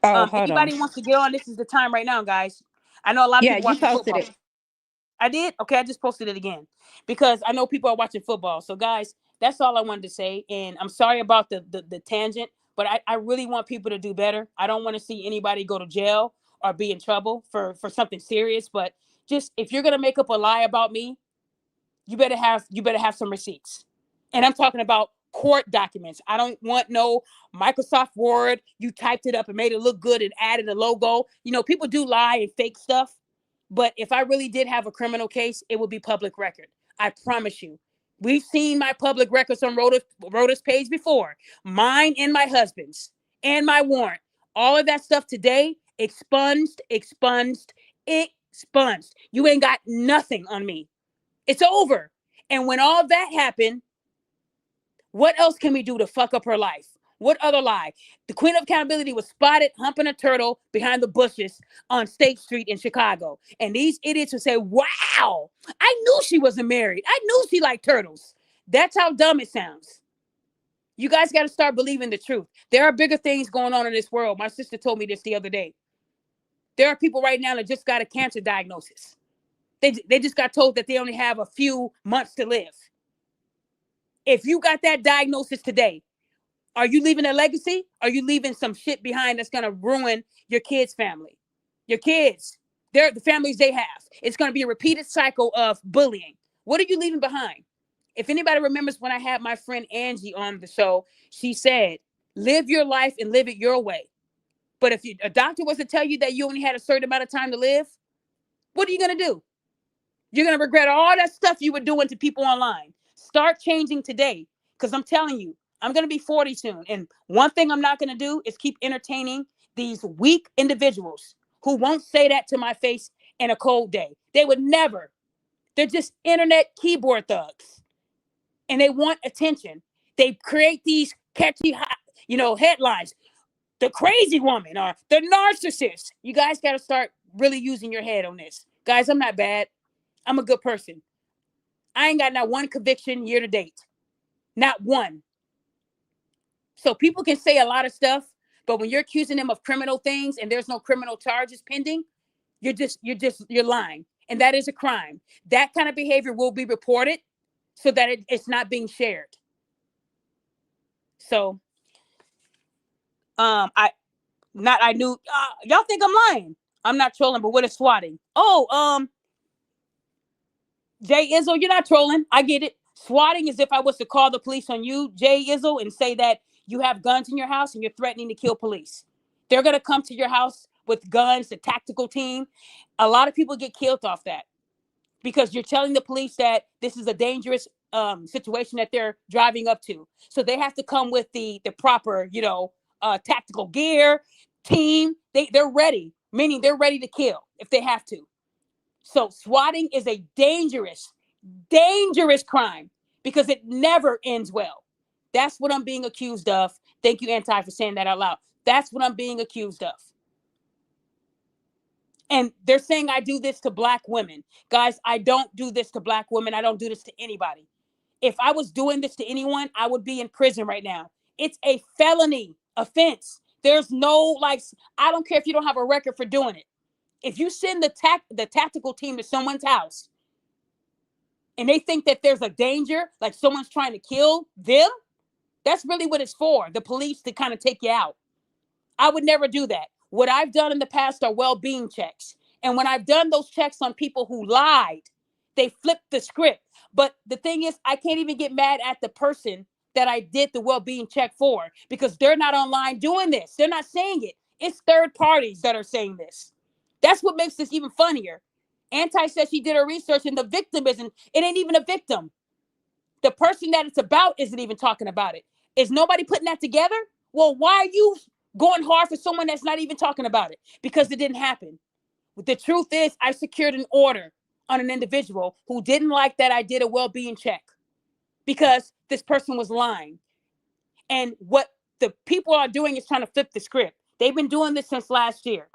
Oh, hold on. Anybody wants to get on, this is the time right now, guys. I know a lot of Yeah, people you watching posted football. it. I did? Okay, I just posted it again because I know people are watching football. So guys, that's all I wanted to say. And I'm sorry about the tangent, but I really want people to do better. I don't want to see anybody go to jail or be in trouble for something serious. But just if you're gonna make up a lie about me, you better have some receipts. And I'm talking about court documents. I don't want no Microsoft Word. You typed it up and made it look good and added a logo. You know, people do lie and fake stuff. But if I really did have a criminal case, it would be public record. I promise you. We've seen my public records on Roda's page before. Mine and my husband's and my warrant. All of that stuff today, expunged. You ain't got nothing on me. It's over. And when all that happened, what else can we do to fuck up her life? What other lie? The queen of accountability was spotted humping a turtle behind the bushes on State Street in Chicago. And these idiots would say, wow, I knew she wasn't married. I knew she liked turtles. That's how dumb it sounds. You guys got to start believing the truth. There are bigger things going on in this world. My sister told me this the other day. There are people right now that just got a cancer diagnosis. They just got told that they only have a few months to live. If you got that diagnosis today, are you leaving a legacy? Are you leaving some shit behind that's going to ruin your kids' family? Your kids, the families they have. It's going to be a repeated cycle of bullying. What are you leaving behind? If anybody remembers when I had my friend Angie on the show, she said, live your life and live it your way. But if a doctor was to tell you that you only had a certain amount of time to live, what are you going to do? You're going to regret all that stuff you were doing to people online. Start changing today. Because I'm telling you, I'm going to be 40 soon. And one thing I'm not going to do is keep entertaining these weak individuals who won't say that to my face in a cold day. They would never. They're just internet keyboard thugs. And they want attention. They create these catchy, headlines. The crazy woman or the narcissist. You guys got to start really using your head on this. Guys, I'm not bad. I'm a good person. I ain't got not one conviction year to date. Not one. So people can say a lot of stuff, but when you're accusing them of criminal things and there's no criminal charges pending, you're lying. And that is a crime. That kind of behavior will be reported so that it's not being shared. So, y'all think I'm lying. I'm not trolling, but what is swatting? Oh, Jay Izzo, you're not trolling. I get it. Swatting is if I was to call the police on you, Jay Izzo, and say that you have guns in your house and you're threatening to kill police. They're going to come to your house with guns, the tactical team. A lot of people get killed off that because you're telling the police that this is a dangerous situation that they're driving up to. So they have to come with the proper, tactical gear, team. They're ready, meaning they're ready to kill if they have to. So swatting is a dangerous crime because it never ends well. That's what I'm being accused of. Thank you, Anti, for saying that out loud. That's what I'm being accused of. And they're saying I do this to Black women. Guys, I don't do this to Black women. I don't do this to anybody. If I was doing this to anyone, I would be in prison right now. It's a felony offense. There's no, I don't care if you don't have a record for doing it. If you send the tactical team to someone's house and they think that there's a danger, like someone's trying to kill them, that's really what it's for, the police to kind of take you out. I would never do that. What I've done in the past are well-being checks. And when I've done those checks on people who lied, they flipped the script. But the thing is, I can't even get mad at the person that I did the well-being check for because they're not online doing this. They're not saying it. It's third parties that are saying this. That's what makes this even funnier. Anti says she did her research and the victim it ain't even a victim. The person that it's about isn't even talking about it. Is nobody putting that together? Well, why are you going hard for someone that's not even talking about it? Because it didn't happen. The truth is, I secured an order on an individual who didn't like that I did a well-being check because this person was lying. And what the people are doing is trying to flip the script. They've been doing this since last year.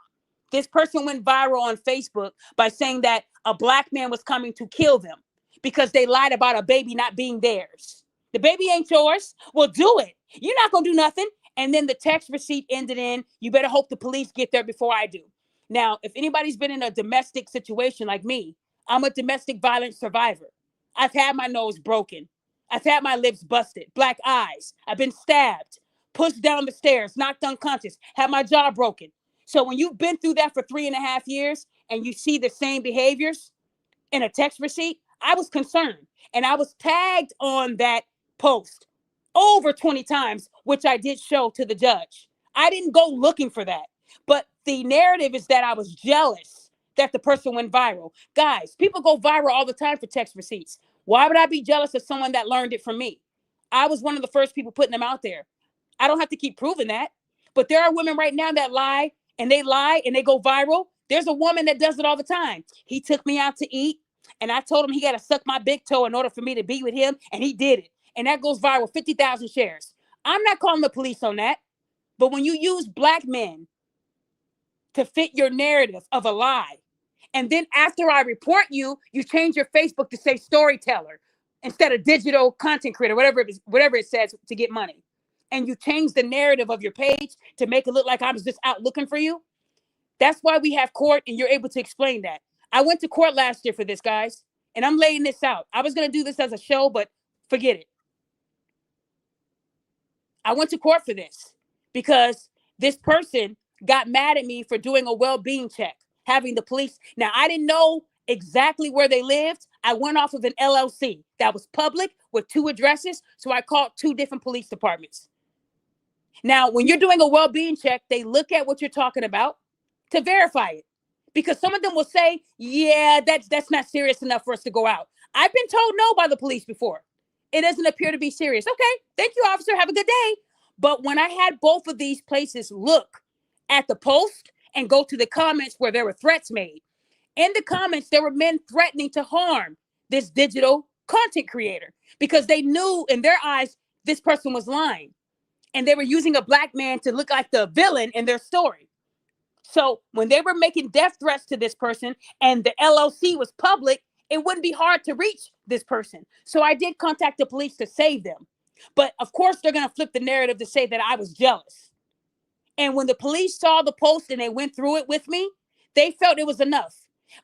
This person went viral on Facebook by saying that a Black man was coming to kill them because they lied about a baby not being theirs. The baby ain't yours. Well, do it. You're not going to do nothing. And then the text receipt ended in, you better hope the police get there before I do. Now, if anybody's been in a domestic situation like me, I'm a domestic violence survivor. I've had my nose broken. I've had my lips busted, black eyes. I've been stabbed, pushed down the stairs, knocked unconscious, had my jaw broken. So when you've been through that for 3.5 years and you see the same behaviors in a text receipt, I was concerned. And I was tagged on that post over 20 times, which I did show to the judge. I didn't go looking for that. But the narrative is that I was jealous that the person went viral. Guys, people go viral all the time for text receipts. Why would I be jealous of someone that learned it from me? I was one of the first people putting them out there. I don't have to keep proving that. But there are women right now that lie and they go viral. There's a woman that does it all the time. He took me out to eat. And I told him he got to suck my big toe in order for me to be with him. And he did it. And that goes viral, 50,000 shares. I'm not calling the police on that. But when you use black men to fit your narrative of a lie, and then after I report you, you change your Facebook to say storyteller instead of digital content creator, whatever it says, to get money. And you change the narrative of your page to make it look like I was just out looking for you. That's why we have court, and you're able to explain that. I went to court last year for this, guys, and I'm laying this out. I was going to do this as a show, but forget it. I went to court for this because this person got mad at me for doing a well-being check, having the police. Now, I didn't know exactly where they lived. I went off of an LLC that was public with 2 addresses, so I called 2 different police departments. Now, when you're doing a well-being check, they look at what you're talking about to verify it, because some of them will say, yeah, that's not serious enough for us to go out. I've been told no by the police before. It doesn't appear to be serious. Okay, thank you, officer. Have a good day. But when I had both of these places look at the post and go to the comments where there were threats made, in the comments, there were men threatening to harm this digital content creator because they knew in their eyes this person was lying. And they were using a black man to look like the villain in their story. So when they were making death threats to this person and the LLC was public, it wouldn't be hard to reach this person. So I did contact the police to save them. But of course, they're going to flip the narrative to say that I was jealous. And when the police saw the post and they went through it with me, they felt it was enough.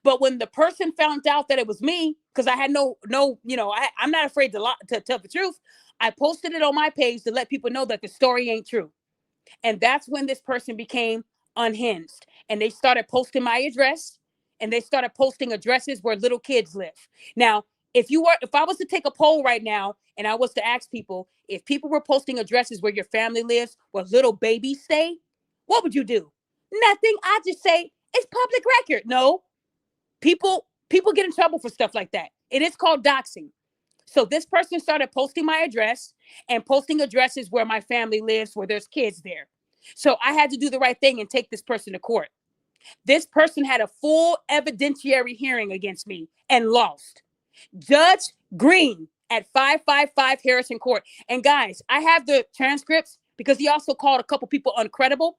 But when the person found out that it was me, because I had I'm not afraid to tell the truth. I posted it on my page to let people know that the story ain't true. And that's when this person became unhinged. And they started posting my address, and they started posting addresses where little kids live. Now, if I was to take a poll right now and I was to ask people, if people were posting addresses where your family lives, where little babies stay, what would you do? Nothing. I just say it's public record. No, people get in trouble for stuff like that. It is called doxing. So this person started posting my address and posting addresses where my family lives, where there's kids there. So I had to do the right thing and take this person to court. This person had a full evidentiary hearing against me and lost. Judge Green at 555 Harrison Court. And guys, I have the transcripts because he also called a couple people uncredible.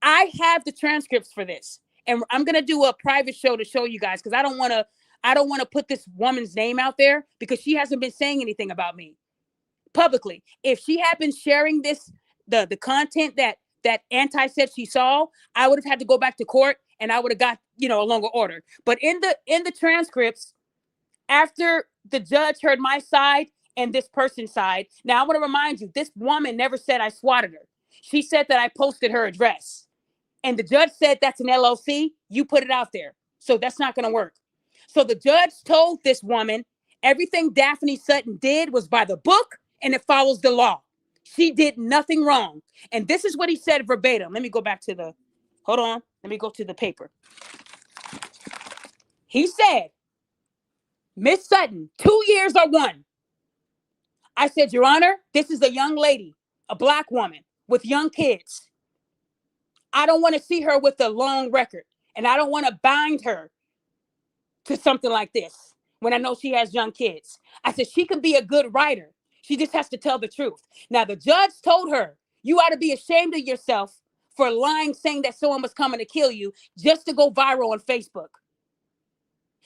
I have the transcripts for this. And I'm going to do a private show to show you guys because I don't want to put this woman's name out there because she hasn't been saying anything about me publicly. If she had been sharing this, the content that Anti said she saw, I would have had to go back to court and I would have got, a longer order. But in the transcripts, after the judge heard my side and this person's side, now I want to remind you, this woman never said I swatted her. She said that I posted her address. And the judge said that's an LLC. You put it out there. So that's not going to work. So the judge told this woman everything Daphne Sutton did was by the book and it follows the law. She did nothing wrong. And this is what he said verbatim. Let me go back to hold on. Let me go to the paper. He said, Miss Sutton, 2 years or 1. I said, Your Honor, this is a young lady, a black woman with young kids. I don't want to see her with a long record, and I don't want to bind her to something like this when I know she has young kids. I said, she can be a good writer. She just has to tell the truth. Now, the judge told her, you ought to be ashamed of yourself for lying, saying that someone was coming to kill you just to go viral on Facebook.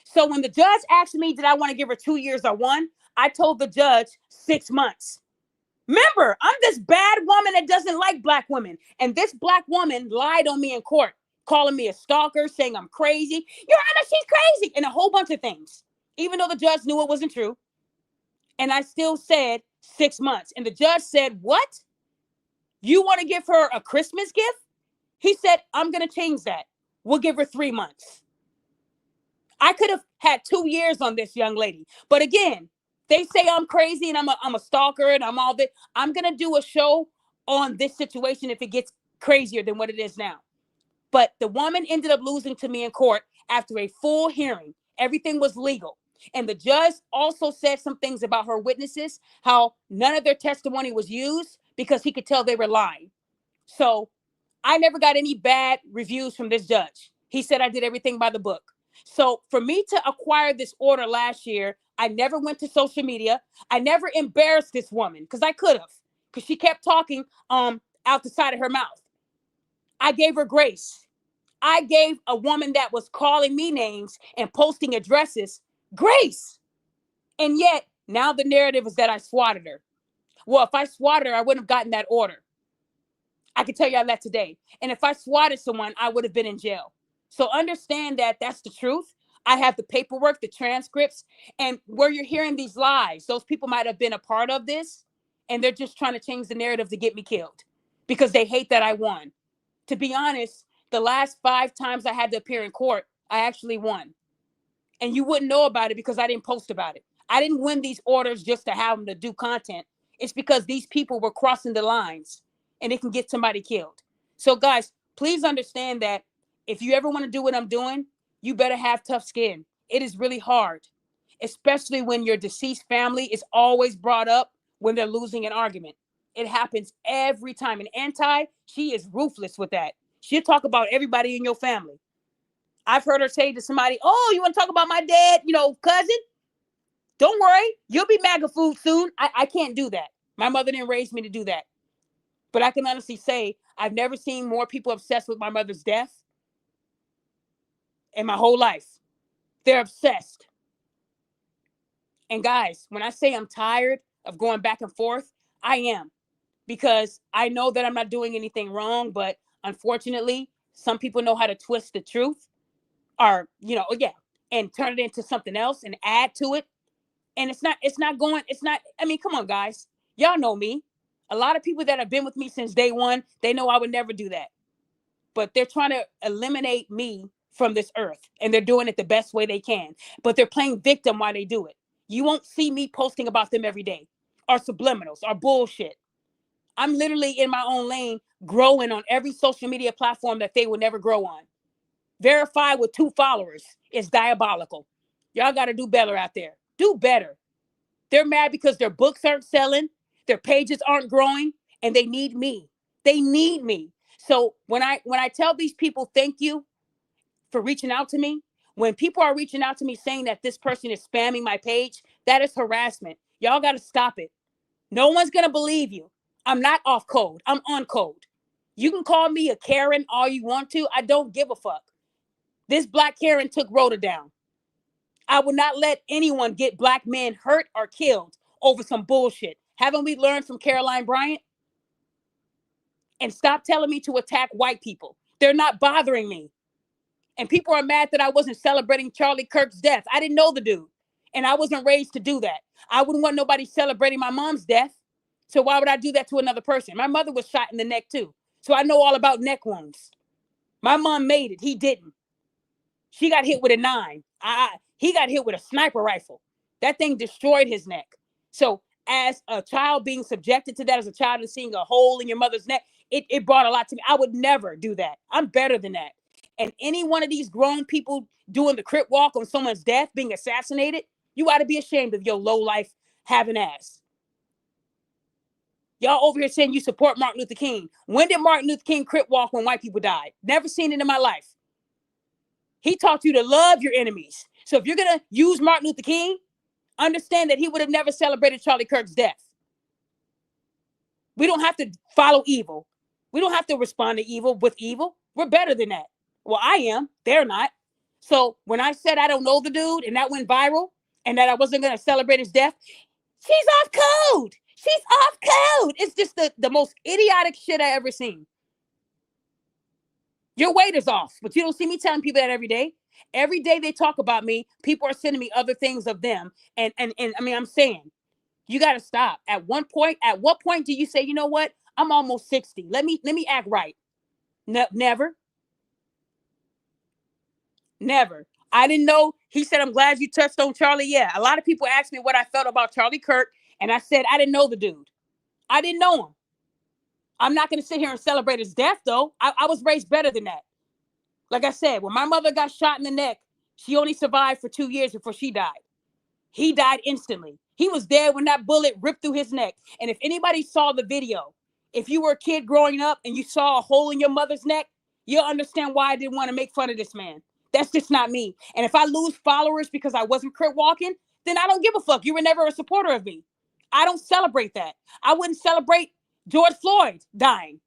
So when the judge asked me, did I want to give her 2 years or 1? I told the judge 6 months. Remember, I'm this bad woman that doesn't like black women. And this black woman lied on me in court, calling me a stalker, saying I'm crazy. Your Honor, she's crazy. And a whole bunch of things, even though the judge knew it wasn't true. And I still said 6 months. And the judge said, what? You want to give her a Christmas gift? He said, I'm going to change that. We'll give her 3 months. I could have had 2 years on this young lady. But again, they say I'm crazy and I'm a stalker and I'm all that. I'm going to do a show on this situation if it gets crazier than what it is now. But the woman ended up losing to me in court after a full hearing. Everything was legal. And the judge also said some things about her witnesses, how none of their testimony was used because he could tell they were lying. So I never got any bad reviews from this judge. He said I did everything by the book. So for me to acquire this order last year, I never went to social media. I never embarrassed this woman because I could have, because she kept talking out the side of her mouth. I gave her grace. I gave a woman that was calling me names and posting addresses grace. And yet now the narrative is that I swatted her. Well, if I swatted her, I wouldn't have gotten that order. I can tell you that today. And if I swatted someone, I would have been in jail. So understand that that's the truth. I have the paperwork, the transcripts, and where you're hearing these lies, those people might have been a part of this, and they're just trying to change the narrative to get me killed because they hate that I won. To be honest, the last 5 times I had to appear in court, I actually won. And you wouldn't know about it because I didn't post about it. I didn't win these orders just to have them to do content. It's because these people were crossing the lines and it can get somebody killed. So guys, please understand that if you ever want to do what I'm doing, you better have tough skin. It is really hard, especially when your deceased family is always brought up when they're losing an argument. It happens every time. And she is ruthless with that. She'll talk about everybody in your family. I've heard her say to somebody, "Oh, you want to talk about my dad, cousin? Don't worry, you'll be MAGA food soon." I can't do that. My mother didn't raise me to do that. But I can honestly say I've never seen more people obsessed with my mother's death in my whole life. They're obsessed. And guys, when I say I'm tired of going back and forth, I am. Because I know that I'm not doing anything wrong, but unfortunately, some people know how to twist the truth or, and turn it into something else and add to it. And I mean, come on, guys. Y'all know me. A lot of people that have been with me since day one, they know I would never do that. But they're trying to eliminate me from this earth. And they're doing it the best way they can. But they're playing victim while they do it. You won't see me posting about them every day. Or subliminals, or bullshit. I'm literally in my own lane, growing on every social media platform that they will never grow on. Verified with 2 followers is diabolical. Y'all got to do better out there. Do better. They're mad because their books aren't selling, their pages aren't growing, and they need me. They need me. So when I tell these people thank you for reaching out to me, when people are reaching out to me saying that this person is spamming my page, that is harassment. Y'all got to stop it. No one's going to believe you. I'm not off code. I'm on code. You can call me a Karen all you want to. I don't give a fuck. This black Karen took Roda down. I will not let anyone get black men hurt or killed over some bullshit. Haven't we learned from Caroline Bryant? And stop telling me to attack white people. They're not bothering me. And people are mad that I wasn't celebrating Charlie Kirk's death. I didn't know the dude. And I wasn't raised to do that. I wouldn't want nobody celebrating my mom's death. So why would I do that to another person? My mother was shot in the neck too. So I know all about neck wounds. My mom made it. He didn't. She got hit with a 9. He got hit with a sniper rifle. That thing destroyed his neck. So as a child being subjected to that, as a child and seeing a hole in your mother's neck, it brought a lot to me. I would never do that. I'm better than that. And any one of these grown people doing the crip walk on someone's death, being assassinated, you ought to be ashamed of your low life having ass. Y'all over here saying you support Martin Luther King. When did Martin Luther King crip walk when white people died? Never seen it in my life. He taught you to love your enemies. So if you're going to use Martin Luther King, understand that he would have never celebrated Charlie Kirk's death. We don't have to follow evil. We don't have to respond to evil with evil. We're better than that. Well, I am. They're not. So when I said I don't know the dude and that went viral and that I wasn't going to celebrate his death, she's off code. She's off code. It's just the most idiotic shit I ever seen. Your weight is off, but you don't see me telling people that every day. Every day they talk about me, people are sending me other things of them. And I mean, I'm saying, you got to stop. At what point do you say, you know what? I'm almost 60. Let me act right. No, never. Never. I didn't know. He said, I'm glad you touched on Charlie. Yeah. A lot of people asked me what I felt about Charlie Kirk. And I said, I didn't know the dude. I didn't know him. I'm not going to sit here and celebrate his death, though. I was raised better than that. Like I said, when my mother got shot in the neck, she only survived for 2 years before she died. He died instantly. He was dead when that bullet ripped through his neck. And if anybody saw the video, if you were a kid growing up and you saw a hole in your mother's neck, you'll understand why I didn't want to make fun of this man. That's just not me. And if I lose followers because I wasn't crip walking, then I don't give a fuck. You were never a supporter of me. I don't celebrate that. I wouldn't celebrate George Floyd dying.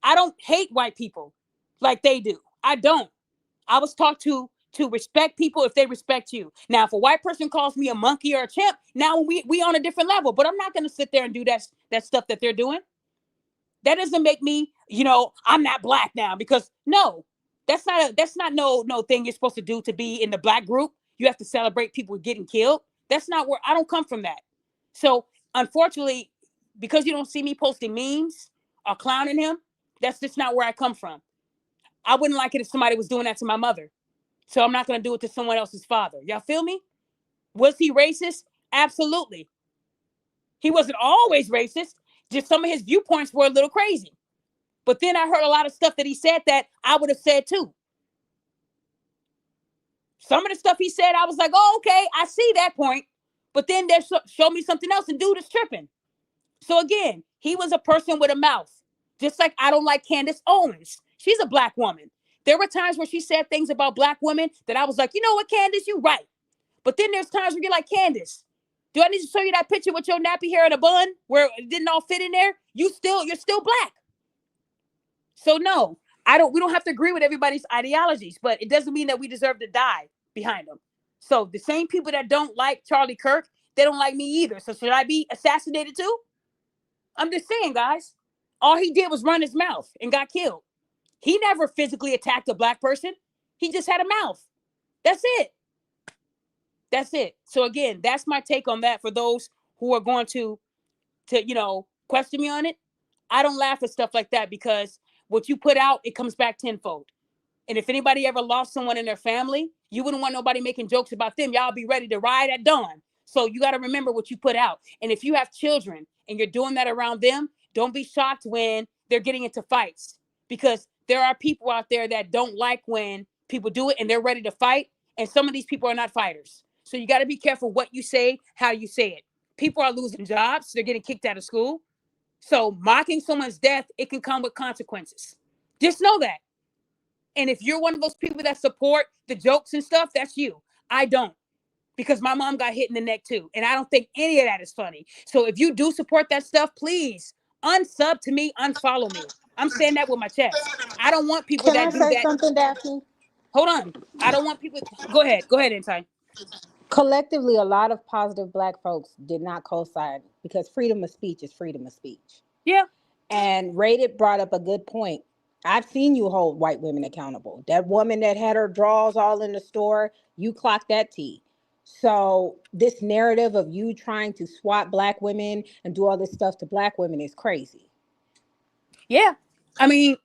I don't hate white people like they do. I don't. I was taught to respect people if they respect you. Now, if a white person calls me a monkey or a chimp, now we on a different level. But I'm not going to sit there and do that stuff that they're doing. That doesn't make me, I'm not black now, because no, that's not no thing you're supposed to do to be in the black group. You have to celebrate people getting killed. That's not where I don't come from that. So unfortunately, because you don't see me posting memes or clowning him, that's just not where I come from. I wouldn't like it if somebody was doing that to my mother. So I'm not going to do it to someone else's father. Y'all feel me? Was he racist? Absolutely. He wasn't always racist. Just some of his viewpoints were a little crazy. But then I heard a lot of stuff that he said that I would have said too. Some of the stuff he said, I was like, oh, okay, I see that point. But then they show me something else and dude is tripping. So again, he was a person with a mouth. Just like I don't like Candace Owens. She's a black woman. There were times where she said things about black women that I was like, you know what, Candace, you're right. But then there's times where you're like, Candace, do I need to show you that picture with your nappy hair and a bun where it didn't all fit in there? You're still black. So no, we don't have to agree with everybody's ideologies, but it doesn't mean that we deserve to die behind them. So the same people that don't like Charlie Kirk, they don't like me either. So should I be assassinated too? I'm just saying, guys, all he did was run his mouth and got killed. He never physically attacked a black person. He just had a mouth. That's it. That's it. So again, that's my take on that for those who are going to question me on it. I don't laugh at stuff like that because what you put out, it comes back tenfold. And if anybody ever lost someone in their family, you wouldn't want nobody making jokes about them. Y'all be ready to ride at dawn. So you got to remember what you put out. And if you have children and you're doing that around them, don't be shocked when they're getting into fights, because there are people out there that don't like when people do it and they're ready to fight. And some of these people are not fighters. So you got to be careful what you say, how you say it. People are losing jobs. They're getting kicked out of school. So mocking someone's death, it can come with consequences. Just know that. And if you're one of those people that support the jokes and stuff, that's you. I don't, because my mom got hit in the neck too. And I don't think any of that is funny. So if you do support that stuff, please unsub to me, unfollow me. I'm saying that with my chest. I don't want people Can I that do say that. something, Daphne? Hold on. I don't want people. Go ahead, Entai. Collectively, a lot of positive black folks did not co-sign because freedom of speech is freedom of speech. Yeah. And Rated brought up a good point. I've seen you hold white women accountable. That woman that had her drawers all in the store, you clocked that tea. So this narrative of you trying to swat black women and do all this stuff to black women is crazy. Yeah. I mean,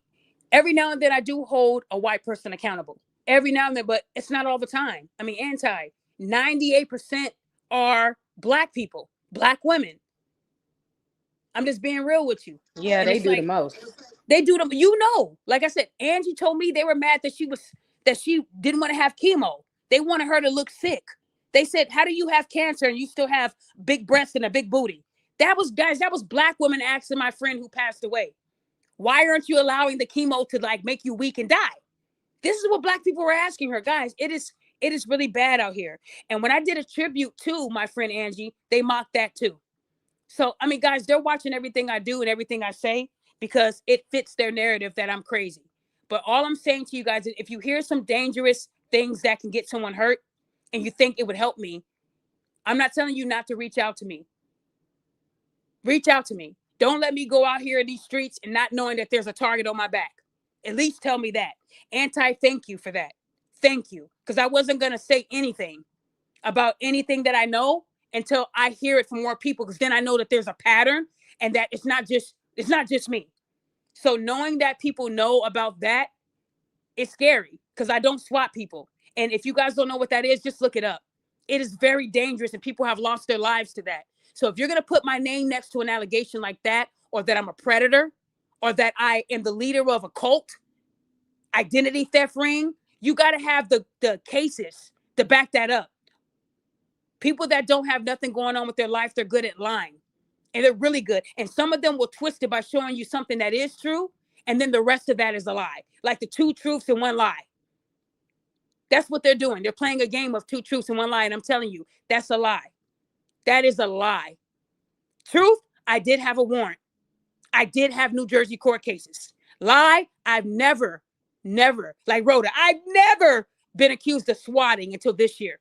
every now and then I do hold a white person accountable. Every now and then, but it's not all the time. I mean, 98% are black people, black women. I'm just being real with you. Yeah, And they it's do the like, most. they do them. Like I said, Angie told me they were mad that she didn't want to have chemo. They wanted her to look sick. They said, how do you have cancer and you still have big breasts and a big booty? That was black women asking my friend who passed away, why aren't you allowing the chemo to like make you weak and die? This is what black people were asking her. Guys, it is really bad out here. And when I did a tribute to my friend Angie, they mocked that too. So, I mean, guys, they're watching everything I do and everything I say because it fits their narrative that I'm crazy. But all I'm saying to you guys is if you hear some dangerous things that can get someone hurt and you think it would help me, I'm not telling you not to reach out to me. Reach out to me. Don't let me go out here in these streets and not knowing that there's a target on my back. At least tell me that. Thank you for that. Thank you. Because I wasn't going to say anything about anything that I know until I hear it from more people, because then I know that there's a pattern and that it's not just me. So knowing that people know about that, it's scary because I don't swat people. And if you guys don't know what that is, just look it up. It is very dangerous and people have lost their lives to that. So if you're going to put my name next to an allegation like that, or that I'm a predator, or that I am the leader of a cult, identity theft ring, you got to have the cases to back that up. People that don't have nothing going on with their life, they're good at lying. And they're really good. And some of them will twist it by showing you something that is true. And then the rest of that is a lie. Like the two truths and one lie. That's what they're doing. They're playing a game of two truths and one lie. And I'm telling you, that's a lie. That is a lie. Truth, I did have a warrant. I did have New Jersey court cases. Lie, I've never, like Rhoda, I've never been accused of swatting until this year.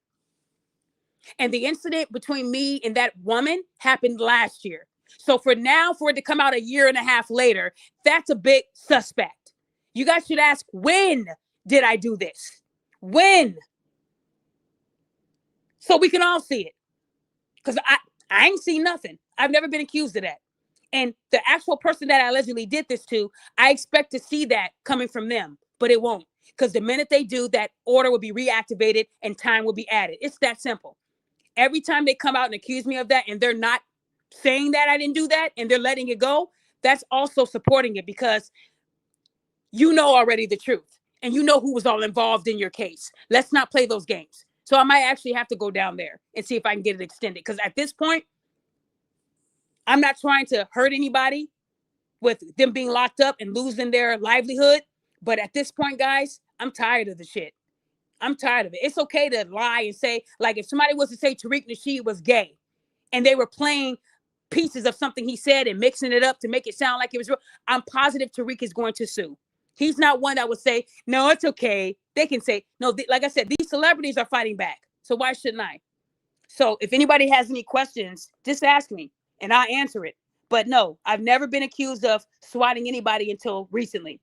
And the incident between me and that woman happened last year. So for it to come out a year and a half later, that's a bit suspect. You guys should ask, when did I do this? When? So we can all see it. Because I ain't seen nothing. I've never been accused of that. And the actual person that I allegedly did this to, I expect to see that coming from them, but it won't. Because the minute they do, that order will be reactivated and time will be added. It's that simple. Every time they come out and accuse me of that and they're not saying that I didn't do that and they're letting it go, that's also supporting it, because you know already the truth and you know who was all involved in your case. Let's not play those games. So I might actually have to go down there and see if I can get it extended, because at this point, I'm not trying to hurt anybody with them being locked up and losing their livelihood. But at this point, guys, I'm tired of the shit. I'm tired of it. It's okay to lie and say, like, if somebody was to say Tariq Nasheed was gay and they were playing pieces of something he said and mixing it up to make it sound like it was real, I'm positive Tariq is going to sue. He's not one that would say, no, it's okay. They can say, no, like I said, these celebrities are fighting back. So why shouldn't I? So if anybody has any questions, just ask me and I'll answer it. But no, I've never been accused of swatting anybody until recently.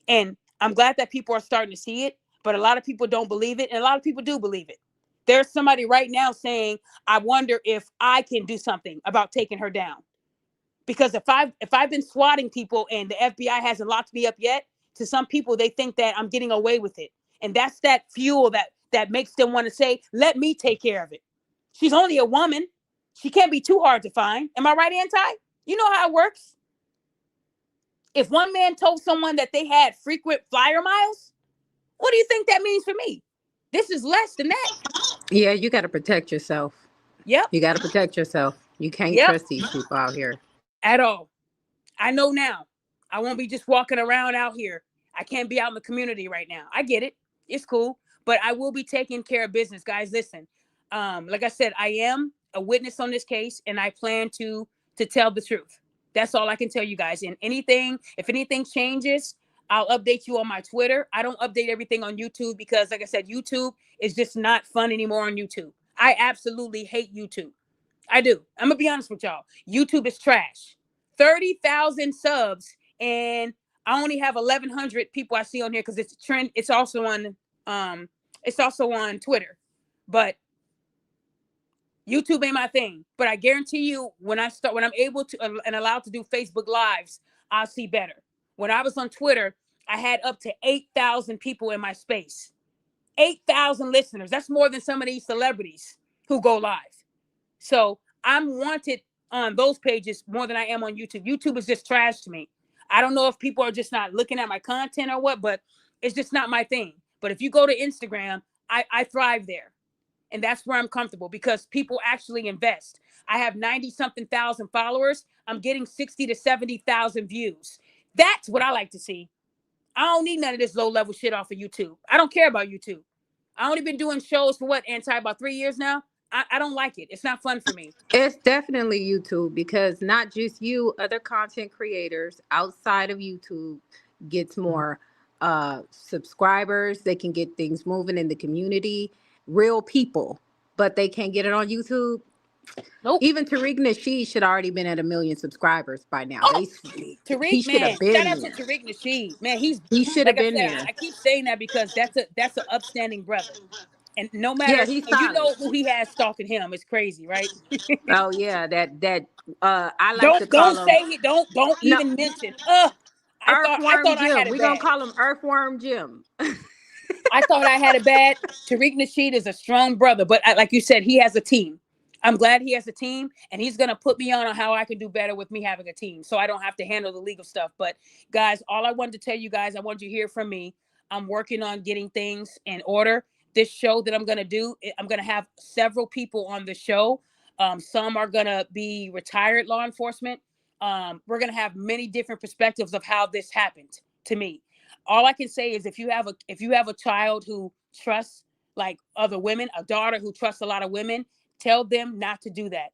And I'm glad that people are starting to see it, but a lot of people don't believe it. And a lot of people do believe it. There's somebody right now saying, I wonder if I can do something about taking her down. Because if I've been swatting people and the FBI hasn't locked me up yet, to some people, they think that I'm getting away with it. And that's that fuel that makes them want to say, let me take care of it. She's only a woman. She can't be too hard to find. Am I right, Anti? You know how it works. If one man told someone that they had frequent flyer miles, what do you think that means for me? This is less than that. Yeah, you got to protect yourself. Yep. You got to protect yourself. You can't trust these people out here at all. I know now. I won't be just walking around out here. I can't be out in the community right now. I get it. It's cool. But I will be taking care of business, guys. Listen, like I said, I am a witness on this case, and I plan to tell the truth. That's all I can tell you guys. And if anything changes, I'll update you on my Twitter. I don't update everything on YouTube because, like I said, YouTube is just not fun anymore on YouTube. I absolutely hate YouTube. I do. I'm going to be honest with y'all. YouTube is trash. 30,000 subs, and I only have 1,100 people I see on here because it's a trend. It's also on Twitter, but YouTube ain't my thing. But I guarantee you, when I'm able to and allowed to do Facebook Lives, I'll see better. When I was on Twitter, I had up to 8,000 people in my space. 8,000 listeners. That's more than some of these celebrities who go live. So I'm wanted on those pages more than I am on YouTube. YouTube is just trash to me. I don't know if people are just not looking at my content or what, but it's just not my thing. But if you go to Instagram, I thrive there. And that's where I'm comfortable because people actually invest. I have 90-something thousand followers. I'm getting 60 to 70,000 views. That's what I like to see. I don't need none of this low-level shit off of YouTube. I don't care about YouTube. I only been doing shows for about 3 years now. I don't like it. It's not fun for me. It's definitely YouTube, because not just you, other content creators outside of YouTube gets more subscribers. They can get things moving in the community, real people, but they can't get it on YouTube. Nope. Even Tariq Nasheed should already been at 1 million subscribers by now. Oh, Tariq, man, shout out to Tariq Nasheed. Man, he should have been there. I keep saying that because that's an upstanding brother. And no matter, he's and you know who he has stalking him. It's crazy, right? Oh yeah, I like to call him. Don't even mention. I thought I had it bad. We're gonna call him Earthworm Jim. I thought I had it bad. Tariq Nasheed is a strong brother, but like you said, he has a team. I'm glad he has a team, and he's gonna put me on how I can do better with me having a team, so I don't have to handle the legal stuff. But guys, all I wanted to tell you guys, I want you to hear from me. I'm working on getting things in order. This show that I'm going to do, I'm going to have several people on the show. Some are going to be retired law enforcement. We're going to have many different perspectives of how this happened to me. All I can say is if you have a child who trust like other women, a daughter who trusts a lot of women, tell them not to do that.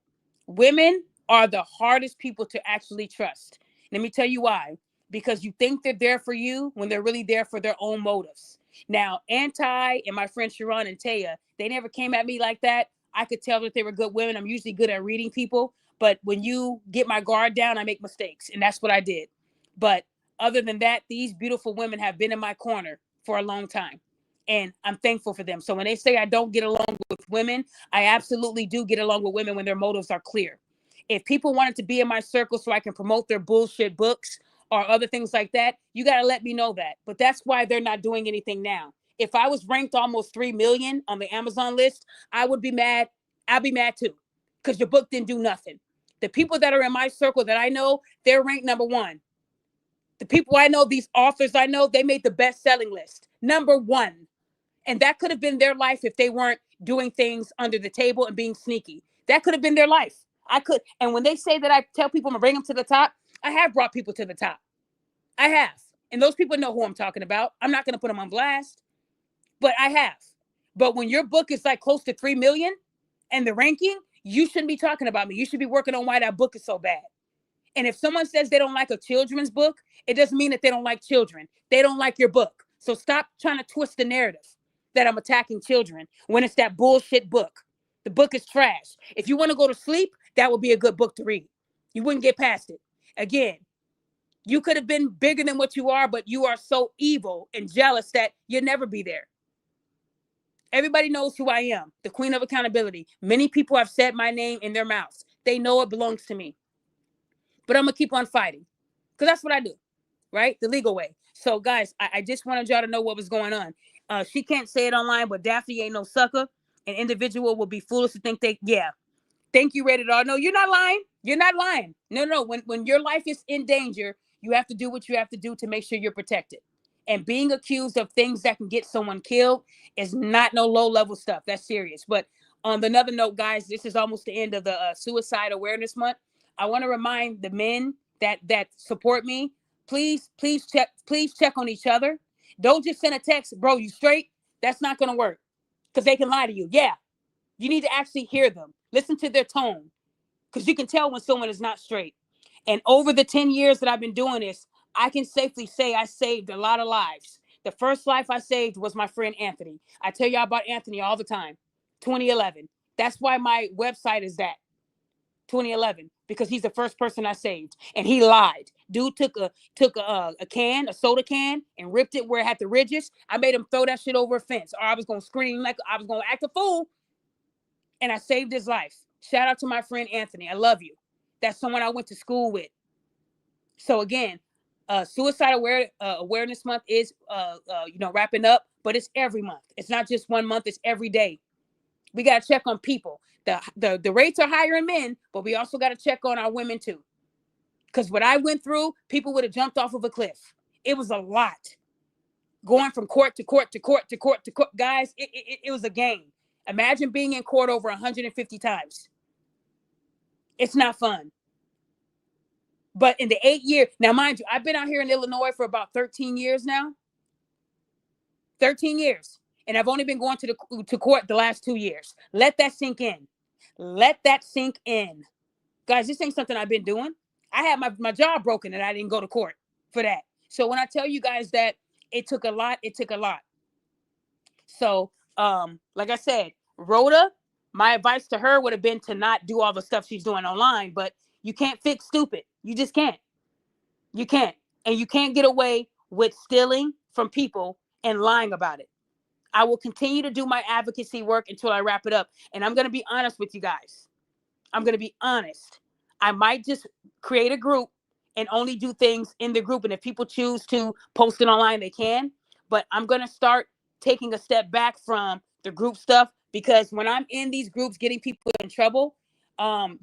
Women are the hardest people to actually trust. Let me tell you why. Because you think they're there for you when they're really there for their own motives. Now, Anti and my friend Sharon and Taya, they never came at me like that. I could tell that they were good women. I'm usually good at reading people. But when you get my guard down, I make mistakes. And that's what I did. But other than that, these beautiful women have been in my corner for a long time. And I'm thankful for them. So when they say I don't get along with women, I absolutely do get along with women when their motives are clear. If people wanted to be in my circle so I can promote their bullshit books or other things like that, you got to let me know that. But that's why they're not doing anything now. If I was ranked almost 3 million on the Amazon list, I would be mad. I'd be mad too, because your book didn't do nothing. The people that are in my circle that I know, they're ranked number 1. The people I know, these authors I know, they made the best-selling list, number 1. And that could have been their life if they weren't doing things under the table and being sneaky. That could have been their life. I could. And when they say that I tell people I'm gonna bring them to the top, I have brought people to the top. I have. And those people know who I'm talking about. I'm not gonna put them on blast, but I have. But when your book is like close to 3 million and the ranking, you shouldn't be talking about me. You should be working on why that book is so bad. And if someone says they don't like a children's book, it doesn't mean that they don't like children. They don't like your book. So stop trying to twist the narrative that I'm attacking children when it's that bullshit book. The book is trash. If you want to go to sleep, that would be a good book to read. You wouldn't get past it. Again, you could have been bigger than what you are, but you are so evil and jealous that you'll never be there. Everybody knows who I am, the queen of accountability. Many people have said my name in their mouths. They know it belongs to me. But I'm going to keep on fighting because that's what I do, right? The legal way. So, guys, I just wanted y'all to know what was going on. She can't say it online, but Daphne ain't no sucker. An individual will be foolish to think yeah. Thank you, Rated R. No, you're not lying. You're not lying. No. When your life is in danger, you have to do what you have to do to make sure you're protected. And being accused of things that can get someone killed is not no low-level stuff. That's serious. But on another note, guys, this is almost the end of the Suicide Awareness Month. I want to remind the men that support me, please check on each other. Don't just send a text, bro, you straight? That's not going to work because they can lie to you. Yeah, you need to actually hear them. Listen to their tone because you can tell when someone is not straight. And over the 10 years that I've been doing this, I can safely say I saved a lot of lives. The first life I saved was my friend Anthony. I tell y'all about Anthony all the time. 2011. That's why my website is that. 2011, because he's the first person I saved, and he lied. Dude took a soda can, and ripped it where it had the ridges. I made him throw that shit over a fence, or I was gonna scream like I was gonna act a fool, and I saved his life. Shout out to my friend Anthony. I love you. That's someone I went to school with. So again, Suicide Awareness Month is wrapping up, but it's every month. It's not just one month. It's every day. We got to check on people. The rates are higher in men, but we also got to check on our women too. Because what I went through, people would have jumped off of a cliff. It was a lot. Going from court to court to court to court to court. Guys, it was a game. Imagine being in court over 150 times. It's not fun. But in the 8 years, now mind you, I've been out here in Illinois for about 13 years now. 13 years. And I've only been going to court the last 2 years. Let that sink in. Let that sink in. Guys, this ain't something I've been doing. I had my jaw broken and I didn't go to court for that. So when I tell you guys that it took a lot, it took a lot. So, like I said, Rhoda, my advice to her would have been to not do all the stuff she's doing online, but you can't fix stupid. You just can't. You can't. And you can't get away with stealing from people and lying about it. I will continue to do my advocacy work until I wrap it up. And I'm going to be honest with you guys. I'm going to be honest. I might just create a group and only do things in the group. And if people choose to post it online, they can. But I'm going to start taking a step back from the group stuff, because when I'm in these groups getting people in trouble,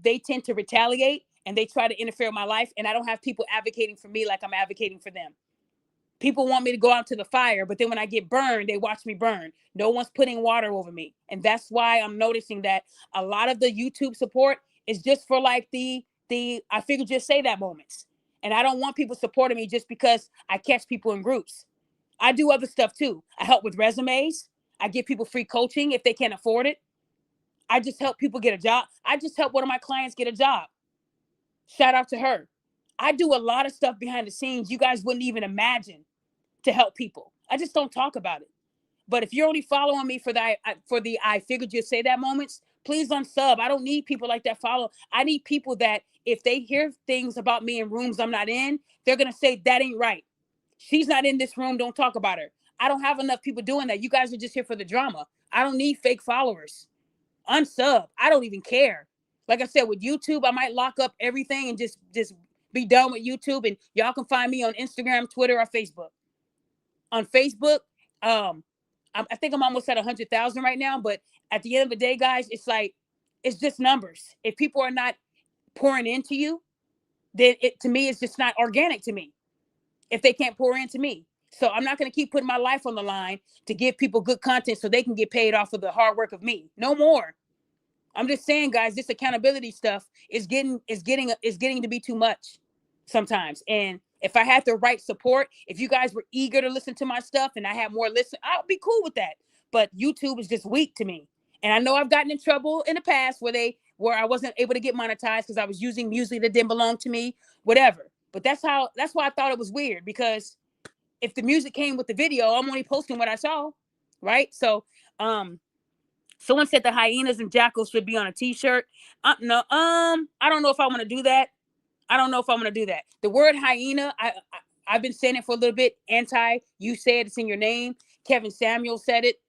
they tend to retaliate and they try to interfere with my life. And I don't have people advocating for me like I'm advocating for them. People want me to go out to the fire, but then when I get burned, they watch me burn. No one's putting water over me. And that's why I'm noticing that a lot of the YouTube support is just for like the I figured just say that moments. And I don't want people supporting me just because I catch people in groups. I do other stuff too. I help with resumes. I give people free coaching if they can't afford it. I just help people get a job. I just helped one of my clients get a job. Shout out to her. I do a lot of stuff behind the scenes you guys wouldn't even imagine to help people. I just don't talk about it. But if you're only following me for the I figured you'd say that moments, please unsub. I don't need people like that follow. I need people that if they hear things about me in rooms I'm not in, they're going to say that ain't right. She's not in this room. Don't talk about her. I don't have enough people doing that. You guys are just here for the drama. I don't need fake followers. Unsub. I don't even care. Like I said, with YouTube, I might lock up everything and just be done with YouTube. And y'all can find me on Instagram, Twitter, or Facebook. On Facebook, I think I'm almost at 100,000 right now. But at the end of the day, guys, it's like, it's just numbers. If people are not pouring into you, then it, to me, it's just not organic to me. If they can't pour into me. So I'm not going to keep putting my life on the line to give people good content so they can get paid off of the hard work of me. No more. I'm just saying, guys, this accountability stuff is getting to be too much sometimes. And if I had the right support, if you guys were eager to listen to my stuff and I had more listen, I'll be cool with that. But YouTube is just weak to me. And I know I've gotten in trouble in the past where I wasn't able to get monetized because I was using music that didn't belong to me, whatever. But that's why I thought it was weird, because if the music came with the video, I'm only posting what I saw, right? So, someone said the hyenas and jackals should be on a t-shirt. No, I don't know if I want to do that. The word hyena, I've been saying it for a little bit. You said it's in your name. Kevin Samuel said it.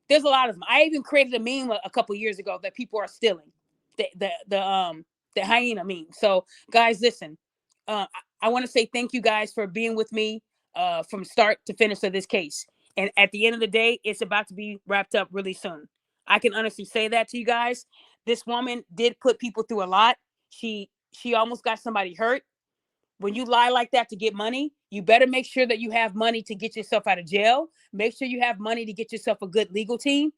There's a lot of them. I even created a meme a couple years ago that people are stealing. The hyena meme. So guys, listen. I want to say thank you guys for being with me from start to finish of this case. And at the end of the day, it's about to be wrapped up really soon. I can honestly say that to you guys. This woman did put people through a lot. She almost got somebody hurt. When you lie like that to get money, you better make sure that you have money to get yourself out of jail. Make sure you have money to get yourself a good legal team.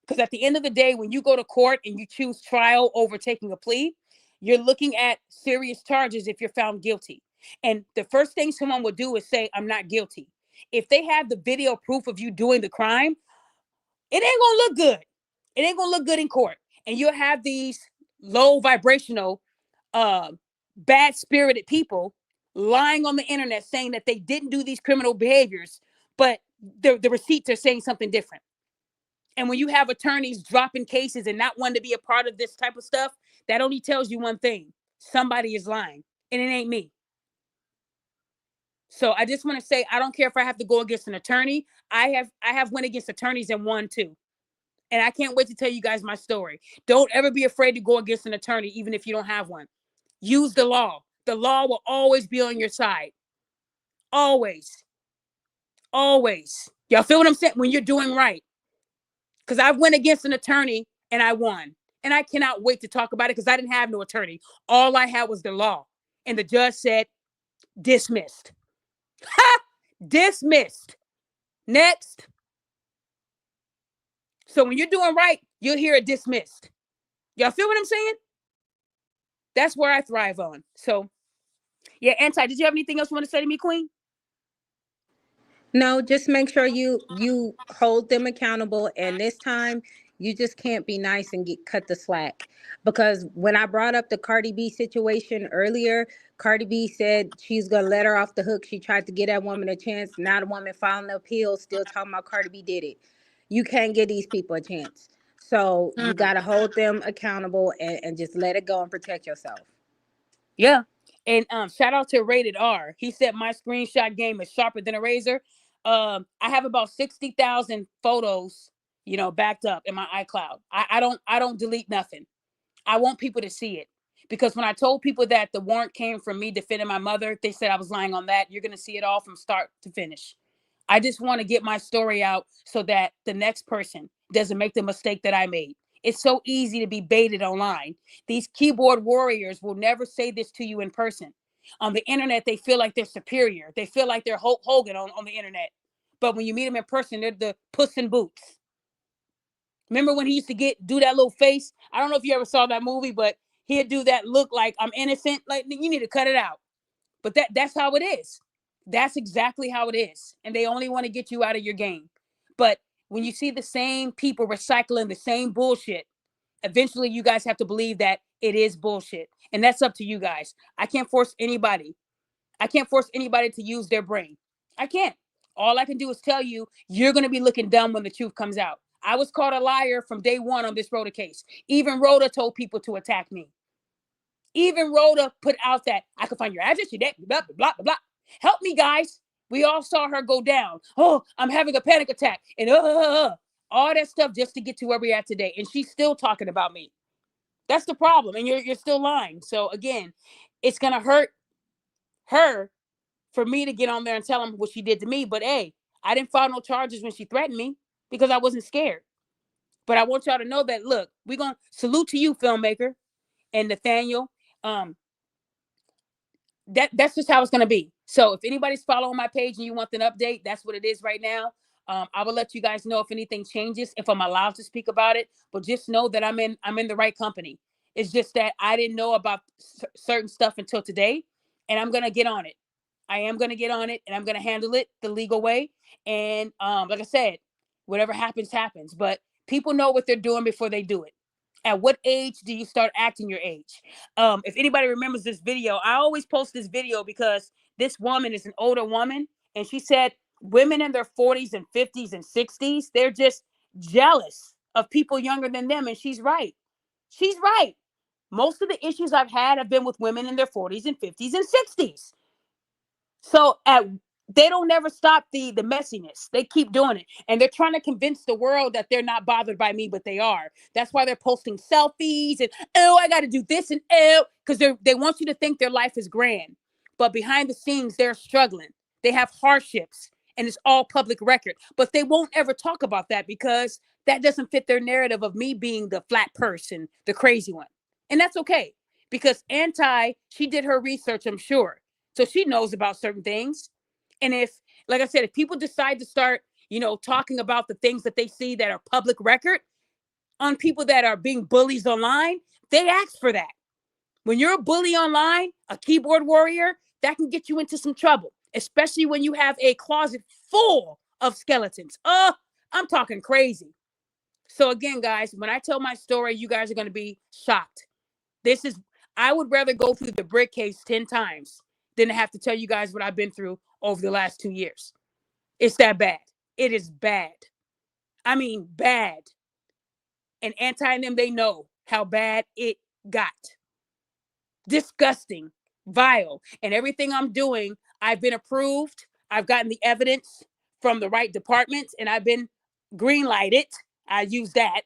Because at the end of the day, when you go to court and you choose trial over taking a plea, you're looking at serious charges if you're found guilty. And the first thing someone will do is say, I'm not guilty. If they have the video proof of you doing the crime, it ain't gonna look good. It ain't gonna look good in court. And you'll have these low vibrational, bad spirited people lying on the internet saying that they didn't do these criminal behaviors, but the receipts are saying something different. And when you have attorneys dropping cases and not wanting to be a part of this type of stuff, that only tells you one thing: somebody is lying, and it ain't me. So I just want to say, I don't care if I have to go against an attorney. I have went against attorneys and won too. And I can't wait to tell you guys my story. Don't ever be afraid to go against an attorney, even if you don't have one. Use the law. The law will always be on your side. Always. Always. Y'all feel what I'm saying? When you're doing right. Because I went against an attorney and I won. And I cannot wait to talk about it because I didn't have no attorney. All I had was the law. And the judge said, dismissed. Ha! Dismissed. Next. So when you're doing right, you'll hear it dismissed. Y'all feel what I'm saying? That's where I thrive on. So, yeah, Anti, did you have anything else you want to say to me, Queen? No, just make sure you hold them accountable, and this time you just can't be nice and get cut the slack. Because when I brought up the Cardi B situation earlier, Cardi B said she's gonna let her off the hook. She tried to get that woman a chance. Now the woman filing an appeal, still talking about Cardi B did it. You can't give these people a chance. So you gotta hold them accountable and just let it go and protect yourself. Yeah. And shout out to Rated R. He said my screenshot game is sharper than a razor. I have about 60,000 photos, backed up in my iCloud. I don't delete nothing. I want people to see it. Because when I told people that the warrant came from me defending my mother, they said I was lying on that. You're going to see it all from start to finish. I just want to get my story out so that the next person doesn't make the mistake that I made. It's so easy to be baited online. These keyboard warriors will never say this to you in person. On the internet, they feel like they're superior. They feel like they're Hulk Hogan on the internet. But when you meet them in person, they're the Puss in Boots. Remember when he used to do that little face? I don't know if you ever saw that movie, but he'd do that look like I'm innocent. Like, you need to cut it out. But that's how it is. That's exactly how it is. And they only want to get you out of your game. But when you see the same people recycling the same bullshit, eventually you guys have to believe that it is bullshit. And that's up to you guys. I can't force anybody. I can't force anybody to use their brain. I can't. All I can do is tell you, you're going to be looking dumb when the truth comes out. I was called a liar from day one on this Roda case. Even Rhoda told people to attack me. Even Rhoda put out that I could find your address, your date, blah, blah, blah, blah, blah. Help me, guys. We all saw her go down. Oh, I'm having a panic attack. And all that stuff just to get to where we're at today. And she's still talking about me. That's the problem. And you're still lying. So again, it's going to hurt her for me to get on there and tell him what she did to me. But hey, I didn't file no charges when she threatened me because I wasn't scared. But I want y'all to know that, look, we're going to salute to you, filmmaker, and Nathaniel. That's just how it's going to be. So if anybody's following my page and you want an update, that's what it is right now. I will let you guys know if anything changes, if I'm allowed to speak about it. But just know that I'm in the right company. It's just that I didn't know about certain stuff until today, and I'm going to get on it. I am going to get on it, and I'm going to handle it the legal way. And like I said, whatever happens, happens. But people know what they're doing before they do it. At what age do you start acting your age? If anybody remembers this video, I always post this video because this woman is an older woman, and she said women in their 40s and 50s and 60s, they're just jealous of people younger than them. And she's right. She's right. Most of the issues I've had have been with women in their 40s and 50s and 60s. So they don't never stop the messiness. They keep doing it. And they're trying to convince the world that they're not bothered by me, but they are. That's why they're posting selfies and, oh, I got to do this and because they want you to think their life is grand. But behind the scenes, they're struggling. They have hardships, and it's all public record. But they won't ever talk about that because that doesn't fit their narrative of me being the flat person, the crazy one. And that's okay, because she did her research, I'm sure. So she knows about certain things. And if, like I said, if people decide to start, talking about the things that they see that are public record on people that are being bullies online, they ask for that. When you're a bully online, a keyboard warrior, that can get you into some trouble, especially when you have a closet full of skeletons. I'm talking crazy. So again, guys, when I tell my story, you guys are going to be shocked. I would rather go through the brick case 10 times than to have to tell you guys what I've been through over the last 2 years. It's that bad. It is bad. I mean, bad. And Anti and them, they know how bad it got. Disgusting, vile. And everything I'm doing, I've been approved. I've gotten the evidence from the right departments, and I've been green lighted. I use that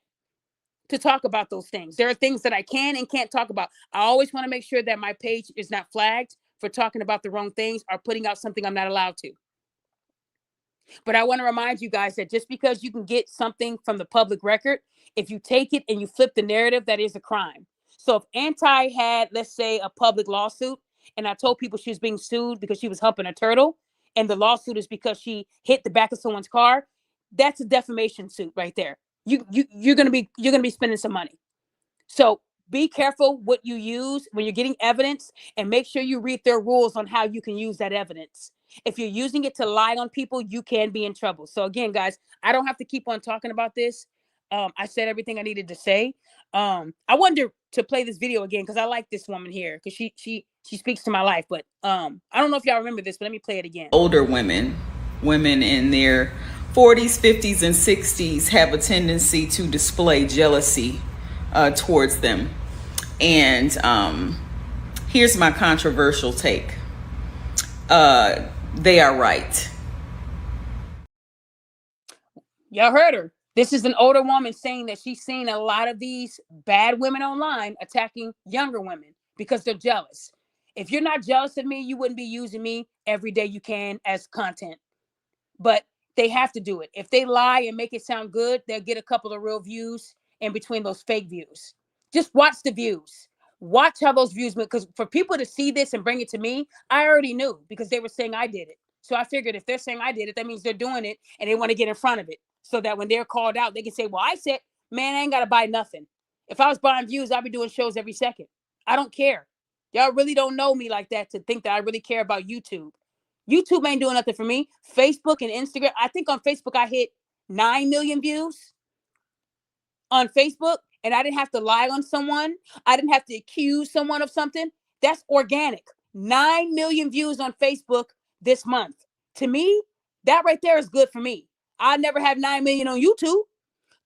to talk about those things. There are things that I can and can't talk about. I always want to make sure that my page is not flagged for talking about the wrong things or putting out something I'm not allowed to. But I want to remind you guys that just because you can get something from the public record, if you take it and you flip the narrative, that is a crime. So if Anti had, let's say, a public lawsuit, and I told people she was being sued because she was humping a turtle, and the lawsuit is because she hit the back of someone's car, that's a defamation suit right there. You're gonna be spending some money. So be careful what you use when you're getting evidence, and make sure you read their rules on how you can use that evidence. If you're using it to lie on people, you can be in trouble. So again, guys, I don't have to keep on talking about this. I said everything I needed to say. I wanted to play this video again because I like this woman here because she speaks to my life. But I don't know if y'all remember this, but let me play it again. Older women in their 40s, 50s, and 60s have a tendency to display jealousy towards them. And here's my controversial take. They are right. Y'all heard her. This is an older woman saying that she's seen a lot of these bad women online attacking younger women because they're jealous. If you're not jealous of me, you wouldn't be using me every day you can as content. But they have to do it. If they lie and make it sound good, they'll get a couple of real views in between those fake views. Just watch the views. Watch how those views went. Because for people to see this and bring it to me, I already knew because they were saying I did it. So I figured if they're saying I did it, that means they're doing it and they want to get in front of it so that when they're called out, they can say, well, I said, man, I ain't got to buy nothing. If I was buying views, I'd be doing shows every second. I don't care. Y'all really don't know me like that to think that I really care about YouTube. YouTube ain't doing nothing for me. Facebook and Instagram. I think on Facebook I hit 9 million views on Facebook, and I didn't have to lie on someone. I didn't have to accuse someone of something. That's organic. 9 million views on Facebook this month. To me, that right there is good for me. I'll never have 9 million on YouTube,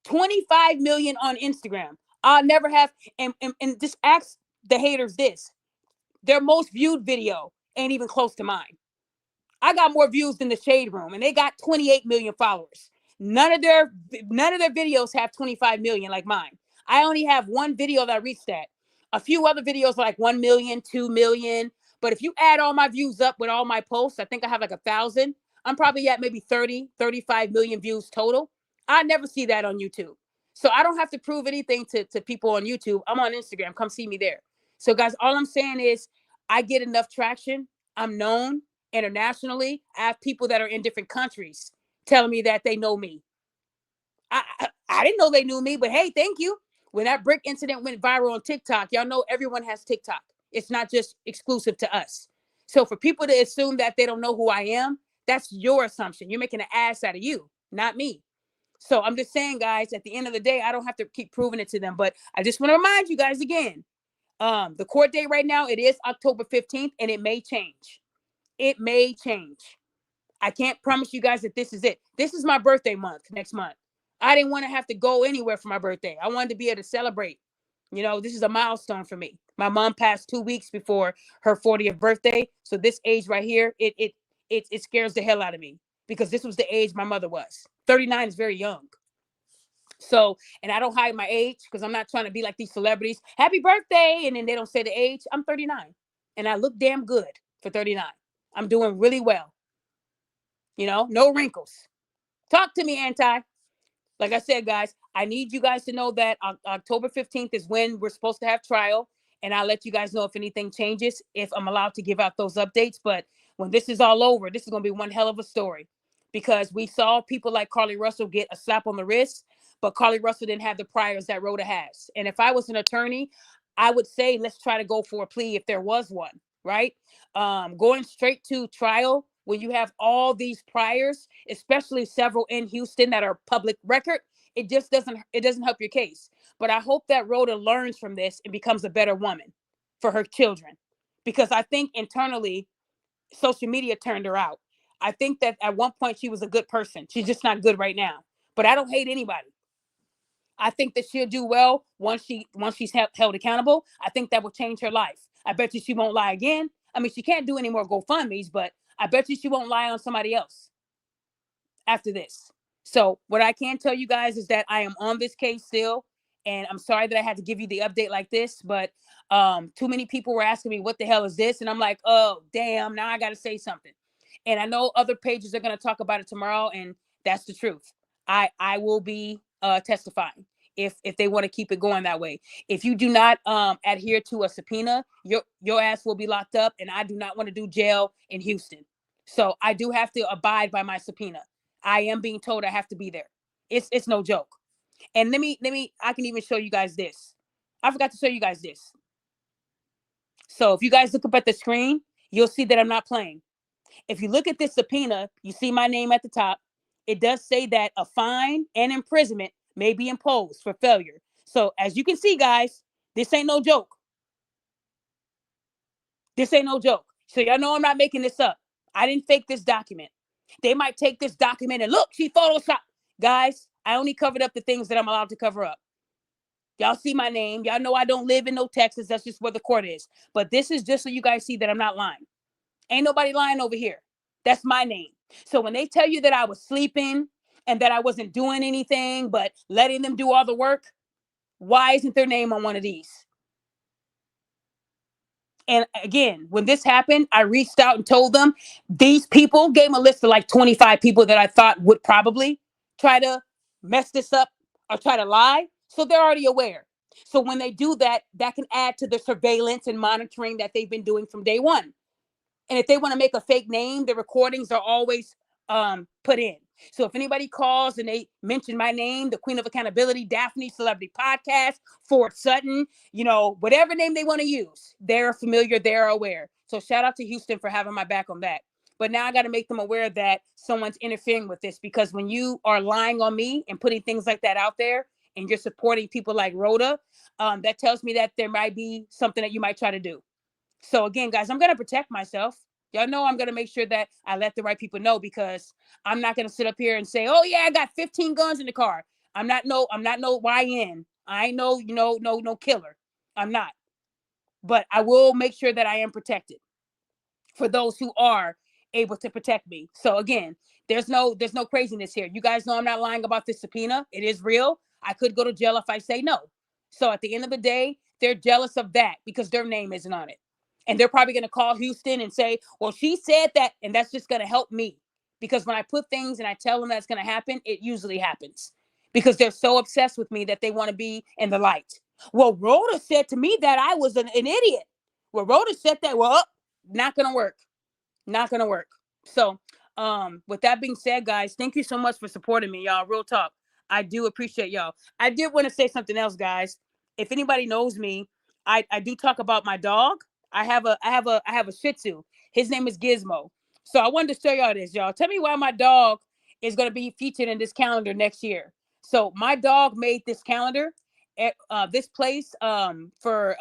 25 million on Instagram. I'll never have, and just ask the haters this. Their most viewed video ain't even close to mine. I got more views than the Shade Room, and they got 28 million followers. None of their videos have 25 million like mine. I only have one video that reached that. A few other videos like 1 million, 2 million. But if you add all my views up with all my posts, I think I have like 1,000. I'm probably at maybe 30, 35 million views total. I never see that on YouTube. So I don't have to prove anything to people on YouTube. I'm on Instagram. Come see me there. So guys, all I'm saying is I get enough traction. I'm known internationally. I have people that are in different countries telling me that they know me. I didn't know they knew me, but hey, thank you. When that brick incident went viral on TikTok, y'all know everyone has TikTok. It's not just exclusive to us. So for people to assume that they don't know who I am, that's your assumption. You're making an ass out of you, not me. So I'm just saying, guys, at the end of the day, I don't have to keep proving it to them. But I just want to remind you guys again, the court date right now, it is October 15th, and it may change. It may change. I can't promise you guys that this is it. This is my birthday month next month. I didn't want to have to go anywhere for my birthday. I wanted to be able to celebrate. You know, this is a milestone for me. My mom passed 2 weeks before her 40th birthday. So this age right here, it scares the hell out of me because this was the age my mother was. 39 is very young. So, and I don't hide my age because I'm not trying to be like these celebrities. Happy birthday. And then they don't say the age. I'm 39 and I look damn good for 39. I'm doing really well. You know, no wrinkles. Talk to me, Anti. Like I said, guys, I need you guys to know that October 15th is when we're supposed to have trial. And I'll let you guys know if anything changes, if I'm allowed to give out those updates. But when this is all over, this is going to be one hell of a story because we saw people like Carly Russell get a slap on the wrist, but Carly Russell didn't have the priors that Rhoda has. And if I was an attorney, I would say, let's try to go for a plea if there was one, right? Going straight to trial when you have all these priors, especially several in Houston that are public record, it doesn't help your case. But I hope that Rhoda learns from this and becomes a better woman for her children. Because I think internally, social media turned her out. I think that at one point she was a good person. She's just not good right now. But I don't hate anybody. I think that she'll do well once she's held accountable. I think that will change her life. I bet you she won't lie again. I mean, she can't do any more GoFundMe's, but I bet you she won't lie on somebody else after this. So what I can tell you guys is that I am on this case still. And I'm sorry that I had to give you the update like this, but too many people were asking me, what the hell is this? And I'm like, oh, damn, now I got to say something. And I know other pages are going to talk about it tomorrow. And that's the truth. I will be testifying if they want to keep it going that way. If you do not adhere to a subpoena, your ass will be locked up. And I do not want to do jail in Houston. So I do have to abide by my subpoena. I am being told I have to be there. It's no joke. And let me, I can even show you guys this. I forgot to show you guys this. So if you guys look up at the screen, you'll see that I'm not playing. If you look at this subpoena, you see my name at the top. It does say that a fine and imprisonment may be imposed for failure. So as you can see, guys, this ain't no joke. This ain't no joke. So y'all know I'm not making this up. I didn't fake this document. They might take this document and look, she photoshopped. Guys, I only covered up the things that I'm allowed to cover up. Y'all see my name. Y'all know I don't live in no Texas. That's just where the court is. But this is just so you guys see that I'm not lying. Ain't nobody lying over here. That's my name. So when they tell you that I was sleeping and that I wasn't doing anything but letting them do all the work, why isn't their name on one of these? And again, when this happened, I reached out and told them these people, gave them a list of like 25 people that I thought would probably try to mess this up or try to lie. So they're already aware. So when they do that, that can add to the surveillance and monitoring that they've been doing from day one. And if they want to make a fake name, the recordings are always put in. So if anybody calls and they mention my name, the Queen of Accountability, Daphne Celebrity Podcast, Fort Sutton, you know, whatever name they want to use, they're familiar, they're aware. So shout out to Houston for having my back on that. But now I got to make them aware that someone's interfering with this, because when you are lying on me and putting things like that out there and you're supporting people like Rhoda, that tells me that there might be something that you might try to do. So again, guys, I'm going to protect myself. Y'all know I'm going to make sure that I let the right people know, because I'm not going to sit up here and say, oh yeah, I got 15 guns in the car. I'm not no YN. I ain't no killer. I'm not. But I will make sure that I am protected for those who are able to protect me. So again, there's no craziness here. You guys know I'm not lying about this subpoena. It is real. I could go to jail if I say no. So at the end of the day, they're jealous of that because their name isn't on it. And they're probably going to call Houston and say, well, she said that. And that's just going to help me. Because when I put things and I tell them that's going to happen, it usually happens. Because they're so obsessed with me that they want to be in the light. Well, Rhoda said to me that I was an idiot. Well, Rhoda said that. Well, not going to work. Not going to work. So, with that being said, guys, thank you so much for supporting me, y'all. Real talk. I do appreciate y'all. I did want to say something else, guys. If anybody knows me, I do talk about my dog. I have a Shih Tzu. His name is Gizmo. So I wanted to show y'all this, y'all. Tell me why my dog is going to be featured in this calendar next year. So my dog made this calendar at this place for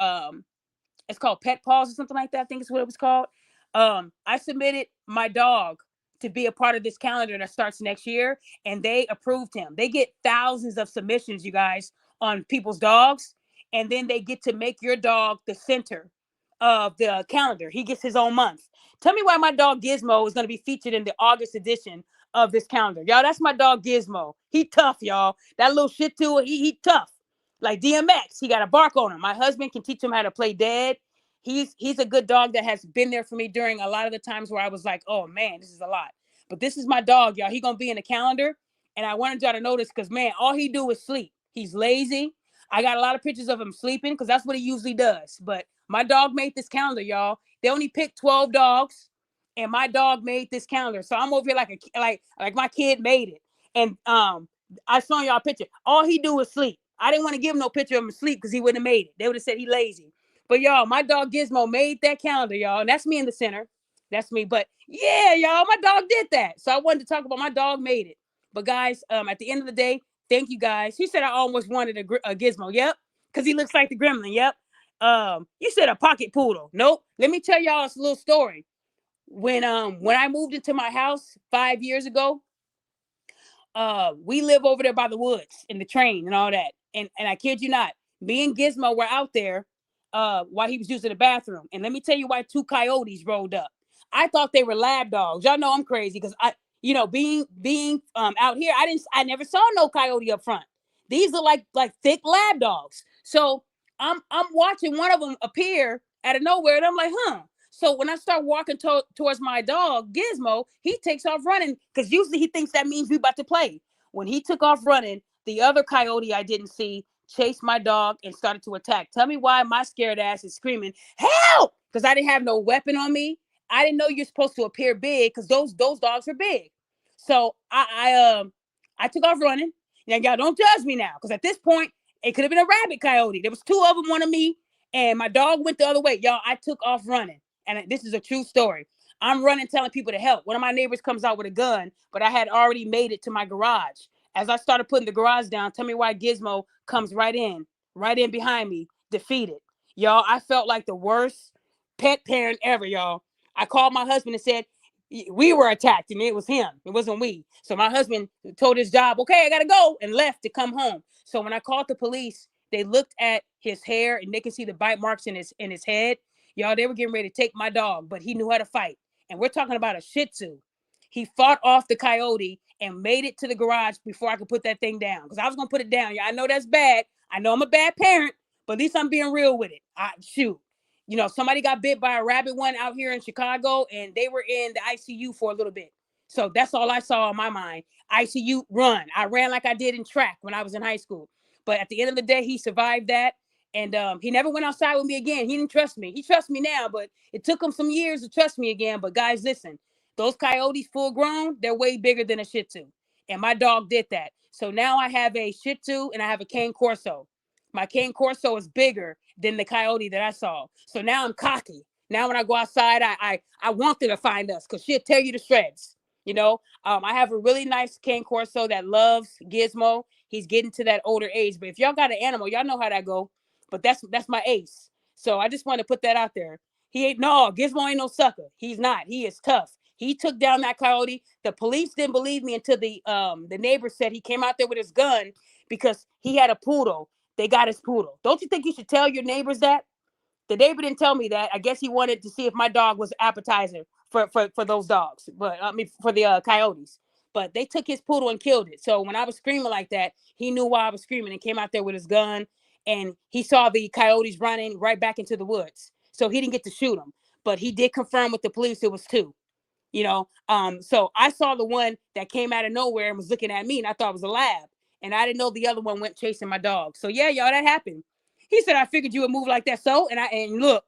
it's called Pet Paws or something like that. I think is what it was called. I submitted my dog to be a part of this calendar that starts next year, and they approved him. They get thousands of submissions, you guys, on people's dogs, and then they get to make your dog the center of the calendar. He gets his own month. Tell me why my dog Gizmo is going to be featured in the August edition of this calendar. Y'all, that's my dog Gizmo. He tough, y'all. That little shit too, he tough. Like DMX, he got a bark on him. My husband can teach him how to play dead. He's a good dog that has been there for me during a lot of the times where I was like, oh man, this is a lot. But this is my dog, y'all. He gonna be in the calendar. And I wanted y'all to notice because man, all he do is sleep. He's lazy. I got a lot of pictures of him sleeping because that's what he usually does. But my dog made this calendar, y'all. They only picked 12 dogs, and my dog made this calendar. So I'm over here like my kid made it. And I saw y'all a picture. All he do is sleep. I didn't want to give him no picture of him asleep because he wouldn't have made it. They would have said he lazy. But y'all, my dog Gizmo made that calendar, y'all. And that's me in the center. That's me. But yeah, y'all, my dog did that. So I wanted to talk about my dog made it. But guys, at the end of the day, thank you guys. He said I almost wanted a Gizmo. Yep. Because he looks like the gremlin. Yep. You said a pocket poodle. Nope. Let me tell y'all a little story. When I moved into my house 5 years ago, we live over there by the woods in the train and all that. And I kid you not, me and Gizmo were out there while he was using the bathroom. And let me tell you why two coyotes rolled up. I thought they were lab dogs. Y'all know I'm crazy because being out here, I never saw no coyote up front. These are like thick lab dogs. So I'm watching one of them appear out of nowhere, and I'm like, huh. So when I start walking towards my dog, Gizmo, he takes off running because usually he thinks that means we about to play. When he took off running, the other coyote I didn't see chased my dog and started to attack. Tell me why my scared ass is screaming, help! Because I didn't have no weapon on me. I didn't know you're supposed to appear big because those dogs are big. So I took off running. Now, y'all don't judge me now because at this point, it could have been a rabbit coyote. There was two of them, one of me, and my dog went the other way. Y'all, I took off running. And this is a true story. I'm running, telling people to help. One of my neighbors comes out with a gun, but I had already made it to my garage. As I started putting the garage down, tell me why Gizmo comes right in behind me, defeated. Y'all, I felt like the worst pet parent ever, y'all. I called my husband and said, we were attacked and it was him. It wasn't we. So my husband told his job, okay, I got to go, and left to come home. So when I called the police, they looked at his hair and they could see the bite marks in his head. Y'all, they were getting ready to take my dog, but he knew how to fight. And we're talking about a Shih Tzu. He fought off the coyote and made it to the garage before I could put that thing down. Because I was going to put it down. Yeah, I know that's bad. I know I'm a bad parent, but at least I'm being real with it. Shoot. Somebody got bit by a rabbit one out here in Chicago, and they were in the ICU for a little bit. So that's all I saw in my mind. ICU run. I ran like I did in track when I was in high school. But at the end of the day, he survived that. And he never went outside with me again. He didn't trust me. He trusts me now, but it took him some years to trust me again. But guys, listen, those coyotes full grown, they're way bigger than a Shih Tzu. And my dog did that. So now I have a Shih Tzu and I have a Cane Corso. My Cane Corso is bigger than the coyote that I saw. So now I'm cocky. Now when I go outside, I want them to find us because she'll tear you to shreds. You know, I have a really nice cane corso that loves Gizmo. He's getting to that older age, but if y'all got an animal, y'all know how that go. But that's my ace. So I just want to put that out there. Gizmo ain't no sucker. He's not. He is tough. He took down that coyote. The police didn't believe me until the neighbor said he came out there with his gun because he had a poodle. They got his poodle. Don't you think you should tell your neighbors that? The neighbor didn't tell me that. I guess he wanted to see if my dog was appetizer for those dogs, but I mean for the coyotes. But they took his poodle and killed it. So when I was screaming like that, he knew why I was screaming and came out there with his gun. And he saw the coyotes running right back into the woods. So he didn't get to shoot them, but he did confirm with the police it was two. So I saw the one that came out of nowhere and was looking at me, and I thought it was a lab, and I didn't know the other one went chasing my dog. So yeah, y'all, that happened. He said I figured you would move like that. So and look,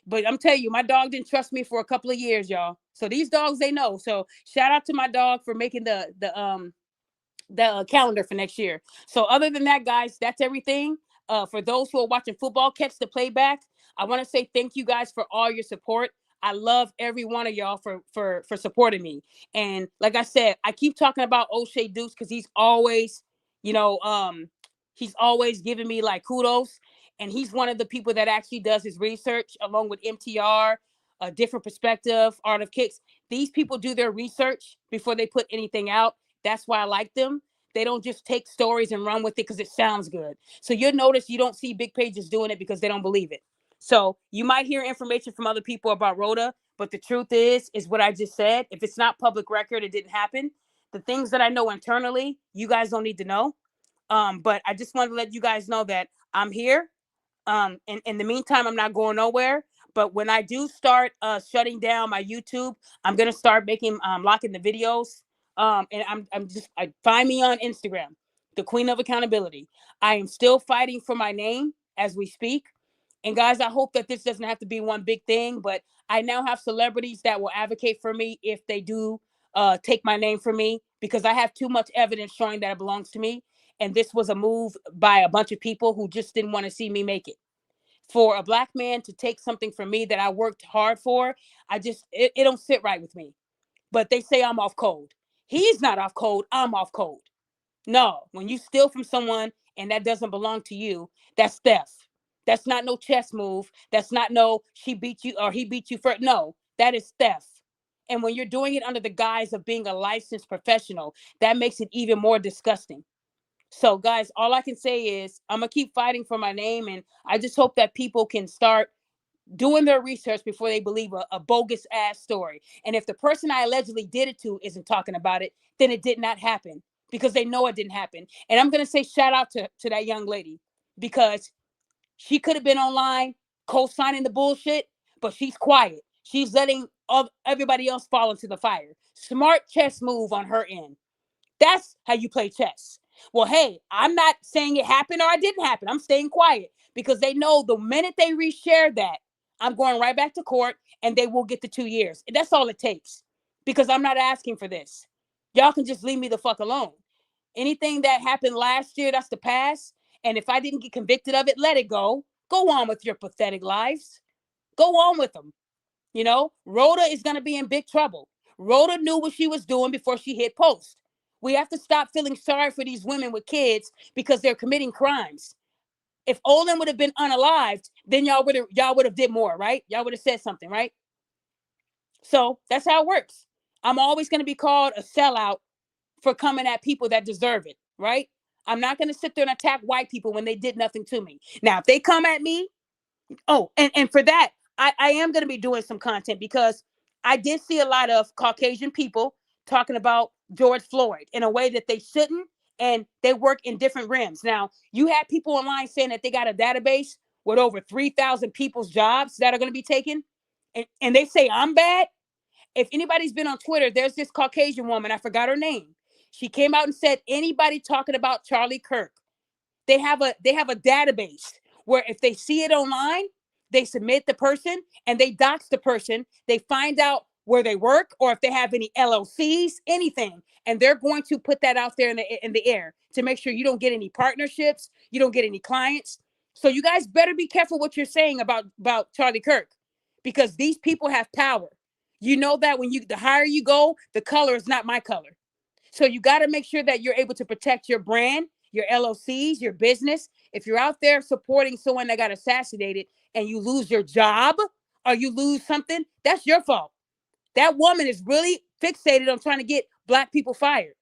but I'm telling you, my dog didn't trust me for a couple of years, y'all. So these dogs, they know. So shout out to my dog for making the calendar for next year. So other than that, guys, that's everything. For those who are watching football, catch the playback. I want to say thank you guys for all your support. I love every one of y'all for supporting me. And like I said, I keep talking about O'Shea Dukes because he's always giving me like kudos. And he's one of the people that actually does his research along with MTR, a different perspective, Art of Kicks. These people do their research before they put anything out. That's why I like them. They don't just take stories and run with it because it sounds good. So you'll notice you don't see big pages doing it because they don't believe it. So you might hear information from other people about Rhoda, but the truth is what I just said. If it's not public record, it didn't happen. The things that I know internally, you guys don't need to know. But I just want to let you guys know that I'm here. And in the meantime, I'm not going nowhere. But when I do start shutting down my YouTube, I'm gonna start making locking the videos. And I find me on Instagram, the Queen of Accountability. I am still fighting for my name as we speak. And guys, I hope that this doesn't have to be one big thing, but I now have celebrities that will advocate for me if they do take my name from me because I have too much evidence showing that it belongs to me. And this was a move by a bunch of people who just didn't want to see me make it. For a black man to take something from me that I worked hard for, it don't sit right with me. But they say I'm off code. He's not off code. I'm off code. No, when you steal from someone and that doesn't belong to you, that's theft. That's not no chess move. That's not no she beat you or he beat you for no. That is theft. And when you're doing it under the guise of being a licensed professional, that makes it even more disgusting. So, guys, all I can say is I'm going to keep fighting for my name. And I just hope that people can start doing their research before they believe a bogus ass story. And if the person I allegedly did it to isn't talking about it, then it did not happen because they know it didn't happen. And I'm going to say shout out to that young lady because she could have been online co-signing the bullshit, but she's quiet. She's letting everybody else fall into the fire. Smart chess move on her end. That's how you play chess. Well, hey, I'm not saying it happened or it didn't happen. I'm staying quiet because they know the minute they reshare that, I'm going right back to court and they will get the 2 years. That's all it takes because I'm not asking for this. Y'all can just leave me the fuck alone. Anything that happened last year, that's the past. And if I didn't get convicted of it, let it go. Go on with your pathetic lives. Go on with them. Rhoda is going to be in big trouble. Rhoda knew what she was doing before she hit post. We have to stop feeling sorry for these women with kids because they're committing crimes. If Olin would have been unalived, then y'all would have did more, right? Y'all would have said something, right? So that's how it works. I'm always going to be called a sellout for coming at people that deserve it, right? I'm not going to sit there and attack white people when they did nothing to me. Now, if they come at me, and for that, I am going to be doing some content because I did see a lot of Caucasian people talking about George Floyd in a way that they shouldn't, and they work in different rims. Now, you had people online saying that they got a database with over 3,000 people's jobs that are going to be taken, and they say I'm bad. If anybody's been on Twitter, there's this Caucasian woman, I forgot her name. She came out and said anybody talking about Charlie Kirk, they have a database where if they see it online, they submit the person and they dox the person. They find out where they work or if they have any LLCs, anything, and they're going to put that out there in the air to make sure you don't get any partnerships, you don't get any clients. So you guys better be careful what you're saying about Charlie Kirk, because these people have power. You know that when the higher you go, the color is not my color. So you got to make sure that you're able to protect your brand, your LLCs, your business. If you're out there supporting someone that got assassinated and you lose your job or you lose something, that's your fault. That woman is really fixated on trying to get Black people fired.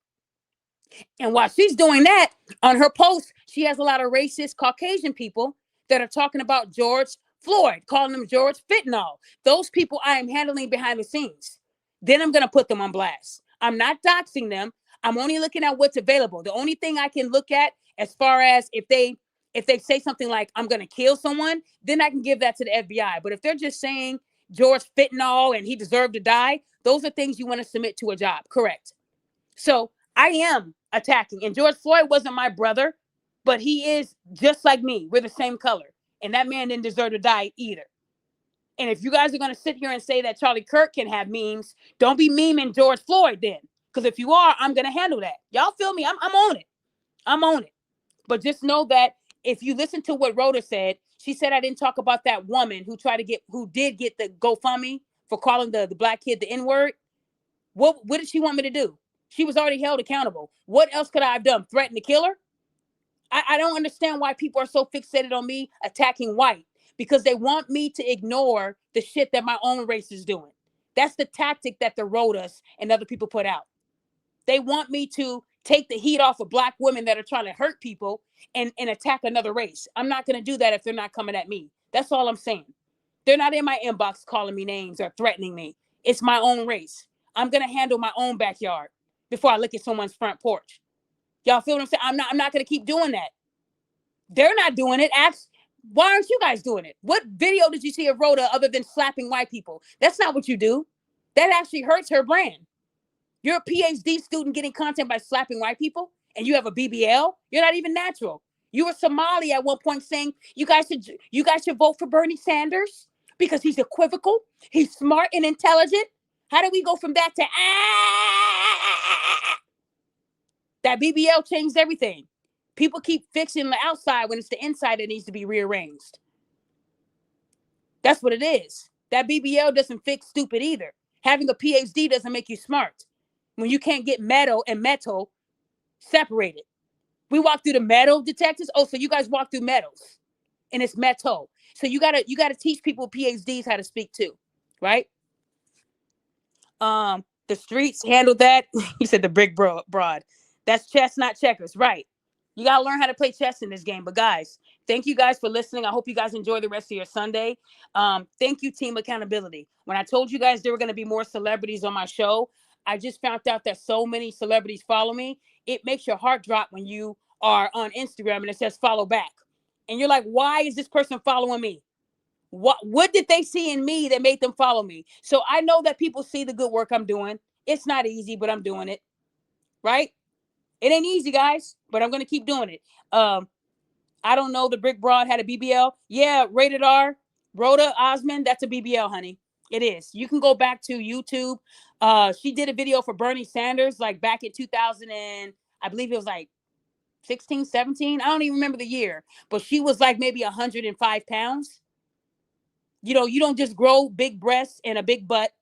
And while she's doing that, on her post, she has a lot of racist Caucasian people that are talking about George Floyd, calling him George Fentanyl. Those people I am handling behind the scenes. Then I'm going to put them on blast. I'm not doxing them. I'm only looking at what's available. The only thing I can look at as far as if they say something like, I'm going to kill someone, then I can give that to the FBI. But if they're just saying George Fentanyl and he deserved to die, those are things you want to submit to a job. Correct. So I am attacking. And George Floyd wasn't my brother, but he is just like me. We're the same color. And that man didn't deserve to die either. And if you guys are going to sit here and say that Charlie Kirk can have memes, don't be memeing George Floyd then. Because if you are, I'm going to handle that. Y'all feel me? I'm on it. I'm on it. But just know that if you listen to what Rhoda said, she said I didn't talk about that woman who did get the GoFundMe for calling the Black kid the N-word. What did she want me to do? She was already held accountable. What else could I have done? Threaten to kill her? I don't understand why people are so fixated on me attacking white, because they want me to ignore the shit that my own race is doing. That's the tactic that the Rodas and other people put out. They want me to take the heat off of Black women that are trying to hurt people and attack another race. I'm not going to do that if they're not coming at me. That's all I'm saying. They're not in my inbox calling me names or threatening me. It's my own race. I'm going to handle my own backyard before I look at someone's front porch. Y'all feel what I'm saying? I'm not going to keep doing that. They're not doing it. Why aren't you guys doing it? What video did you see of Rhoda other than slapping white people? That's not what you do. That actually hurts her brand. You're a PhD student getting content by slapping white people, and you have a BBL. You're not even natural. You were Somali at one point saying you guys should vote for Bernie Sanders because he's equivocal, he's smart and intelligent. How do we go from that to that BBL changed everything? People keep fixing the outside when it's the inside that needs to be rearranged. That's what it is. That BBL doesn't fix stupid either. Having a PhD doesn't make you smart. When you can't get metal and metal separated. We walk through the metal detectors. Oh, so you guys walk through metals and it's metal. So you gotta teach people with PhDs how to speak too, right? The streets handled that. He said the brick broad. That's chess, not checkers, right? You gotta learn how to play chess in this game. But guys, thank you guys for listening. I hope you guys enjoy the rest of your Sunday. Thank you, Team Accountability. When I told you guys there were gonna be more celebrities on my show, I just found out that so many celebrities follow me. It makes your heart drop when you are on Instagram and it says follow back. And you're like, why is this person following me? What did they see in me that made them follow me? So I know that people see the good work I'm doing. It's not easy, but I'm doing it. Right? It ain't easy, guys, but I'm going to keep doing it. I don't know. The Brick Broad had a BBL. Yeah, rated R. Rhoda Osmond, that's a BBL, honey. It is. You can go back to YouTube. She did a video for Bernie Sanders like back in 2000 and I believe it was like 16, 17. I don't even remember the year, but she was like maybe 105 pounds. You know, you don't just grow big breasts and a big butt.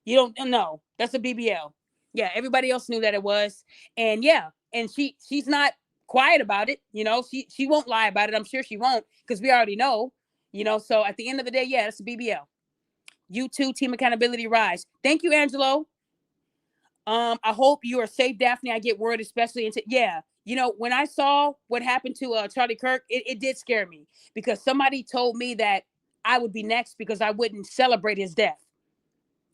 You don't know. That's a BBL. Yeah, everybody else knew that it was. And yeah, and she's not quiet about it. You know, she won't lie about it. I'm sure she won't because we already know. You know, so at the end of the day, yeah, that's a BBL. You too, Team Accountability Rise. Thank you, Angelo. I hope you are safe, Daphne. I get word, especially into you know, when I saw what happened to Charlie Kirk, it did scare me because somebody told me that I would be next because I wouldn't celebrate his death.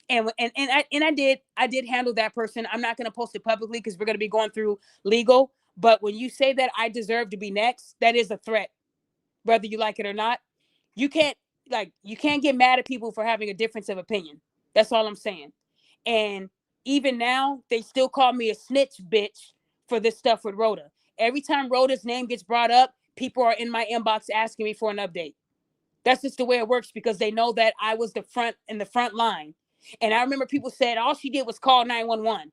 And I did handle that person. I'm not going to post it publicly because we're going to be going through legal. But when you say that I deserve to be next, that is a threat, whether you like it or not. You can't get mad at people for having a difference of opinion. That's all I'm saying. And even now, they still call me a snitch bitch for this stuff with Rhoda. Every time Rhoda's name gets brought up, people are in my inbox asking me for an update. That's just the way it works because they know that I was the front line. And I remember people said all she did was call 911.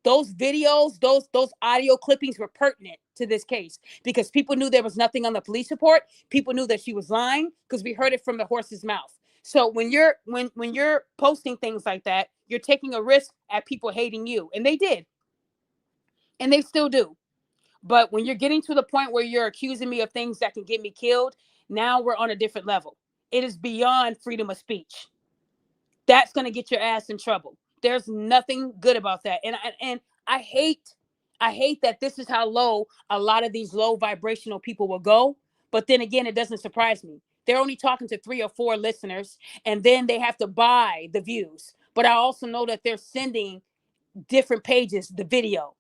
Those videos, those audio clippings were pertinent to this case because people knew there was nothing on the police report. People knew that she was lying because we heard it from the horse's mouth. So when you're posting things like that, you're taking a risk at people hating you, and they did, and they still do. But when you're getting to the point where you're accusing me of things that can get me killed, now we're on a different level. It is beyond freedom of speech. That's going to get your ass in trouble. There's nothing good about that. And I hate that this is how low a lot of these low vibrational people will go. But then again, it doesn't surprise me. They're only talking to 3 or 4 listeners, and then they have to buy the views. But I also know that they're sending different pages the video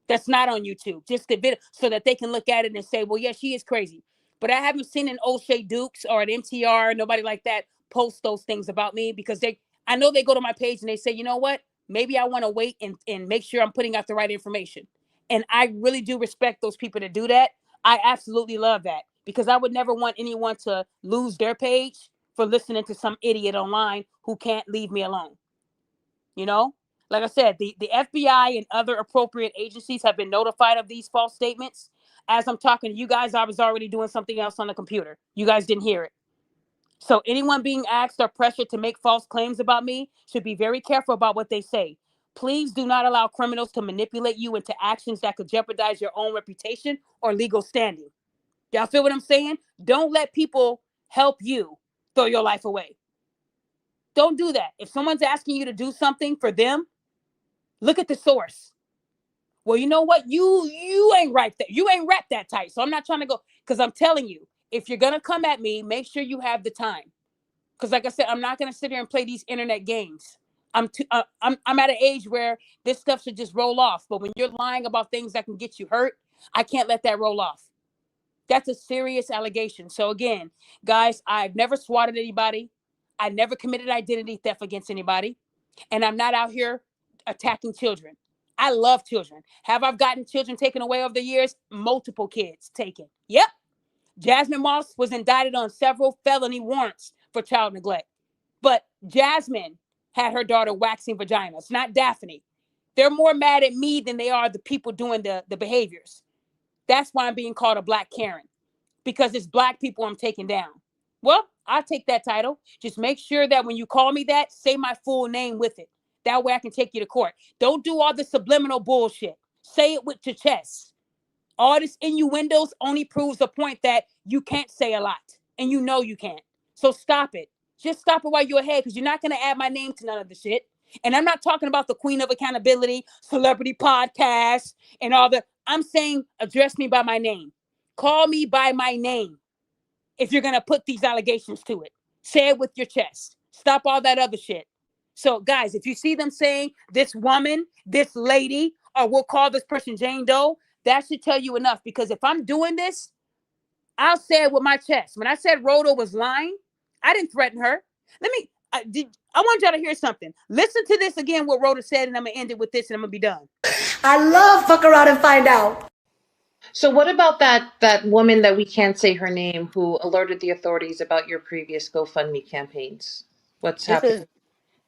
that's not on YouTube, just the video, so that they can look at it and say, well, yeah, she is crazy. But I haven't seen an O'Shea Dukes or an MTR, nobody like that, post those things about me, because I know they go to my page and they say, you know what, maybe I want to wait and make sure I'm putting out the right information. And I really do respect those people that do that. I absolutely love that, because I would never want anyone to lose their page for listening to some idiot online who can't leave me alone. You know, like I said, the FBI and other appropriate agencies have been notified of these false statements. As I'm talking to you guys, I was already doing something else on the computer. You guys didn't hear it. So anyone being asked or pressured to make false claims about me should be very careful about what they say. Please do not allow criminals to manipulate you into actions that could jeopardize your own reputation or legal standing. Y'all feel what I'm saying? Don't let people help you throw your life away. Don't do that. If someone's asking you to do something for them, look at the source. Well, you know what? You ain't right there. You ain't wrapped that tight. So I'm not trying to go, because I'm telling you, if you're gonna come at me, make sure you have the time. Because like I said, I'm not gonna sit here and play these internet games. I'm at an age where this stuff should just roll off. But when you're lying about things that can get you hurt, I can't let that roll off. That's a serious allegation. So again, guys, I've never swatted anybody. I never committed identity theft against anybody. And I'm not out here attacking children. I love children. Have I gotten children taken away over the years? Multiple kids taken. Yep. Jasmine Moss was indicted on several felony warrants for child neglect. But Jasmine had her daughter waxing vaginas, not Daphne. They're more mad at me than they are the people doing the behaviors. That's why I'm being called a black Karen, because it's black people I'm taking down. Well, I'll take that title. Just make sure that when you call me that, say my full name with it. That way I can take you to court. Don't do all the subliminal bullshit. Say it with your chest. All this innuendos only proves the point that you can't say a lot. And you know you can't. So stop it. Just stop it while you're ahead, because you're not going to add my name to none of the shit. And I'm not talking about the queen of accountability, celebrity podcast, and all the. I'm saying address me by my name. Call me by my name if you're going to put these allegations to it. Say it with your chest. Stop all that other shit. So, guys, if you see them saying this woman, this lady, or we'll call this person Jane Doe, that should tell you enough. Because if I'm doing this, I'll say it with my chest. When I said Rhoda was lying, I didn't threaten her. I want y'all to hear something. Listen to this again, what Rhoda said, and I'm going to end it with this, and I'm going to be done. I love fuck around and find out. So what about that woman that we can't say her name who alerted the authorities about your previous GoFundMe campaigns? What's This happening? is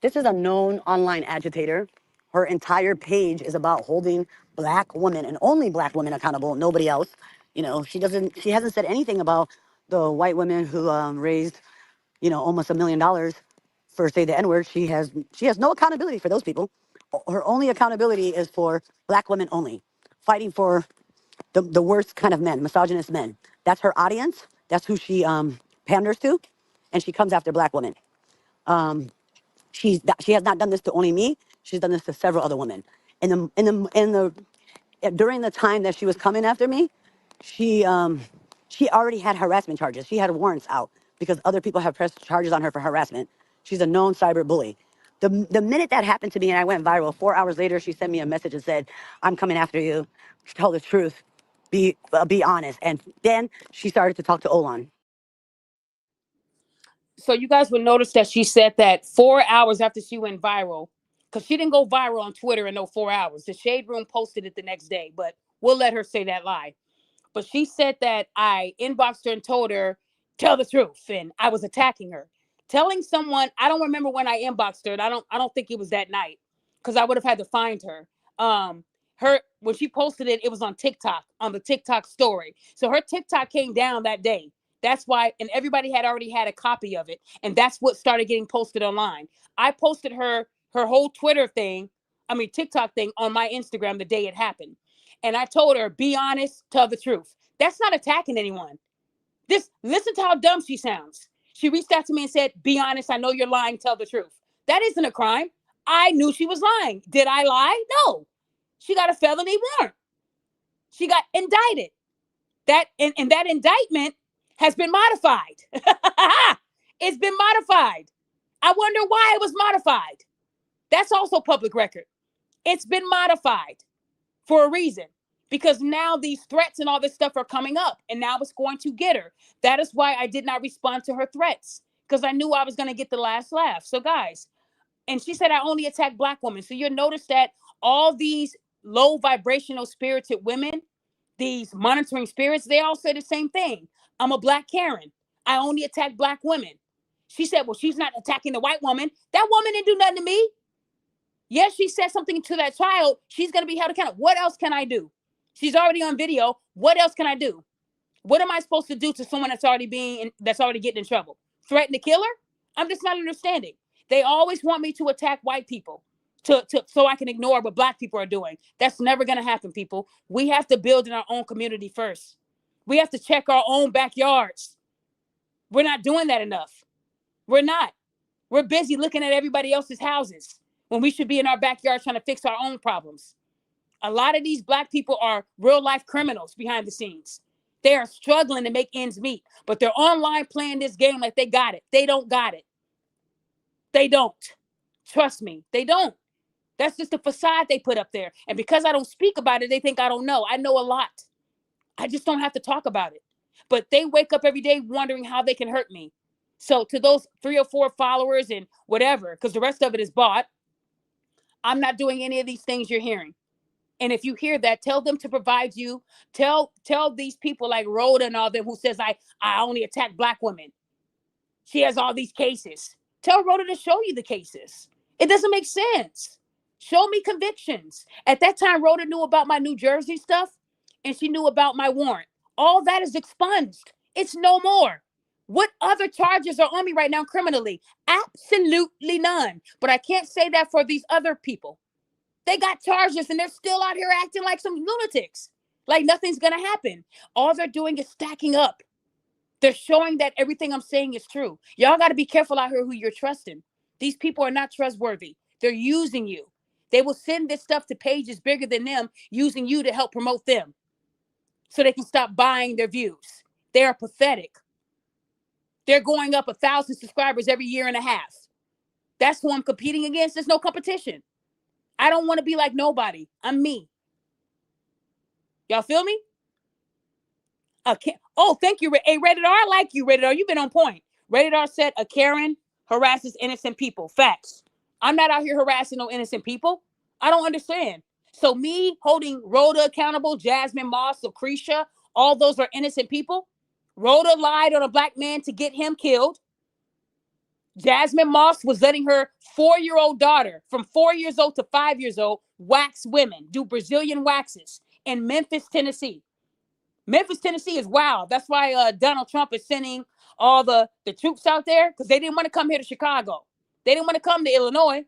this is a known online agitator. Her entire page is about holding black women and only black women accountable, nobody else. She hasn't said anything about the white women who raised, almost $1 million for say the N-word. She has no accountability for those people. Her only accountability is for black women only, fighting for the worst kind of men, misogynist men. That's her audience. That's who she panders to, and she comes after black women. She has not done this to only me. She's done this to several other women. During the time that she was coming after me, she already had harassment charges. She had warrants out because other people have pressed charges on her for harassment. She's a known cyber bully. The minute that happened to me and I went viral, 4 hours later, she sent me a message and said, "I'm coming after you. Tell the truth. Be honest." And then she started to talk to Olan. So you guys will notice that she said that 4 hours after she went viral, because she didn't go viral on Twitter in no 4 hours. The Shade Room posted it the next day, but we'll let her say that lie. But she said that I inboxed her and told her, tell the truth, and I was attacking her. Telling someone, I don't remember when I inboxed her, and I don't think it was that night, because I would have had to find her. Her when she posted it, it was on TikTok, on the TikTok story. So her TikTok came down that day. That's why, and everybody had already had a copy of it. And that's what started getting posted online. I posted her whole TikTok thing on my Instagram the day it happened. And I told her, be honest, tell the truth. That's not attacking anyone. Listen to how dumb she sounds. She reached out to me and said, be honest, I know you're lying, tell the truth. That isn't a crime. I knew she was lying. Did I lie? No. She got a felony warrant. She got indicted. And that indictment has been modified. It's been modified. I wonder why it was modified. That's also public record. It's been modified for a reason, because now these threats and all this stuff are coming up, and now it's going to get her. That is why I did not respond to her threats, because I knew I was going to get the last laugh. So guys, and she said I only attack Black women. So you'll notice that all these low vibrational spirited women, these monitoring spirits, they all say the same thing. I'm a Black Karen. I only attack Black women. She said, well, she's not attacking the white woman. That woman didn't do nothing to me. Yes, she said something to that child. She's going to be held accountable. What else can I do? She's already on video. What else can I do? What am I supposed to do to someone that's already getting in trouble? Threaten to kill her? I'm just not understanding. They always want me to attack white people so I can ignore what Black people are doing. That's never going to happen, people. We have to build in our own community first. We have to check our own backyards. We're not doing that enough. We're not. We're busy looking at everybody else's houses when we should be in our backyard trying to fix our own problems. A lot of these Black people are real life criminals behind the scenes. They are struggling to make ends meet, but they're online playing this game like they got it. They don't got it. They don't. Trust me, they don't. That's just a facade they put up there. And because I don't speak about it, they think I don't know. I know a lot. I just don't have to talk about it. But they wake up every day wondering how they can hurt me. So to those 3 or 4 followers and whatever, because the rest of it is bought, I'm not doing any of these things you're hearing. And if you hear that, tell them to provide you. Tell these people like Rhoda and all them who says I only attack Black women. She has all these cases. Tell Rhoda to show you the cases. It doesn't make sense. Show me convictions. At that time, Rhoda knew about my New Jersey stuff, and she knew about my warrant. All that is expunged. It's no more. What other charges are on me right now criminally? Absolutely none. But I can't say that for these other people. They got charges and they're still out here acting like some lunatics. Like nothing's going to happen. All they're doing is stacking up. They're showing that everything I'm saying is true. Y'all got to be careful out here who you're trusting. These people are not trustworthy. They're using you. They will send this stuff to pages bigger than them, using you to help promote them so they can stop buying their views. They are pathetic. They're going up 1,000 subscribers every year and a half. That's who I'm competing against. There's no competition. I don't want to be like nobody. I'm me. Y'all feel me? Oh, thank you. Hey, Rated R, I like you, Rated R. You've been on point. Rated R said a Karen harasses innocent people. Facts. I'm not out here harassing no innocent people. I don't understand. So me holding Rhoda accountable, Jasmine Moss, Lucretia, all those are innocent people. Rhoda lied on a Black man to get him killed. Jasmine Moss was letting her 4-year-old daughter, from 4 years old to 5 years old, wax women, do Brazilian waxes in Memphis, Tennessee. Memphis, Tennessee is wild. That's why Donald Trump is sending all the troops out there, because they didn't want to come here to Chicago. They didn't want to come to Illinois.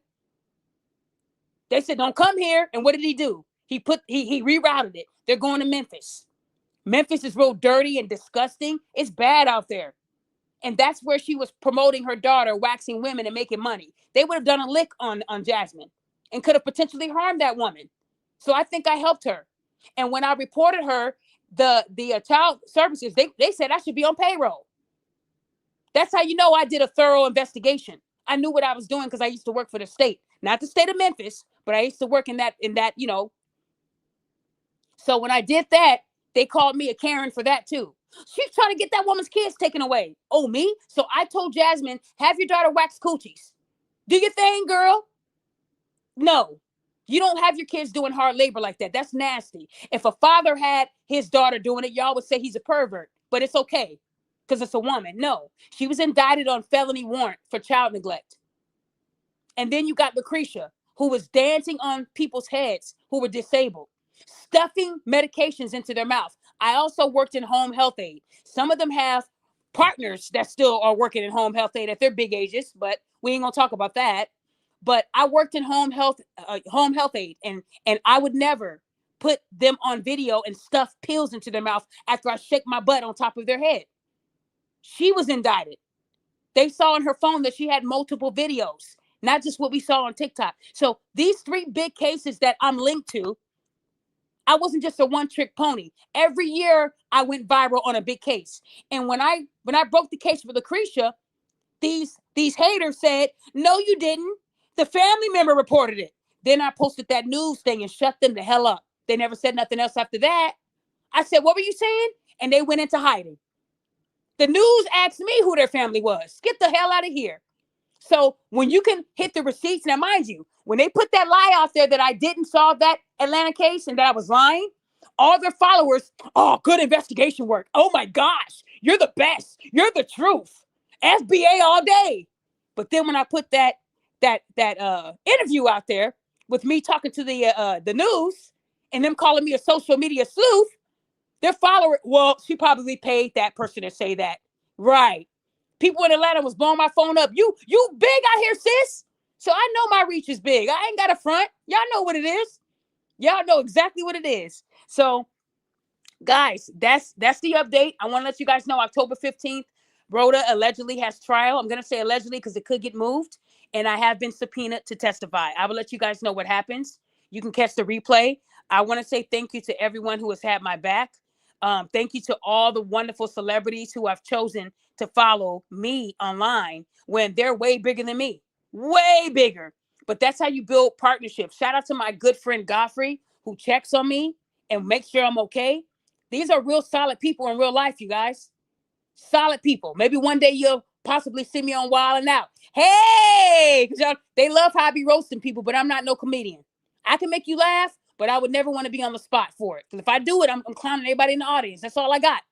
They said, don't come here. And what did he do? He rerouted it. They're going to Memphis. Memphis is real dirty and disgusting. It's bad out there. And that's where she was promoting her daughter, waxing women and making money. They would have done a lick on Jasmine and could have potentially harmed that woman. So I think I helped her. And when I reported her, the child services, they said I should be on payroll. That's how you know I did a thorough investigation. I knew what I was doing because I used to work for the state. Not the state of Memphis, but I used to work in that, So when I did that, they called me a Karen for that too. She's trying to get that woman's kids taken away. Oh, me? So I told Jasmine, have your daughter wax coochies. Do your thing, girl. No, you don't have your kids doing hard labor like that. That's nasty. If a father had his daughter doing it, y'all would say he's a pervert, but it's okay because it's a woman. No, she was indicted on felony warrant for child neglect. And then you got Lucretia, who was dancing on people's heads who were disabled, stuffing medications into their mouth. I also worked in home health aid. Some of them have partners that still are working in home health aid at their big ages, but we ain't gonna talk about that. But I worked in home health aid, and I would never put them on video and stuff pills into their mouth after I shake my butt on top of their head. She was indicted. They saw on her phone that she had multiple videos, not just what we saw on TikTok. So these 3 big cases that I'm linked to, I wasn't just a one-trick pony. Every year I went viral on a big case. And when I broke the case for Lucretia, these haters said, "No, you didn't. The family member reported it." Then I posted that news thing and shut them the hell up. They never said nothing else after that. I said, "What were you saying?" And they went into hiding. The news asked me who their family was. Get the hell out of here. So when you can hit the receipts, now mind you, when they put that lie out there that I didn't solve that Atlanta case and that I was lying, all their followers, "Oh, good investigation work. Oh my gosh, you're the best. You're the truth. FBA all day." But then when I put that interview out there with me talking to the news and them calling me a social media sleuth, their follower, "Well, she probably paid that person to say that." Right. People in Atlanta was blowing my phone up. You big out here, sis. So I know my reach is big. I ain't got a front. Y'all know what it is. Y'all know exactly what it is. So guys, that's the update. I want to let you guys know October 15th, Rhoda allegedly has trial. I'm going to say allegedly because it could get moved. And I have been subpoenaed to testify. I will let you guys know what happens. You can catch the replay. I want to say thank you to everyone who has had my back. Thank you to all the wonderful celebrities who have chosen to follow me online when they're way bigger than me. Way bigger. But that's how you build partnerships. Shout out to my good friend Godfrey, who checks on me and makes sure I'm okay. These are real solid people in real life, you guys. Solid people. Maybe one day you'll possibly see me on Wild and Out. Hey, because y'all, they love how I be roasting people, but I'm not no comedian. I can make you laugh, but I would never want to be on the spot for it. Because if I do it, I'm clowning everybody in the audience. That's all I got.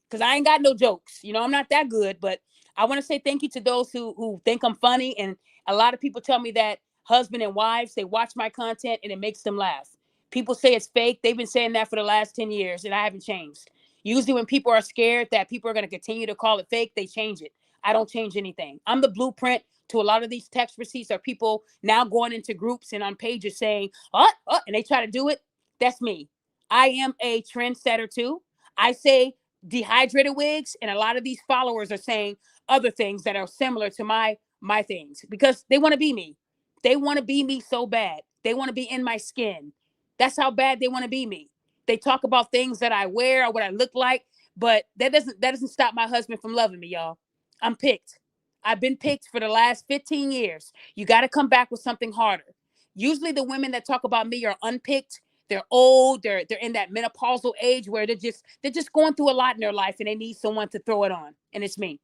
Because I ain't got no jokes. You know, I'm not that good, but I want to say thank you to those who think I'm funny. And a lot of people tell me that husband and wives, they watch my content and it makes them laugh. People say it's fake. They've been saying that for the last 10 years and I haven't changed. Usually when people are scared that people are going to continue to call it fake, they change it. I don't change anything. I'm the blueprint to a lot of these text receipts are people now going into groups and on pages saying, and they try to do it. That's me. I am a trendsetter too. I say dehydrated wigs, and a lot of these followers are saying other things that are similar to my things because they want to be me. They want to be me so bad. They want to be in my skin. That's how bad they want to be me. They talk about things that I wear or what I look like, but that doesn't stop my husband from loving me, y'all. I'm picked. I've been picked for the last 15 years. You got to come back with something harder. Usually the women that talk about me are unpicked. They're old. They're in that menopausal age where they're just going through a lot in their life and they need someone to throw it on. And it's me.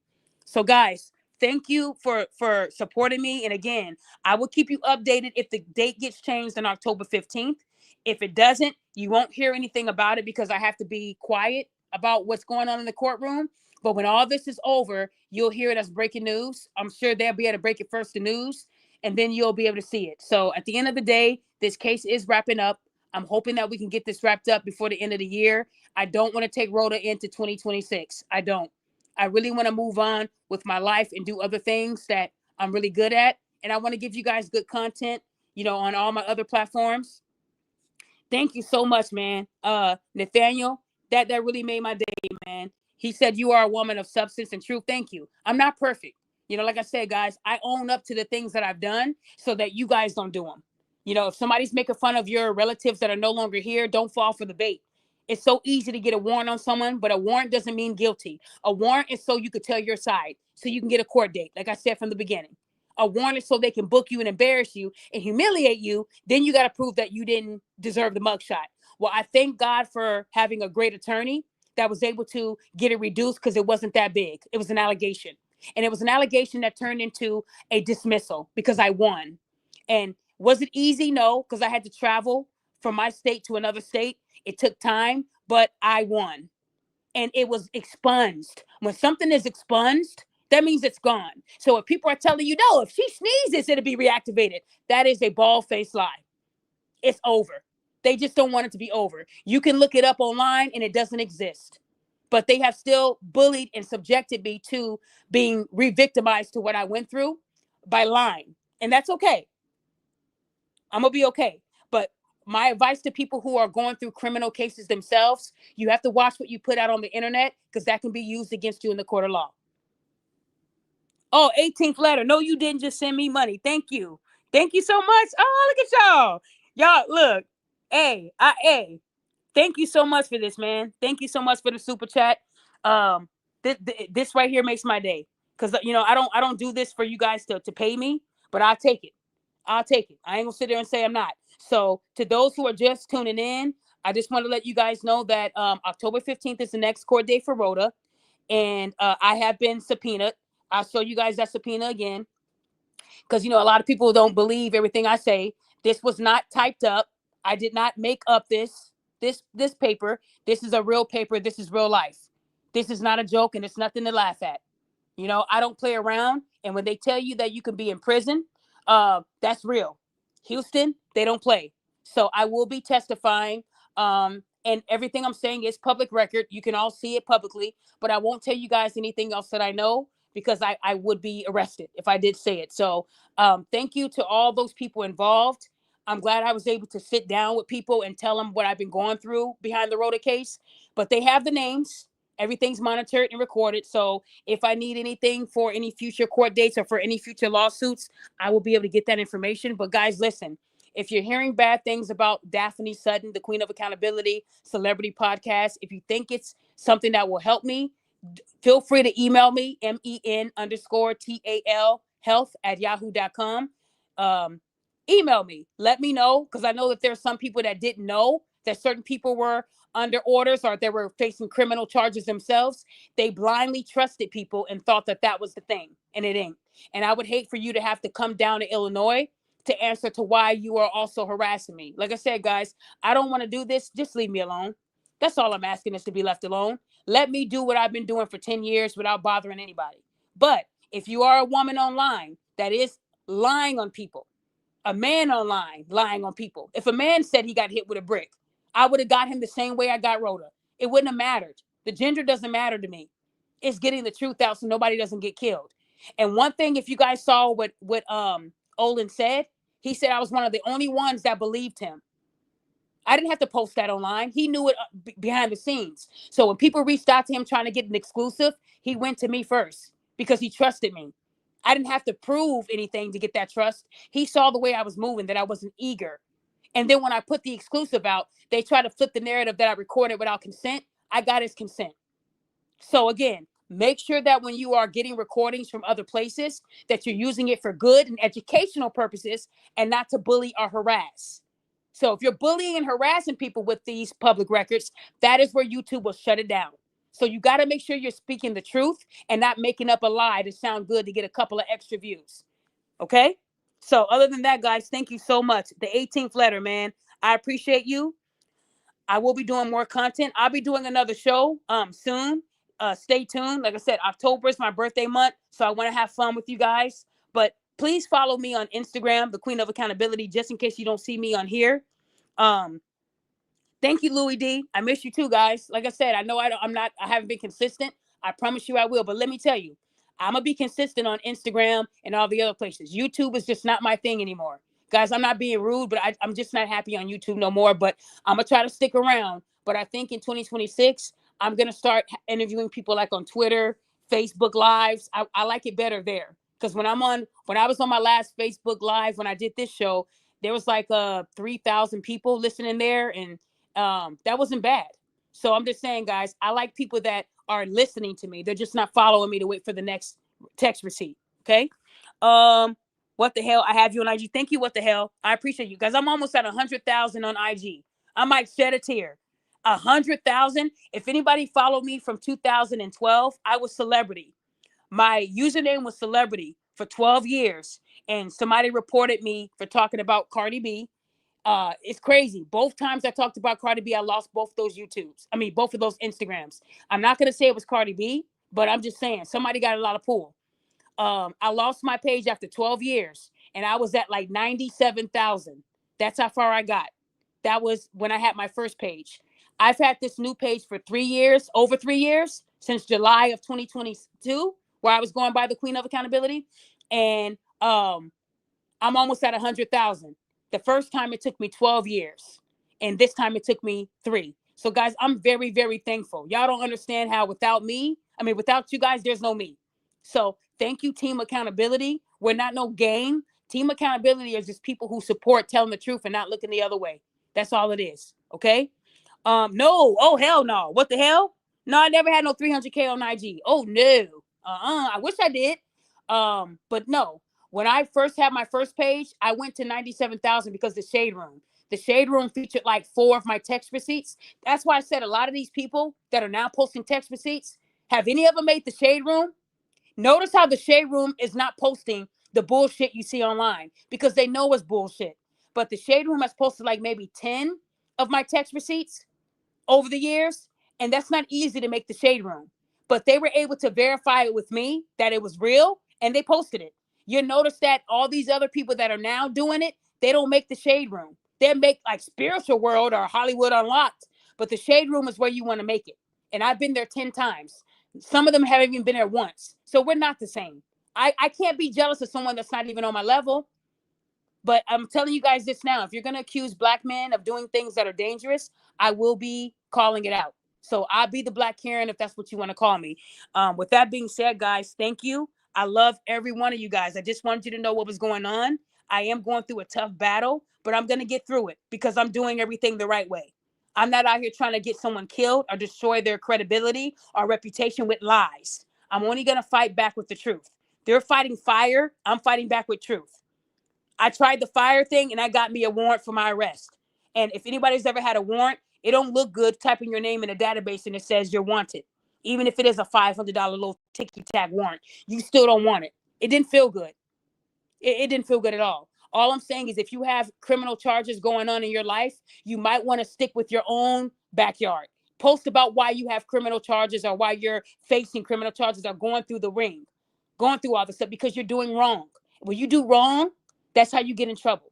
So guys, thank you for supporting me. And again, I will keep you updated if the date gets changed on October 15th. If it doesn't, you won't hear anything about it because I have to be quiet about what's going on in the courtroom. But when all this is over, you'll hear it as breaking news. I'm sure they'll be able to break it first to news, and then you'll be able to see it. So at the end of the day, this case is wrapping up. I'm hoping that we can get this wrapped up before the end of the year. I don't want to take Rhoda into 2026. I don't. I really want to move on with my life and do other things that I'm really good at. And I want to give you guys good content, on all my other platforms. Thank you so much, man. Nathaniel, that really made my day, man. He said you are a woman of substance and truth. Thank you. I'm not perfect. Like I said, guys, I own up to the things that I've done so that you guys don't do them. If somebody's making fun of your relatives that are no longer here, don't fall for the bait. It's so easy to get a warrant on someone, but a warrant doesn't mean guilty. A warrant is so you could tell your side, so you can get a court date, like I said from the beginning. A warrant is so they can book you and embarrass you and humiliate you. Then you got to prove that you didn't deserve the mugshot. Well, I thank God for having a great attorney that was able to get it reduced because it wasn't that big. It was an allegation. And it was an allegation that turned into a dismissal because I won. And was it easy? No, because I had to travel from my state to another state. It took time, but I won. And it was expunged. When something is expunged, that means it's gone. So if people are telling you, no, if she sneezes, it'll be reactivated, that is a bald-faced lie. It's over. They just don't want it to be over. You can look it up online and it doesn't exist. but they have still bullied and subjected me to being re-victimized to what I went through by lying. And that's okay. I'm gonna be okay. But my advice to people who are going through criminal cases themselves, you have to watch what you put out on the internet, because that can be used against you in the court of law. Oh, 18th letter. No, you didn't just send me money. Thank you. Thank you so much. Oh, look at y'all. Y'all, look. Hey, thank you so much for this, man. Thank you so much for the super chat. This right here makes my day. Because I don't do this for you guys to pay me, but I'll take it. I'll take it. I ain't gonna sit there and say I'm not. So to those who are just tuning in, I just want to let you guys know that October 15th is the next court date for Rhoda. And I have been subpoenaed. I'll show you guys that subpoena again, because a lot of people don't believe everything I say. This was not typed up. I did not make up this paper. This is a real paper. This is real life. This is not a joke, and it's nothing to laugh at. I don't play around. And when they tell you that you can be in prison, that's real. Houston, they don't play. So I will be testifying. And everything I'm saying is public record. You can all see it publicly, but I won't tell you guys anything else that I know, because I would be arrested if I did say it. So thank you to all those people involved. I'm glad I was able to sit down with people and tell them what I've been going through behind the Roda case. But they have the names. Everything's monitored and recorded. So if I need anything for any future court dates or for any future lawsuits, I will be able to get that information. But guys, listen, if you're hearing bad things about Daphne Sutton, the Queen of Accountability Celebrity Podcast, if you think it's something that will help me, feel free to email me, MEN_TAL health@yahoo.com. Email me. Let me know, because I know that there's some people that didn't know that certain people were under orders or they were facing criminal charges themselves. They blindly trusted people and thought that that was the thing, and it ain't. And I would hate for you to have to come down to Illinois to answer to why you are also harassing me. Like I said, guys, I don't want to do this. Just leave me alone. That's all I'm asking, is to be left alone. Let me do what I've been doing for 10 years without bothering anybody. But if you are a woman online that is lying on people, a man online lying on people, if a man said he got hit with a brick, I would have got him the same way I got Rhoda. It wouldn't have mattered. The gender doesn't matter to me. It's getting the truth out so nobody doesn't get killed. And one thing, if you guys saw what Olin said, he said I was one of the only ones that believed him. I didn't have to post that online. He knew it behind the scenes. So when people reached out to him trying to get an exclusive, he went to me first because he trusted me. I didn't have to prove anything to get that trust. He saw the way I was moving, that I wasn't eager. And then when I put the exclusive out, they try to flip the narrative that I recorded without consent. I got his consent. So again, make sure that when you are getting recordings from other places, that you're using it for good and educational purposes and not to bully or harass. So if you're bullying and harassing people with these public records, that is where YouTube will shut it down. So you got to make sure you're speaking the truth and not making up a lie to sound good to get a couple of extra views. Okay? So other than that, guys, thank you so much. The 18th letter, man. I appreciate you. I will be doing more content. I'll be doing another show soon. Stay tuned. Like I said, October is my birthday month, so I want to have fun with you guys. But please follow me on Instagram, the Queen of Accountability, just in case you don't see me on here. Thank you, Louis D. I miss you too, guys. Like I said, I know I haven't been consistent. I promise you I will. But let me tell you, I'm gonna be consistent on Instagram and all the other places. YouTube is just not my thing anymore. Guys, I'm not being rude, but I'm just not happy on YouTube no more. But I'm gonna try to stick around. But I think in 2026, I'm gonna start interviewing people like on Twitter, Facebook Lives. I like it better there. Because when I was on my last Facebook Live, when I did this show, there was like 3,000 people listening there, and that wasn't bad. So I'm just saying, guys, I like people that are listening to me. They're just not following me to wait for the next text receipt. Okay. What the hell? I have you on IG. Thank you. What the hell? I appreciate you guys. I'm almost at 100,000 on IG. I might shed a tear. 100,000. If anybody followed me from 2012, I was celebrity. My username was celebrity for 12 years. And somebody reported me for talking about Cardi B. It's crazy. Both times I talked about Cardi B, I lost both those YouTubes. I mean, both of those Instagrams. I'm not going to say it was Cardi B, but I'm just saying somebody got a lot of pull. I lost my page after 12 years and I was at like 97,000. That's how far I got. That was when I had my first page. I've had this new page for 3 years, over 3 years, since July of 2022, where I was going by the Queen of Accountability. And I'm almost at 100,000. The first time it took me 12 years, and this time it took me 3. So guys, I'm very, very thankful. Y'all don't understand how without you guys, there's no me. So thank you, Team Accountability. We're not no gang. Team Accountability is just people who support telling the truth and not looking the other way. That's all it is. Okay. No. Oh, hell no. What the hell? No, I never had no 300K on IG. Oh no. I wish I did. But no. When I first had my first page, I went to 97,000 because the Shade Room. The Shade Room featured like 4 of my text receipts. That's why I said a lot of these people that are now posting text receipts, have any of them made the Shade Room? Notice how the Shade Room is not posting the bullshit you see online because they know it's bullshit. But the Shade Room has posted like maybe 10 of my text receipts over the years, and that's not easy to make the Shade Room. But they were able to verify it with me that it was real, and they posted it. You notice that all these other people that are now doing it, they don't make the Shade Room. They make like Spiritual World or Hollywood Unlocked, but the Shade Room is where you want to make it. And I've been there 10 times. Some of them haven't even been there once. So we're not the same. I can't be jealous of someone that's not even on my level. But I'm telling you guys this now. If you're going to accuse black men of doing things that are dangerous, I will be calling it out. So I'll be the Black Karen if that's what you want to call me. With that being said, guys, thank you. I love every one of you guys. I just wanted you to know what was going on. I am going through a tough battle, but I'm going to get through it because I'm doing everything the right way. I'm not out here trying to get someone killed or destroy their credibility or reputation with lies. I'm only going to fight back with the truth. They're fighting fire. I'm fighting back with truth. I tried the fire thing and I got me a warrant for my arrest. And if anybody's ever had a warrant, it don't look good typing your name in a database and it says you're wanted. Even if it is a $500 little ticky-tack warrant, you still don't want it. It didn't feel good. It didn't feel good at all. All I'm saying is if you have criminal charges going on in your life, you might want to stick with your own backyard. Post about why you have criminal charges or why you're facing criminal charges or going through the ring, going through all this stuff because you're doing wrong. When you do wrong, that's how you get in trouble.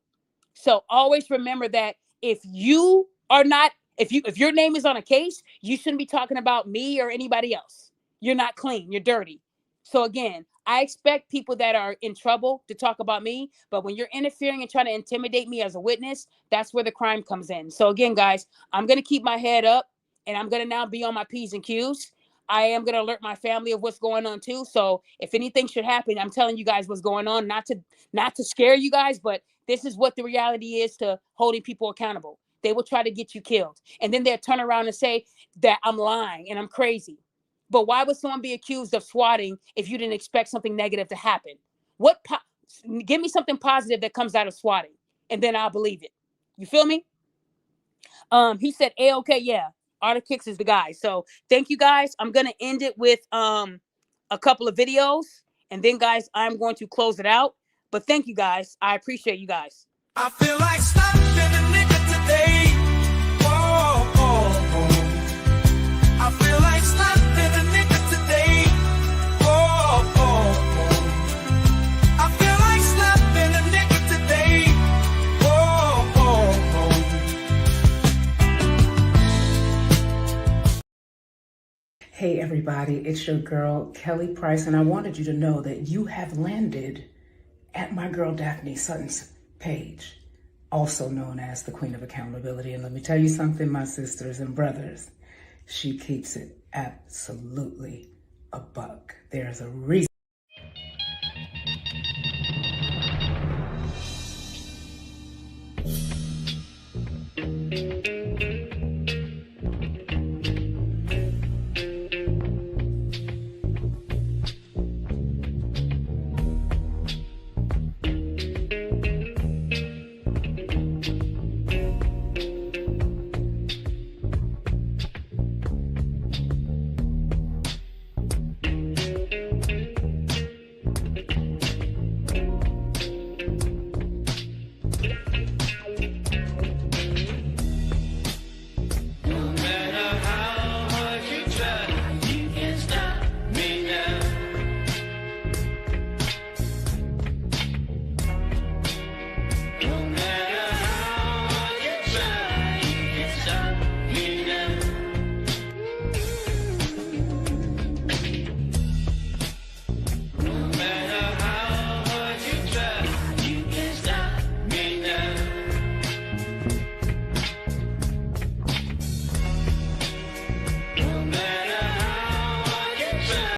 So always remember that if you are not, if your name is on a case, you shouldn't be talking about me or anybody else. You're not clean. You're dirty. So again, I expect people that are in trouble to talk about me, but when you're interfering and trying to intimidate me as a witness, that's where the crime comes in. So again, guys, I'm going to keep my head up and I'm going to now be on my P's and Q's. I am going to alert my family of what's going on too. So if anything should happen, I'm telling you guys what's going on, not to scare you guys, but this is what the reality is to holding people accountable. They will try to get you killed. And then they'll turn around and say that I'm lying and I'm crazy. But why would someone be accused of swatting if you didn't expect something negative to happen? Give me something positive that comes out of swatting, and then I'll believe it. You feel me? He said, okay, yeah. Arctic Kicks is the guy. So thank you guys. I'm gonna end it with a couple of videos, and then guys, I'm going to close it out. But thank you guys. I appreciate you guys. I feel like stopping a nigga today. Oh, oh, oh. I feel like stopping a nigga today. Oh, oh, oh. I feel like slapping a nigga today. Oh, oh, oh. Hey everybody, it's your girl, Kelly Price, and I wanted you to know that you have landed at my girl Daphne Sutton's page, also known as the Queen of Accountability. And let me tell you something, my sisters and brothers, she keeps it absolutely a buck. There's a reason